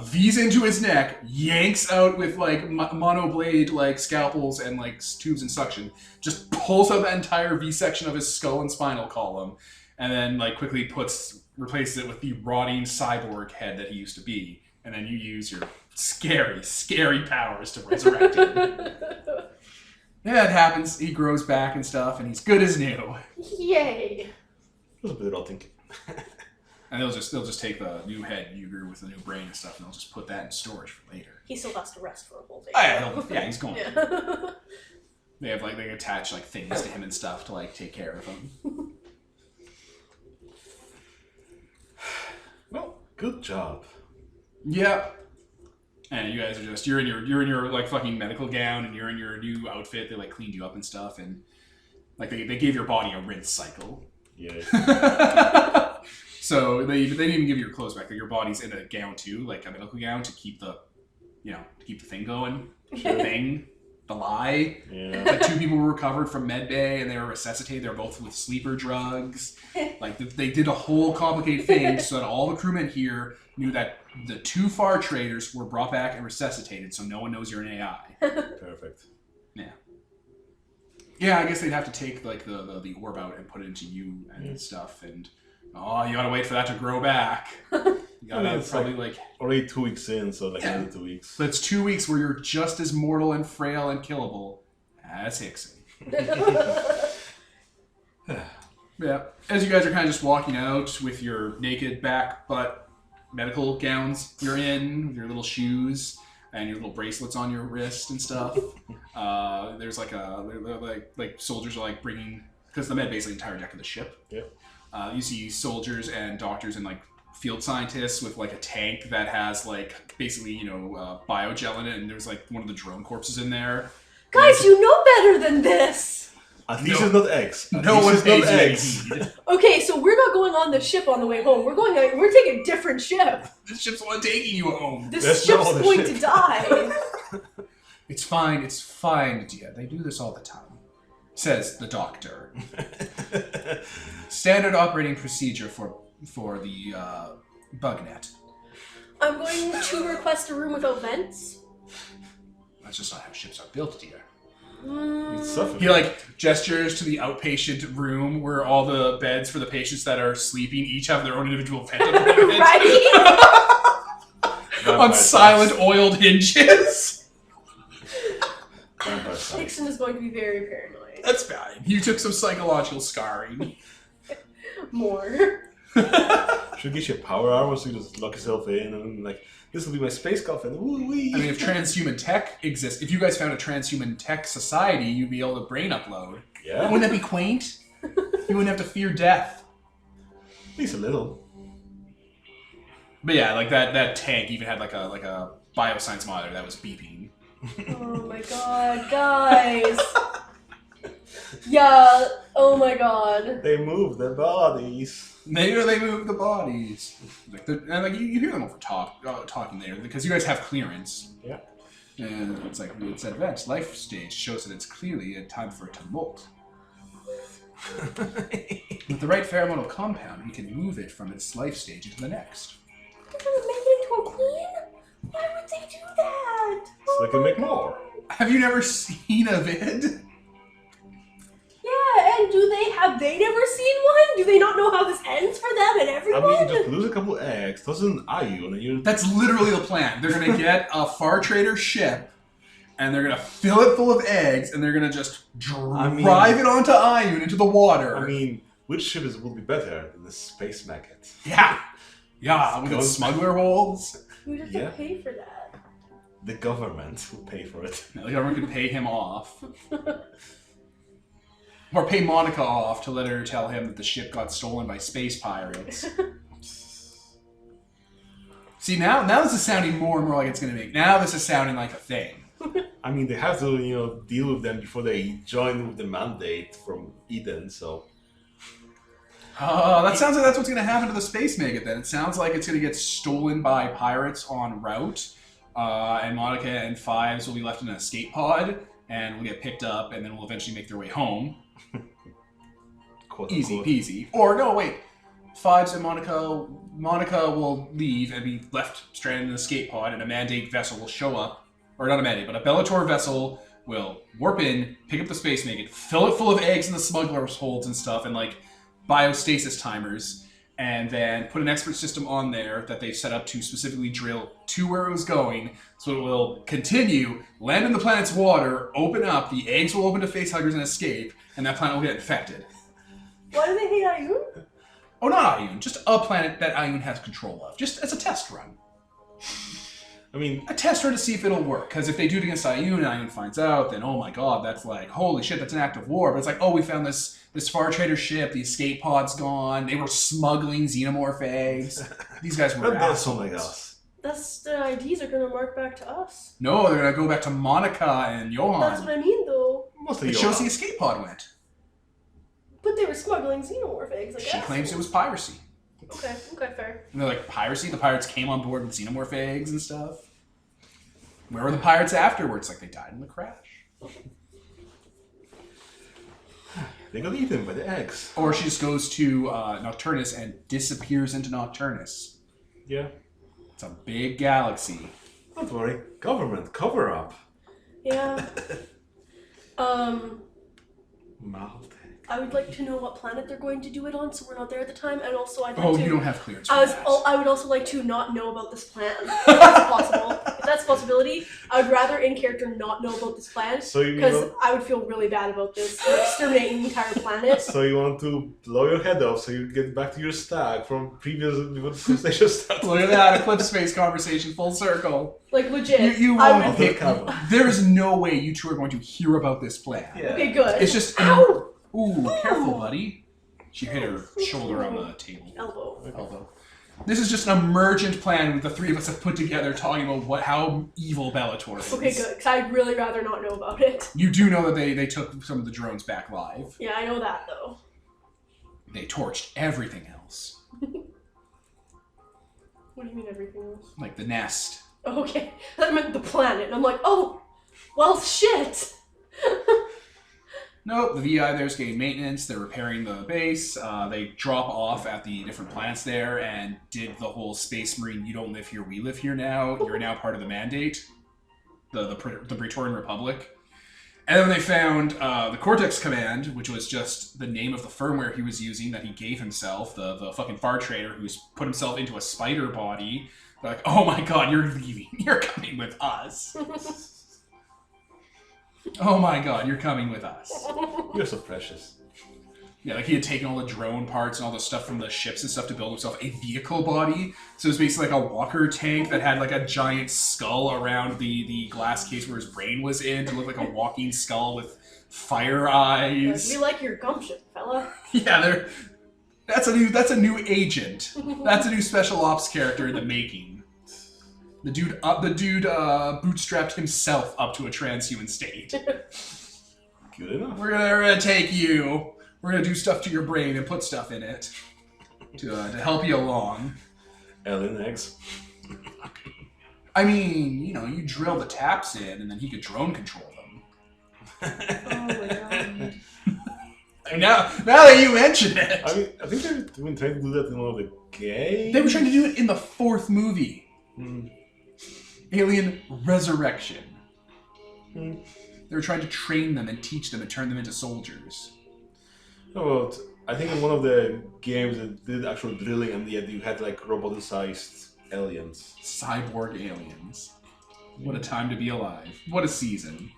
V's into his neck, yanks out with like monoblade like scalpels and like tubes and suction, just pulls out the entire V section of his skull and spinal column, and then like quickly replaces it with the rotting cyborg head that he used to be, and then you use your scary, scary powers to resurrect him. Yeah, it happens. He grows back and stuff, and he's good as new. Yay! It was a bit rotting. And they'll just take the new head you grew with the new brain and stuff, and they'll just put that in storage for later. He still has to rest for a whole day. Yeah, he's going. Yeah. They have like they attach like things to him and stuff to like take care of him. Well, good job. Yeah. And you guys are just you're in your like fucking medical gown, and you're in your new outfit. They like cleaned you up and stuff, and like they gave your body a rinse cycle. Yeah. So they didn't even give you your clothes back. Like your body's in a gown too, like a medical gown to keep the thing going. The lie. Yeah. Like 2 people were recovered from medbay and they were resuscitated. They were both with sleeper drugs. Like they did a whole complicated thing so that all the crewmen here knew that the 2 far traders were brought back and resuscitated, so no one knows you're an AI. Perfect. Yeah. Yeah, I guess they'd have to take like the orb out and put it into you and stuff, and you gotta wait for that to grow back. You gotta probably like already 2 weeks in, so like another 2 weeks. That's 2 weeks where you're just as mortal and frail and killable as Hickson. Yeah. As you guys are kind of just walking out with your naked back butt medical gowns you're in, with your little shoes and your little bracelets on your wrist and stuff. There's like soldiers are like bringing, because the med base is the entire deck of the ship. Yep. You see soldiers and doctors and like field scientists with like a tank that has like basically biogel in it, and there's like one of the drone corpses in there. Guys, you know better than this. At least it's not eggs. No one pays you any. Okay, so we're not going on the ship on the way home. We're taking a different ship. This ship's the one taking you home. This That's ship's not the going ship. to die. It's fine, dear. They do this all the time, says the doctor. Standard operating procedure for the bug net. I'm going to request a room without vents. That's just not how ships are built, dear. It's suffering. He like gestures to the outpatient room where all the beds for the patients that are sleeping each have their own individual vent on the bed. Right? On silent oiled hinges. Hickson is going to be very paranoid. That's fine. You took some psychological scarring. More. Should get you a power armor so you just lock yourself in and like This will be my space coffin. Woo-wee. I mean, if transhuman tech exists, if you guys found a transhuman tech society, you'd be able to brain upload. Yeah. Wouldn't that be quaint? You wouldn't have to fear death. At least a little. But yeah, like that tank even had like a bioscience monitor that was beeping. Oh my god, guys. Yeah, oh my god. They move their bodies. They move the bodies. Like you hear them over talking there because you guys have clearance. Yeah. And it's like it's advanced life stage shows that it's clearly a time for a tumult. With the right pheromonal compound, we can move it from its life stage into the next. They're gonna make it into a queen? Why would they do that? So they can make more. Have you never seen a vid? Yeah, and have they never seen one? Do they not know how this ends for them and everyone? I mean, just lose a couple eggs, toss an ion, and you... That's literally the plan. They're gonna get a Far Trader ship, and they're gonna fill it full of eggs, and they're gonna just drive it onto Ioun into the water. I mean, which ship will be better than the Space Maggot? Yeah, with its smuggler holes. Who'd have to pay for that? The government will pay for it. The government could pay him off. Or pay Monica off to let her tell him that the ship got stolen by space pirates. See, now this is sounding more and more like it's going to make... Now this is sounding like a thing. I mean, they have to, deal with them before they join with the mandate from Eden, so... That sounds like that's what's going to happen to the Space Maggot then. It sounds like it's going to get stolen by pirates en route, and Monica and Fives will be left in an escape pod, and will get picked up, and then will eventually make their way home. Easy peasy. Or, no, wait. Fives and Monica will leave and be left stranded in an escape pod, and a Mandate vessel will show up. Or not a Mandate, but a Bellator vessel will warp in, pick up the Space Maggot, fill it full of eggs in the smuggler's holds and stuff, and, biostasis timers, and then put an expert system on there that they've set up to specifically drill to where it was going, so it will continue, land in the planet's water, open up, the eggs will open to facehuggers and escape, and that planet will get infected. Why do they hate Ioun? Oh, not Ioun, just a planet that Ioun has control of, just as a test run. I mean... A test run to see if it'll work, because if they do it against Ioun and Ioun finds out, then oh my god, that's like, holy shit, that's an act of war. But it's like, oh, we found this Far Trader ship, the escape pod's gone, they were smuggling xenomorph eggs. These guys were That's assholes. something else. That's the IDs are gonna mark back to us. No, they're gonna go back to Monica and Johan. That's what I mean, though. Mostly It shows the escape pod went. But they were smuggling xenomorph eggs, I guess. She claims it was piracy. Okay, fair. And they're like, piracy? The pirates came on board with xenomorph eggs and stuff? Where were the pirates afterwards? Like, they died in the crash. They got eaten by the eggs. Or she just goes to Nocturnus and disappears into Nocturnus. Yeah. It's a big galaxy. Don't worry. Government, cover up. Yeah. Mouth. I would like to know what planet they're going to do it on, so we're not there at the time. And also, I'd like Oh, to... you don't have clearance for that. I would also like to not know about this plan, if that's possible. If that's a possibility, I would rather in character not know about this plan, So because I would feel really bad about this, exterminating the entire planet. So you want to blow your head off so you get back to your stack from previous station start. Look at that, a clip space conversation, full circle. Like, legit. You I won't would... cover. There is no way you two are going to hear about this plan. Yeah. Okay, good. It's just... Ow! Ooh, careful, buddy. She hit her shoulder on the table. Elbow. This is just an emergent plan the three of us have put together talking about how evil Bellator is. Okay, good, because I'd really rather not know about it. You do know that they took some of the drones back live. Yeah, I know that, though. They torched everything else. What do you mean everything else? Like the nest. Oh, okay. That meant the planet. And I'm like, oh, well, shit. Nope, the VI there's getting maintenance, they're repairing the base, they drop off at the different planets there and did the whole Space Marine, you don't live here, we live here now, you're now part of the Mandate, the Praetorian Republic. And then they found the Cortex Command, which was just the name of the firmware he was using that he gave himself, the fucking Far Trader who's put himself into a spider body. They're like, oh my god, you're leaving, you're coming with us. Oh my god, you're coming with us. You're so precious. Yeah, like he had taken all the drone parts and all the stuff from the ships and stuff to build himself a vehicle body. So it was basically like a walker tank that had like a giant skull around the glass case where his brain was in to look like a walking skull with fire eyes. We like your gumption, fella. Yeah, that's a new agent. That's a new special ops character in the making. The dude bootstrapped himself up to a transhuman state. Good enough. We're gonna take you. We're gonna do stuff to your brain and put stuff in it to help you along. Alien eggs. I mean, you drill the taps in, and then he could drone control them. Oh my god. Now that you mention it, I mean, I think they've been trying to do that in one of the games. they were trying to do it in the 4th movie, Hmm. Alien Resurrection. Hmm. They were trying to train them and teach them and turn them into soldiers. No, but I think in one of the games it did actual drilling, and yet you had like robot-sized aliens. Cyborg aliens. What a time to be alive. What a season.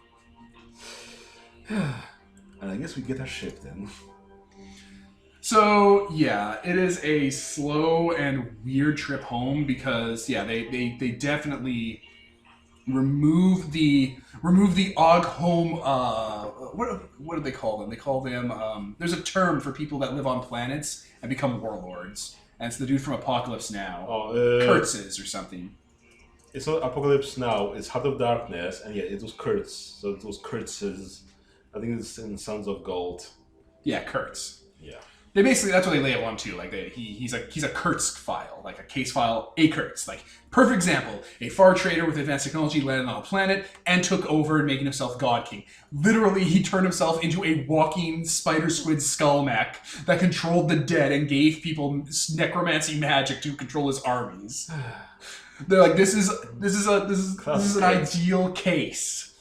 And I guess we get our ship then. So, yeah, it is a slow and weird trip home because, yeah, they definitely remove the Og home, what do they call them? They call them, there's a term for people that live on planets and become warlords. And it's the dude from Apocalypse Now. Kurtzes or something. It's not Apocalypse Now, it's Heart of Darkness, and yeah, it was Kurtz. So it was Kurtz's. I think it's in Sons of Gold. Yeah, Kurtz. Yeah. They basically, that's what they label him too. Like he's a Kurtz file, like a case file, a Kurtz. Like perfect example, a far trader with advanced technology landed on a planet and took over and making himself God King. Literally, he turned himself into a walking spider squid skull mech that controlled the dead and gave people necromancy magic to control his armies. They're like, this is an ideal case.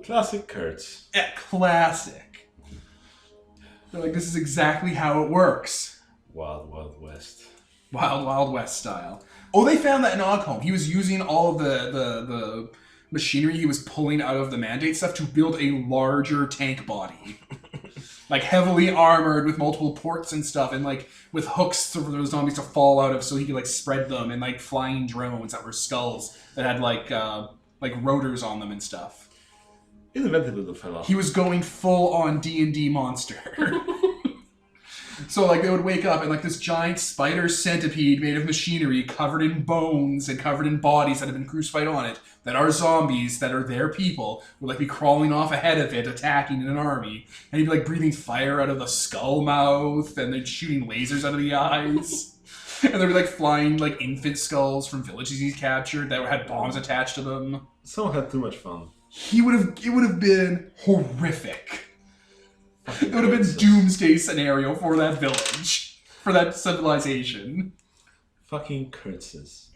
Classic Kurtz. Yeah, classic. They're like, this is exactly how it works. Wild Wild West. Wild Wild West style. Oh, they found that in Oghome. He was using all of the machinery he was pulling out of the Mandate stuff to build a larger tank body. Like, heavily armored with multiple ports and stuff, and, like, with hooks for the zombies to fall out of so he could, like, spread them, and, like, flying drones that were skulls that had, like rotors on them and stuff. Invented little fella. He was going full on D&D monster. So, like, they would wake up and, like, this giant spider centipede made of machinery covered in bones and covered in bodies that have been crucified on it, that are zombies, that are their people, would, like, be crawling off ahead of it, attacking in an army. And he'd be, like, breathing fire out of the skull mouth, and then shooting lasers out of the eyes. And there'd be, like, flying, like, infant skulls from villages he's captured that had bombs attached to them. Someone had too much fun. It would have been horrific. It would have been doomsday scenario for that village, for that civilization. Fucking Kurtzes.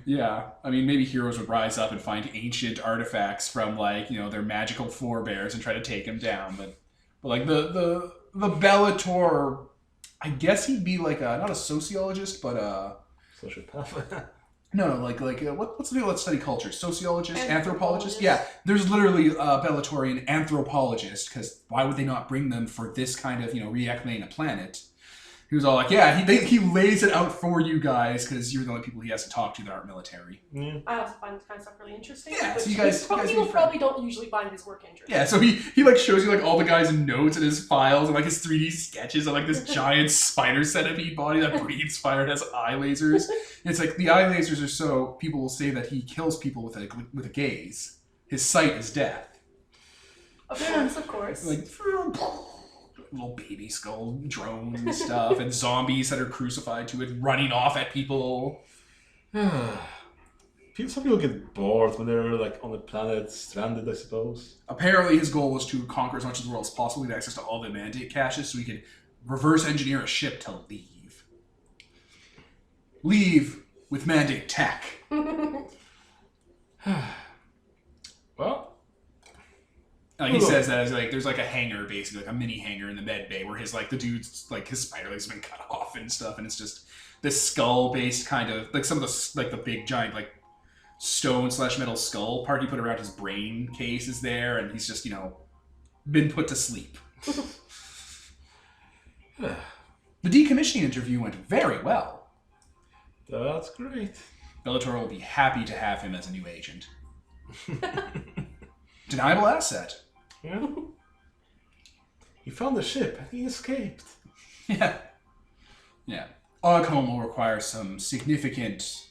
Yeah. I mean, maybe heroes would rise up and find ancient artifacts from, like, their magical forebears and try to take them down. But like the Bellator, I guess he'd be like not a sociologist, but Sociopath. No, what's the people that study culture? Sociologist? Anthropologist? Yeah, there's literally a Bellatorian anthropologist, because why would they not bring them for this kind of, reacclimating a planet? He was all like, yeah, he lays it out for you guys, because you're the only people he has to talk to that aren't military. Yeah. I also find this kind of stuff really interesting. Yeah, so you guys people probably don't usually find his work interesting. Yeah, so he like shows you like all the guy's notes and his files and like his 3D sketches of like this giant spider centipede body that breathes fire and has eye lasers. And it's like the eye lasers are so people will say that he kills people with a gaze. His sight is death. Of course. Like little baby skull drones and stuff, and zombies that are crucified to it running off at people. Some people get bored when they're like on the planet stranded, I suppose. Apparently his goal was to conquer as much of the world as possible, get access to all the Mandate caches so he could reverse engineer a ship to leave. Leave with Mandate tech. Well, He says that as like there's like a hangar, basically like a mini hangar in the med bay where his like the dude's like his spider leg's been cut off and stuff, and it's just this skull based kind of like some of the like the big giant like stone/metal skull part he put around his brain case is there, and he's just been put to sleep. The decommissioning interview went very well. That's great. Bellator will be happy to have him as a new agent. Deniable asset. Yeah. He found the ship and he escaped. Yeah. Yeah. Oghome will require some significant...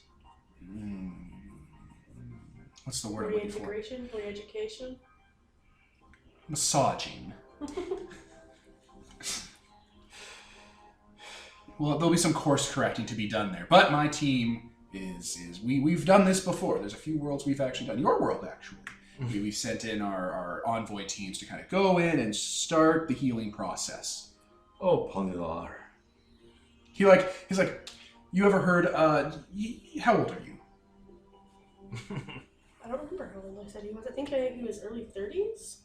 what's the word I'm looking for? Reintegration, re-education. Massaging. Well, there'll be some course correcting to be done there. But my team we've done this before. There's a few worlds we've actually done. Your world, actually. We've sent in our envoy teams to kind of go in and start the healing process. Oh, Ponilar. He's like, you ever heard, how old are you? I don't remember how old I said he was. I think he was early 30s.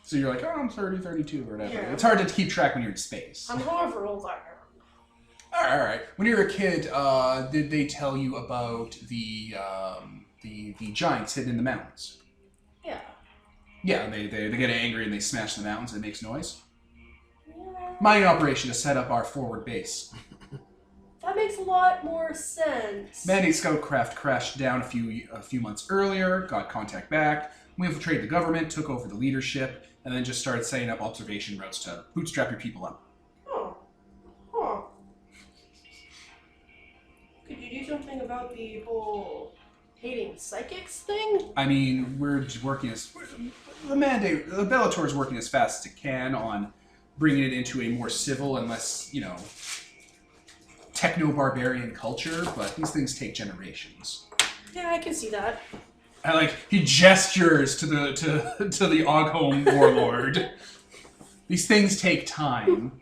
So you're like, oh, I'm 30, 32, or whatever. Yeah. It's hard to keep track when you're in space. I'm however old I am. All right. When you were a kid, did they tell you about the giants hidden in the mountains? Yeah. Yeah, they get angry and they smash the mountains and it makes noise. Yeah. Mining operation to set up our forward base. That makes a lot more sense. Mandate Scoutcraft crashed down a few months earlier, got contact back. We infiltrated the government, took over the leadership, and then just started setting up observation routes to bootstrap your people up. Huh. Could you do something about the whole hating psychics thing? I mean, we're working the Bellator is working as fast as it can on bringing it into a more civil and less, techno-barbarian culture, but these things take generations. Yeah, I can see that. He gestures to the Oghome warlord. These things take time.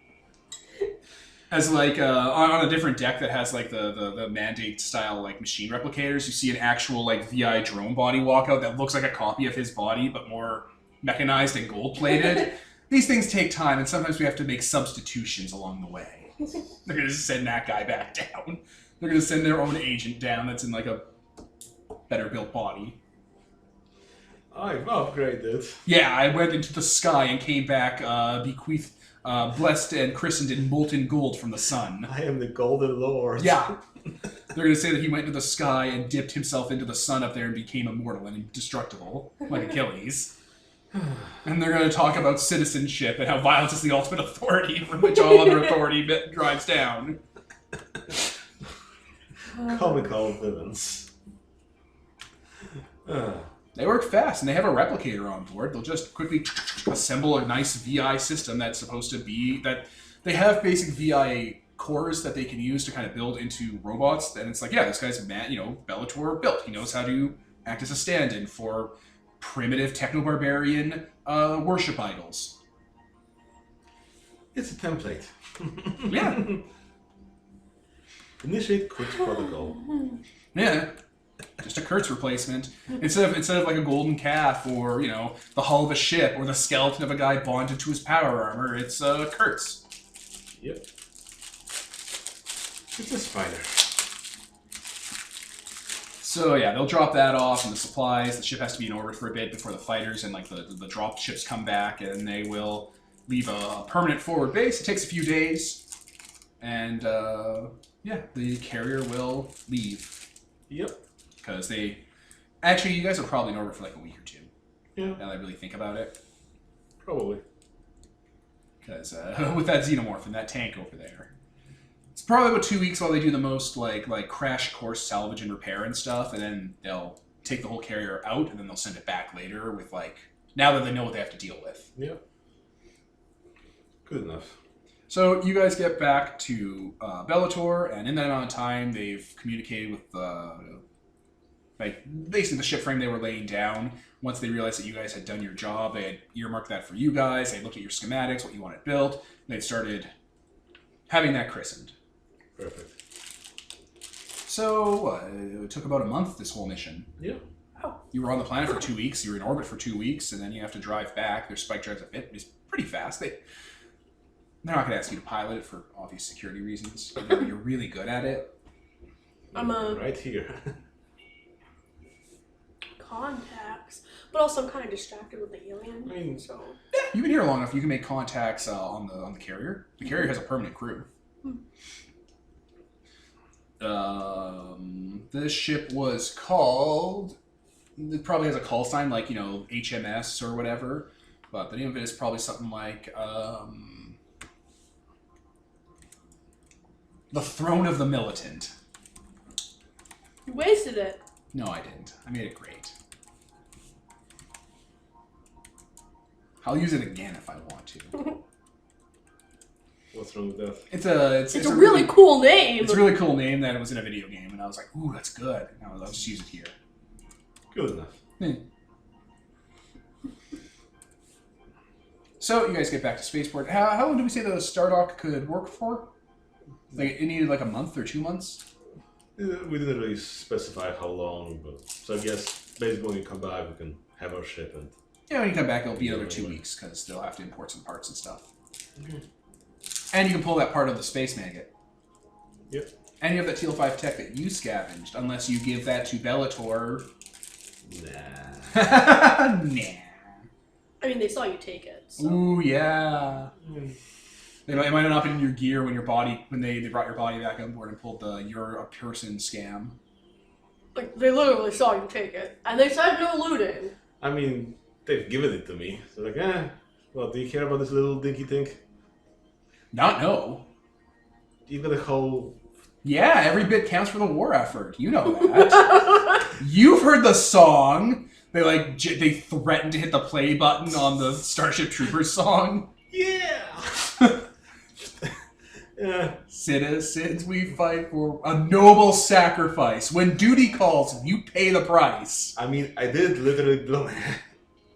As on a different deck that has the mandate style machine replicators, you see an actual VI drone body walkout that looks like a copy of his body but more mechanized and gold plated. These things take time, and sometimes we have to make substitutions along the way. They're gonna send that guy back down. They're gonna send their own agent down that's in a better built body. I've upgraded. Yeah, I went into the sky and came back bequeathed, blessed and christened in molten gold from the sun. I am the Golden Lord. Yeah. They're gonna say that he went into the sky and dipped himself into the sun up there and became immortal and indestructible, like Achilles. And they're going to talk about citizenship and how violence is the ultimate authority from which all other authority drives down. Comical villains. They work fast, and they have a replicator on board. They'll just quickly assemble a nice VI system that's supposed to be... that they have basic VI cores that they can use to kind of build into robots. And it's like, yeah, this guy's Bellator built. He knows how to act as a stand-in for primitive techno-barbarian worship idols. It's a template. Yeah. Initiate quick protocol. Yeah. Just a Kurtz replacement. Instead of a golden calf or, the hull of a ship or the skeleton of a guy bonded to his power armor, it's Kurtz. Yep. It's a spider. So yeah, they'll drop that off and the supplies. The ship has to be in orbit for a bit before the fighters and the drop ships come back, and they will leave a permanent forward base. It takes a few days, and the carrier will leave. Yep. Because actually, you guys are probably in orbit for a week or two. Yeah. Now that I really think about it. Probably. Because with that xenomorph and that tank over there. It's probably about 2 weeks while they do the most crash course salvage and repair and stuff, and then they'll take the whole carrier out, and then they'll send it back later with now that they know what they have to deal with. Yeah. Good enough. So you guys get back to Bellator, and in that amount of time, they've communicated with basically the ship frame they were laying down. Once they realized that you guys had done your job, they had earmarked that for you guys. They looked at your schematics, what you wanted built, and they started having that christened. Perfect. So, it took about a month, this whole mission. Yeah. Oh. You were on the planet for 2 weeks, you were in orbit for 2 weeks, and then you have to drive back. Their spike drive's a bit, it's pretty fast. They're not going to ask you to pilot it for obvious security reasons. You're really good at it. I'm right here. Contacts. But also I'm kind of distracted with the alien, so... You've been here long enough. You can make contacts on the carrier. The carrier has a permanent crew. This ship was called. It probably has a call sign like HMS or whatever, but the name of it is probably something like the Throne of the Militant. You wasted it. No, I didn't. I made it great. I'll use it again if I want to. What's wrong with that? It's a really cool name. It's a really cool name that it was in a video game, and I was like, ooh, that's good. And I'll just use it here. Good enough. So you guys get back to spaceport. How long did we say the Stardock could work for? Like it needed like a month or 2 months? We didn't really specify how long, but so I guess basically when we come back, we can have our ship and. Yeah, when you come back, it'll be another 2 weeks because they'll have to import some parts and stuff. And you can pull that part of the Space Maggot. Yep. And you have that TL5 tech that you scavenged, unless you give that to Bellator. Nah. Nah. I mean, they saw you take it. So. Ooh, yeah. It might have not been in your gear when they brought your body back on board and pulled the "you're a person" scam. Like, they literally saw you take it. And they said no looting. I mean, they've given it to me. So like, well, do you care about this little dinky thing? No. You've got a whole... Yeah, every bit counts for the war effort. You know that. You've heard the song. They threatened to hit the play button on the Starship Troopers song. Yeah! Yeah. Citizens, we fight for a noble sacrifice. When duty calls, you pay the price. I mean, I did literally blow my...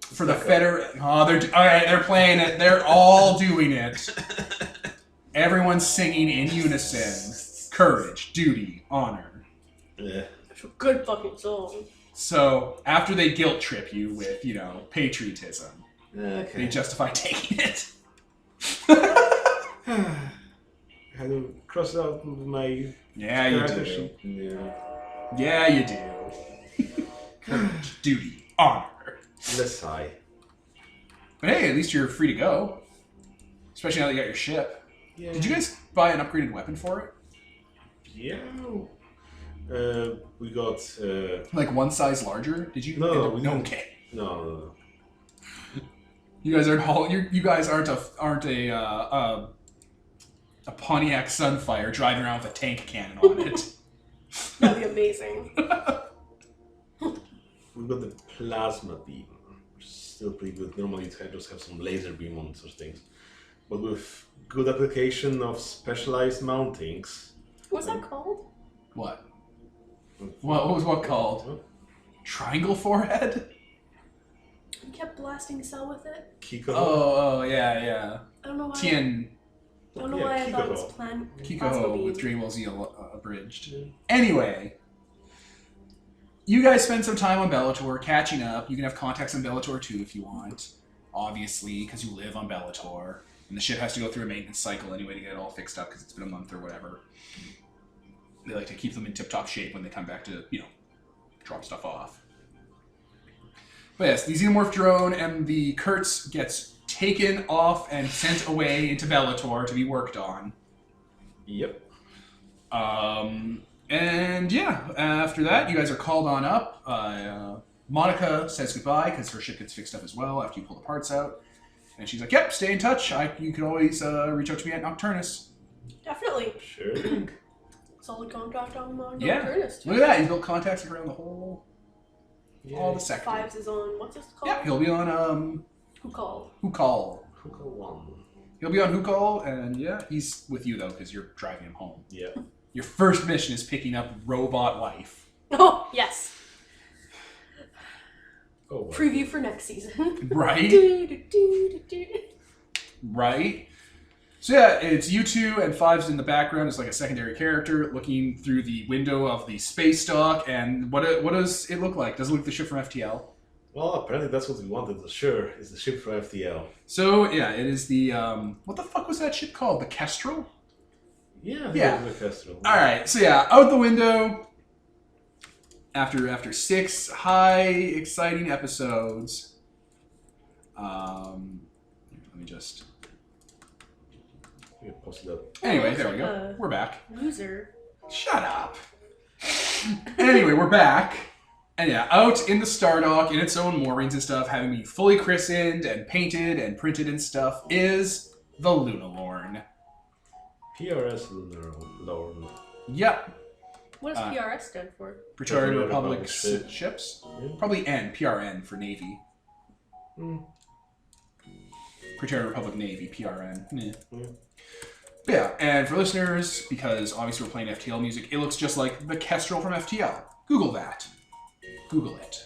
For the Federation. Oh, they're playing it. They're all doing it. Everyone's singing in unison. Courage, duty, honor. Yeah. It's a good fucking song. So, after they guilt trip you with, patriotism, Okay. they justify taking it. I had to cross it out with my... Yeah, you character do. sheet. Yeah. Yeah, you do. Courage, duty, honor. Let's sigh. But hey, at least you're free to go. Especially now that you got your ship. Yeah. Did you guys buy an upgraded weapon for it? Yeah. We got... Like one size larger? Did you? No, we didn't. Okay. No. You guys aren't. You guys aren't a Pontiac Sunfire driving around with a tank cannon on it. That'd be amazing. We got the plasma beam, which is still pretty good. Normally I just have some laser beam on such things. But with good application of specialized mountings... What's that called? What? What was what called? What? Triangle forehead? You kept blasting Cell with it? Kiko. Oh, yeah. I don't know why. Tien I don't know why I thought it was plasma Kiko beam. with Drain Ball Z abridged. Anyway, you guys spend some time on Bellator catching up. You can have contacts on Bellator too if you want, obviously, because you live on Bellator. And the ship has to go through a maintenance cycle anyway to get it all fixed up because it's been a month or whatever. They like to keep them in tip-top shape when they come back to, drop stuff off. But yes, the Xenomorph drone and the Kurtz gets taken off and sent away into Bellator to be worked on. Yep. And yeah, after that, you guys are called on up. Monica says goodbye because her ship gets fixed up as well after you pull the parts out. And she's like, yep, stay in touch. You can always reach out to me at Nocturnus. Definitely. Sure thing. Solid contract on Yeah. Nocturnus, too. Look at that. He's built contacts around the whole, all the sectors. Fives is on, what's this called? Yeah, he'll be on Who called? Hukal. Hookah 1. He'll be on Hukal, and yeah, he's with you though because you're driving him home. Yeah. Your first mission is picking up Robot Wife. Oh, yes. Oh, wow. Preview for next season. Right? Do. Right? So yeah, it's you two and Fives in the background as like a secondary character looking through the window of the space dock. And what does it look like? Does it look like the ship from FTL? Well, apparently that's what we wanted. Sure, it's the ship from FTL. So yeah, it is the what the fuck was that ship called? The Kestrel? Yeah. Yeah. The Kestrel. All right. So yeah, out the window. After 6 high exciting episodes, just... You post it up. Anyway, looks there we like go. We're back. Loser. Shut up. Anyway, we're back. And yeah, out in the Stardock, in its own moorings and stuff, having been fully christened and painted and printed and stuff, is the Lunalorn. PRS Lunar Lorn. Yep. What does PRS stand for? Praetorian Republic Republic ship. ships? Yeah. Probably N, PRN for Navy. Mm. Praetorian Republic Navy, PRN. Yeah. Yeah. Yeah, and for listeners, because obviously we're playing FTL music, it looks just like the Kestrel from FTL. Google that. Google it.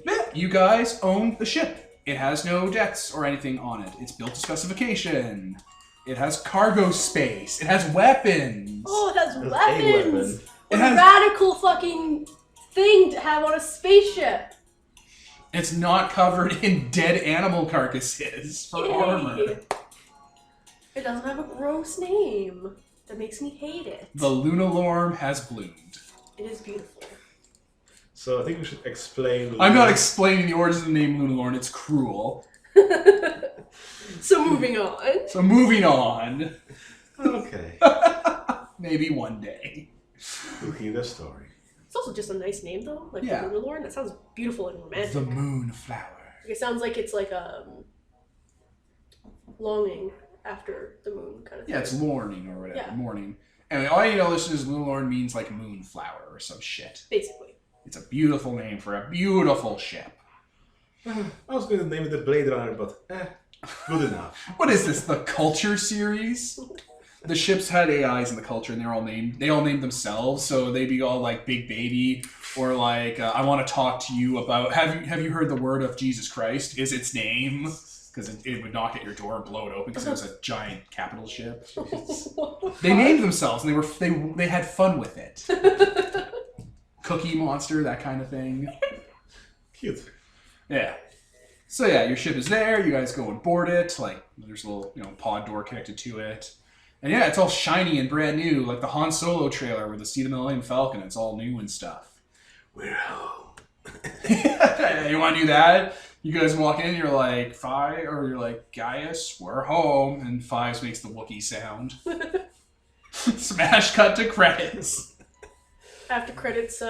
Yeah, you guys own the ship. It has no decks or anything on it. It's built to specification. It has cargo space. It has weapons. Oh, it has There's a weapons! weapon. What It has- a radical fucking thing to have on a spaceship! It's not covered in dead animal carcasses for Yay. armor. It doesn't have a gross name. That makes me hate it. The Lunalorn has bloomed. It is beautiful. So I think we should explain. I'm not explaining the origin of the name Lunalorn. It's cruel. So moving on. So moving on. Okay. Maybe one day. We'll hear the story. It's also just a nice name though. Like Yeah. the Lunalorn. That sounds beautiful and romantic. The Moonflower. It sounds like it's like longing after the moon kind of thing. Yeah, it's lorning or whatever. Yeah. Morning. Anyway, all you know is Lunalorn means like moonflower or some shit. Basically. It's a beautiful name for a beautiful ship. I was going to name it the Blade Runner, but good enough. What is this? The Culture series? The ships had AIs in the Culture, and they all named themselves. So they'd be all like Big Baby, or like I want to talk to you about. Have you heard the word of Jesus Christ? Is its name? Because it would knock at your door and blow it open because it was a giant capital ship. They named themselves, and they had fun with it. Cookie Monster, that kind of thing. Cute. Yeah. So yeah, your ship is there. You guys go and board it. Like there's a little pod door connected to it, and yeah, it's all shiny and brand new, like the Han Solo trailer with the Seat of the Millennium Falcon. It's all new and stuff. We're home. You want to do that? You guys walk in, you're like Five, or you're like Gaius, we're home, and Fives makes the Wookiee sound. Smash cut to credits. After credits,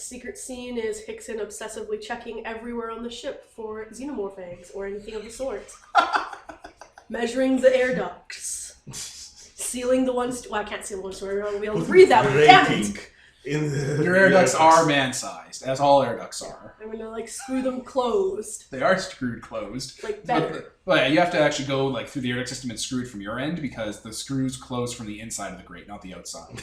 secret scene is Hickson obsessively checking everywhere on the ship for xenomorph eggs or anything of the sort. Measuring the air ducts. Sealing the ones... Well, I can't seal the ones, so I won't be able to breathe that way. Damn it! Your air ducts are man-sized, as all air ducts are. I'm gonna, like, screw them closed. They are screwed closed. Like, better. But yeah, you have to actually go like through the air duct system and screw it from your end because the screws close from the inside of the grate, not the outside.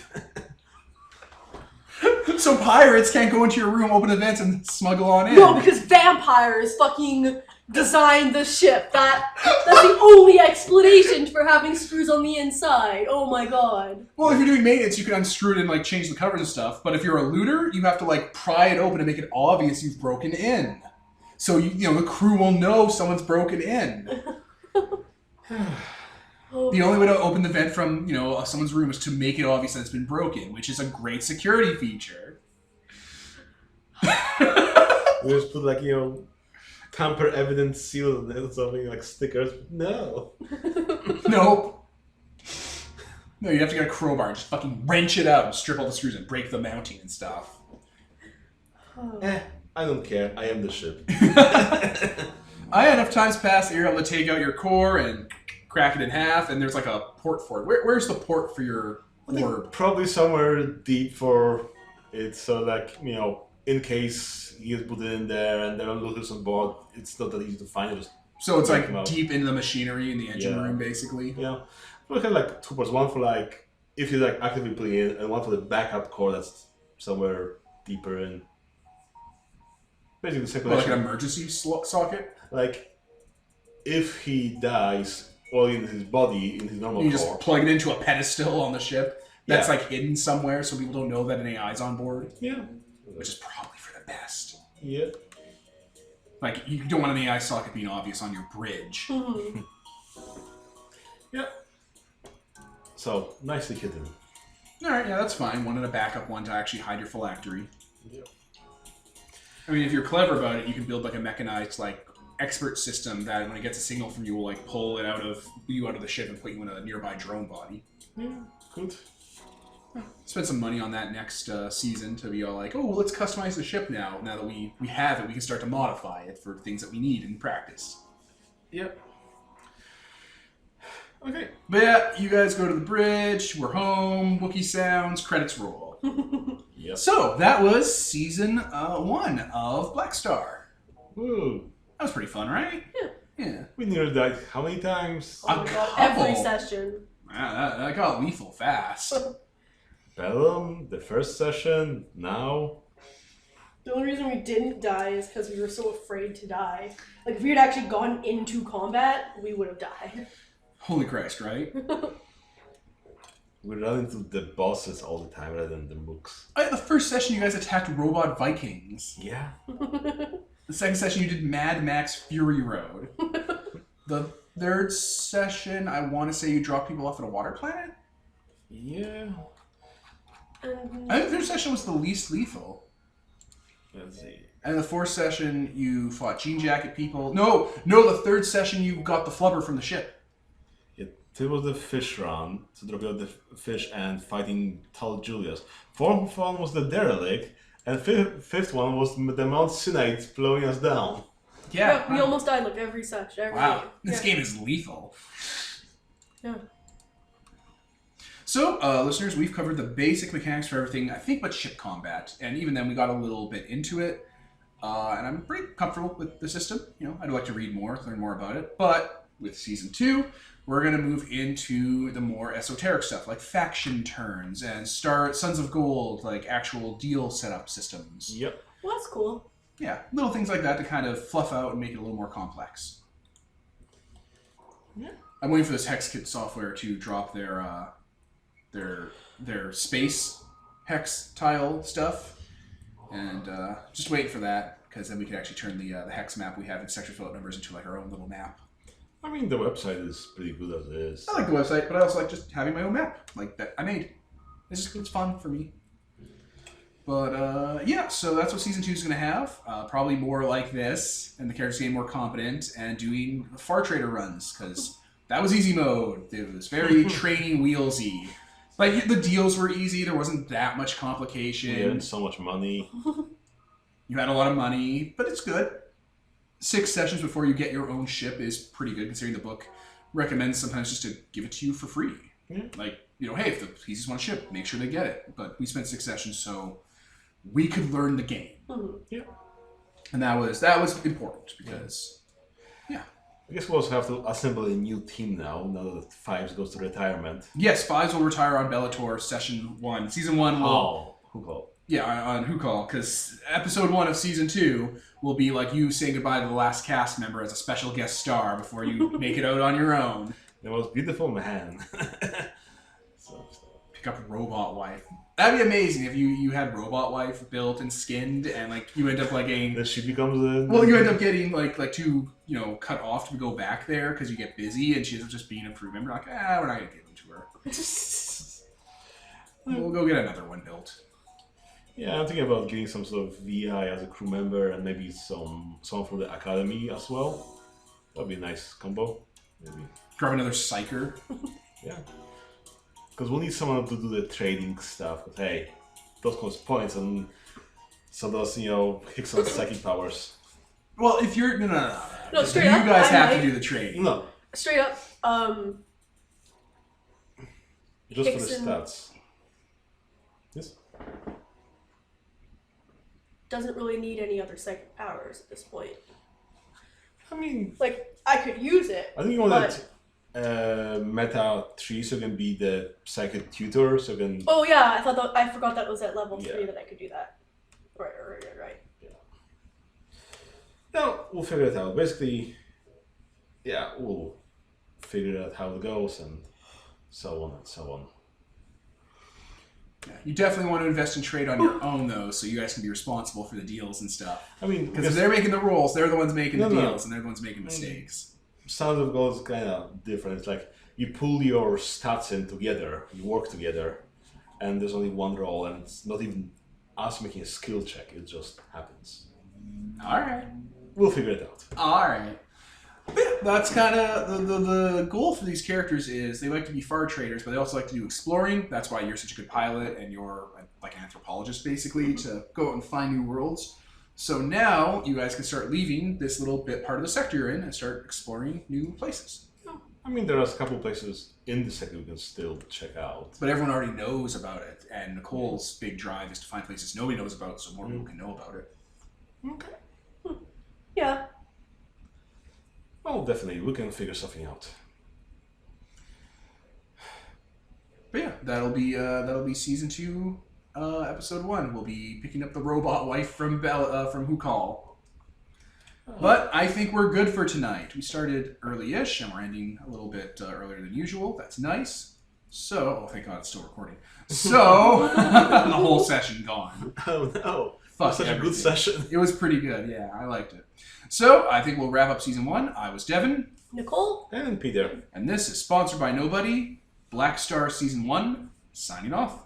So pirates can't go into your room, open the vents, and smuggle on in. No, because vampires fucking designed the ship. That's the only explanation for having screws on the inside. Oh my god. Well, if you're doing maintenance, you can unscrew it and like change the covers and stuff. But if you're a looter, you have to like pry it open and make it obvious you've broken in. So the crew will know someone's broken in. Oh, The only way to open the vent from someone's room is to make it obvious that it's been broken, which is a great security feature. We just put like tamper evidence seal on it or something like stickers. No. Nope. No, you have to get a crowbar and just fucking wrench it out and strip all the screws and break the mounting and stuff. I don't care. I am the ship. Enough times pass that you're able to take out your core and crack it in half, and there's like a port for it. Where's the port for your orb? Probably somewhere deep for it, so like in case he is put in there and there are looters on board, it's not that easy to find. Just So it's take like them out. deep into the machinery in the engine Yeah. room, basically. We have like two parts. One for like if you're like actively putting in, and one for the backup core that's somewhere deeper in. Basically, the Like circulation. an emergency socket. Like if he dies, or in his body, in his normal You core. just plug it into a pedestal on the ship that's Yeah. like hidden somewhere, so people don't know that an AI is on board, Yeah. which is probably for the best. Yeah. Like you don't want an AI socket being obvious on your bridge. Mhm. So nicely hidden. All right, yeah, that's fine. One and a backup one to actually hide your phylactery. Yeah. I mean, if you're clever about it, you can build like a mechanized like expert system that when it gets a signal from you will like pull it out of the ship and put you in a nearby drone body. Yeah, good. Spend some money on that next season to be all like, oh, well, let's customize the ship now. Now that we have it, we can start to modify it for things that we need in practice. Yep. Okay. But yeah, you guys go to the bridge. We're home. Wookiee sounds. Credits roll. Yep. So that was season 1 of Blackstar. Woo. That was pretty fun, right? Yeah. Yeah. We nearly died how many times? Oh my god, every session. Wow, that got lethal fast. Bellum, the first session, now. The only reason we didn't die is because we were so afraid to die. Like, if we had actually gone into combat, we would have died. Holy Christ, right? We run into the bosses all the time rather than the mooks. The first session, you guys attacked robot Vikings. Yeah. The second session, you did Mad Max Fury Road. The third session, I want to say you dropped people off at a water planet? Yeah. I think the third session was the least lethal. Let's see. And the fourth session, you fought jean jacket people. No, the third session, you got the flubber from the ship. It was the fish run, so dropping out the fish and fighting Tal Julius. Fourth one was the derelict, and fifth one was the Mount Sinai blowing us down. Yeah, we almost died like every session. Every Wow, game. this game is lethal. Yeah. So, listeners, we've covered the basic mechanics for everything, I think, but ship combat. And even then, we got a little bit into it. And I'm pretty comfortable with the system. You know, I'd like to read more, learn more about it. But with Season 2, we're going to move into the more esoteric stuff, like faction turns and Sons of Gold, like actual deal setup systems. Yep. Well, that's cool. Yeah, little things like that to kind of fluff out and make it a little more complex. Yeah. I'm waiting for this HexKit software to drop their space hex tile stuff, and just waiting for that, because then we can actually turn the hex map we have in sector float numbers into like our own little map. I mean, the website is pretty good as it is. I like the website, but I also like just having my own map like that I made. It's fun for me. But yeah, so that's what Season 2 is going to have. Probably more like this, and the characters getting more competent, and doing Far Trader runs, because that was easy mode. It was very training wheelsy. Like, the deals were easy, there wasn't that much complication. We had so much money. You had a lot of money, but it's good. 6 sessions before you get your own ship is pretty good, considering the book recommends sometimes just to give it to you for free. Yeah. Like, you know, hey, if the pieces want a ship, make sure they get it. But we spent 6 sessions, so we could learn the game. Mm-hmm. Yeah. And that was important, because, yeah. I guess we also have to assemble a new team now that Fives goes to retirement. Yes, Fives will retire on Bellator Season 1. Season 1 will... Oh, who called? Yeah, on Who Call, because Episode 1 of Season 2 will be like you saying goodbye to the last cast member as a special guest star before you make it out on your own. The most beautiful man. Pick up Robot Wife. That'd be amazing if you had Robot Wife built and skinned, and like you end up like getting... Then she becomes a... Well, you end up getting like too, cut off to go back there because you get busy, and she ends up just being a crew member. Like, we're not going to give them to her. We'll go get another one built. Yeah, I'm thinking about getting some sort of VI as a crew member and maybe someone from the academy as well. That'd be a nice combo. Maybe. Grab another Psyker. Yeah. Because we'll need someone to do the trading stuff. Because, hey, those cost points and so does, Hickson's psychic powers. Well, if you're... No. Straight you up, guys I have might- to do the trading. No, Straight up, just Hickson- for the stats. Yes? doesn't really need any other psychic powers at this point. I mean... Like, I could use it. I think you want that meta 3 so you can be the psychic tutor, so you can... Oh yeah, I forgot that was at level 3 Yeah. that I could do that. Right. No, we'll figure it out. Basically, yeah, we'll figure out how it goes and so on and so on. Yeah, you definitely want to invest in trade on your own, though, so you guys can be responsible for the deals and stuff. I mean, Because if they're making the rules, they're the ones making the No. deals, and they're the ones making mistakes. Sons of Gold is kind of different. It's like you pull your stats in together, you work together, and there's only one roll, and it's not even us making a skill check, it just happens. All right. we'll figure it out. All right. Yeah, that's kind of the goal for these characters is they like to be far traders, but they also like to do exploring. That's why you're such a good pilot and you're like an anthropologist, basically, to go out and find new worlds. So now you guys can start leaving this little bit part of the sector you're in and start exploring new places. I mean, there are a couple places in the sector we can still check out. But everyone already knows about it, and Nicole's big drive is to find places nobody knows about so more people can know about it. Okay. Yeah. Well, definitely, we can figure something out. But yeah, that'll be season 2, episode 1. We'll be picking up the robot wife from Hukal. But I think we're good for tonight. We started early-ish, and we're ending a little bit earlier than usual. That's nice. So, oh, thank God it's still recording. So, the whole session gone. Oh no! Fuck, Such everything. a good session. It was pretty good. Yeah, I liked it. So, I think we'll wrap up season 1. I was Devin. Nicole? And Peter. And this is sponsored by Nobody. Blackstar season 1. Signing off.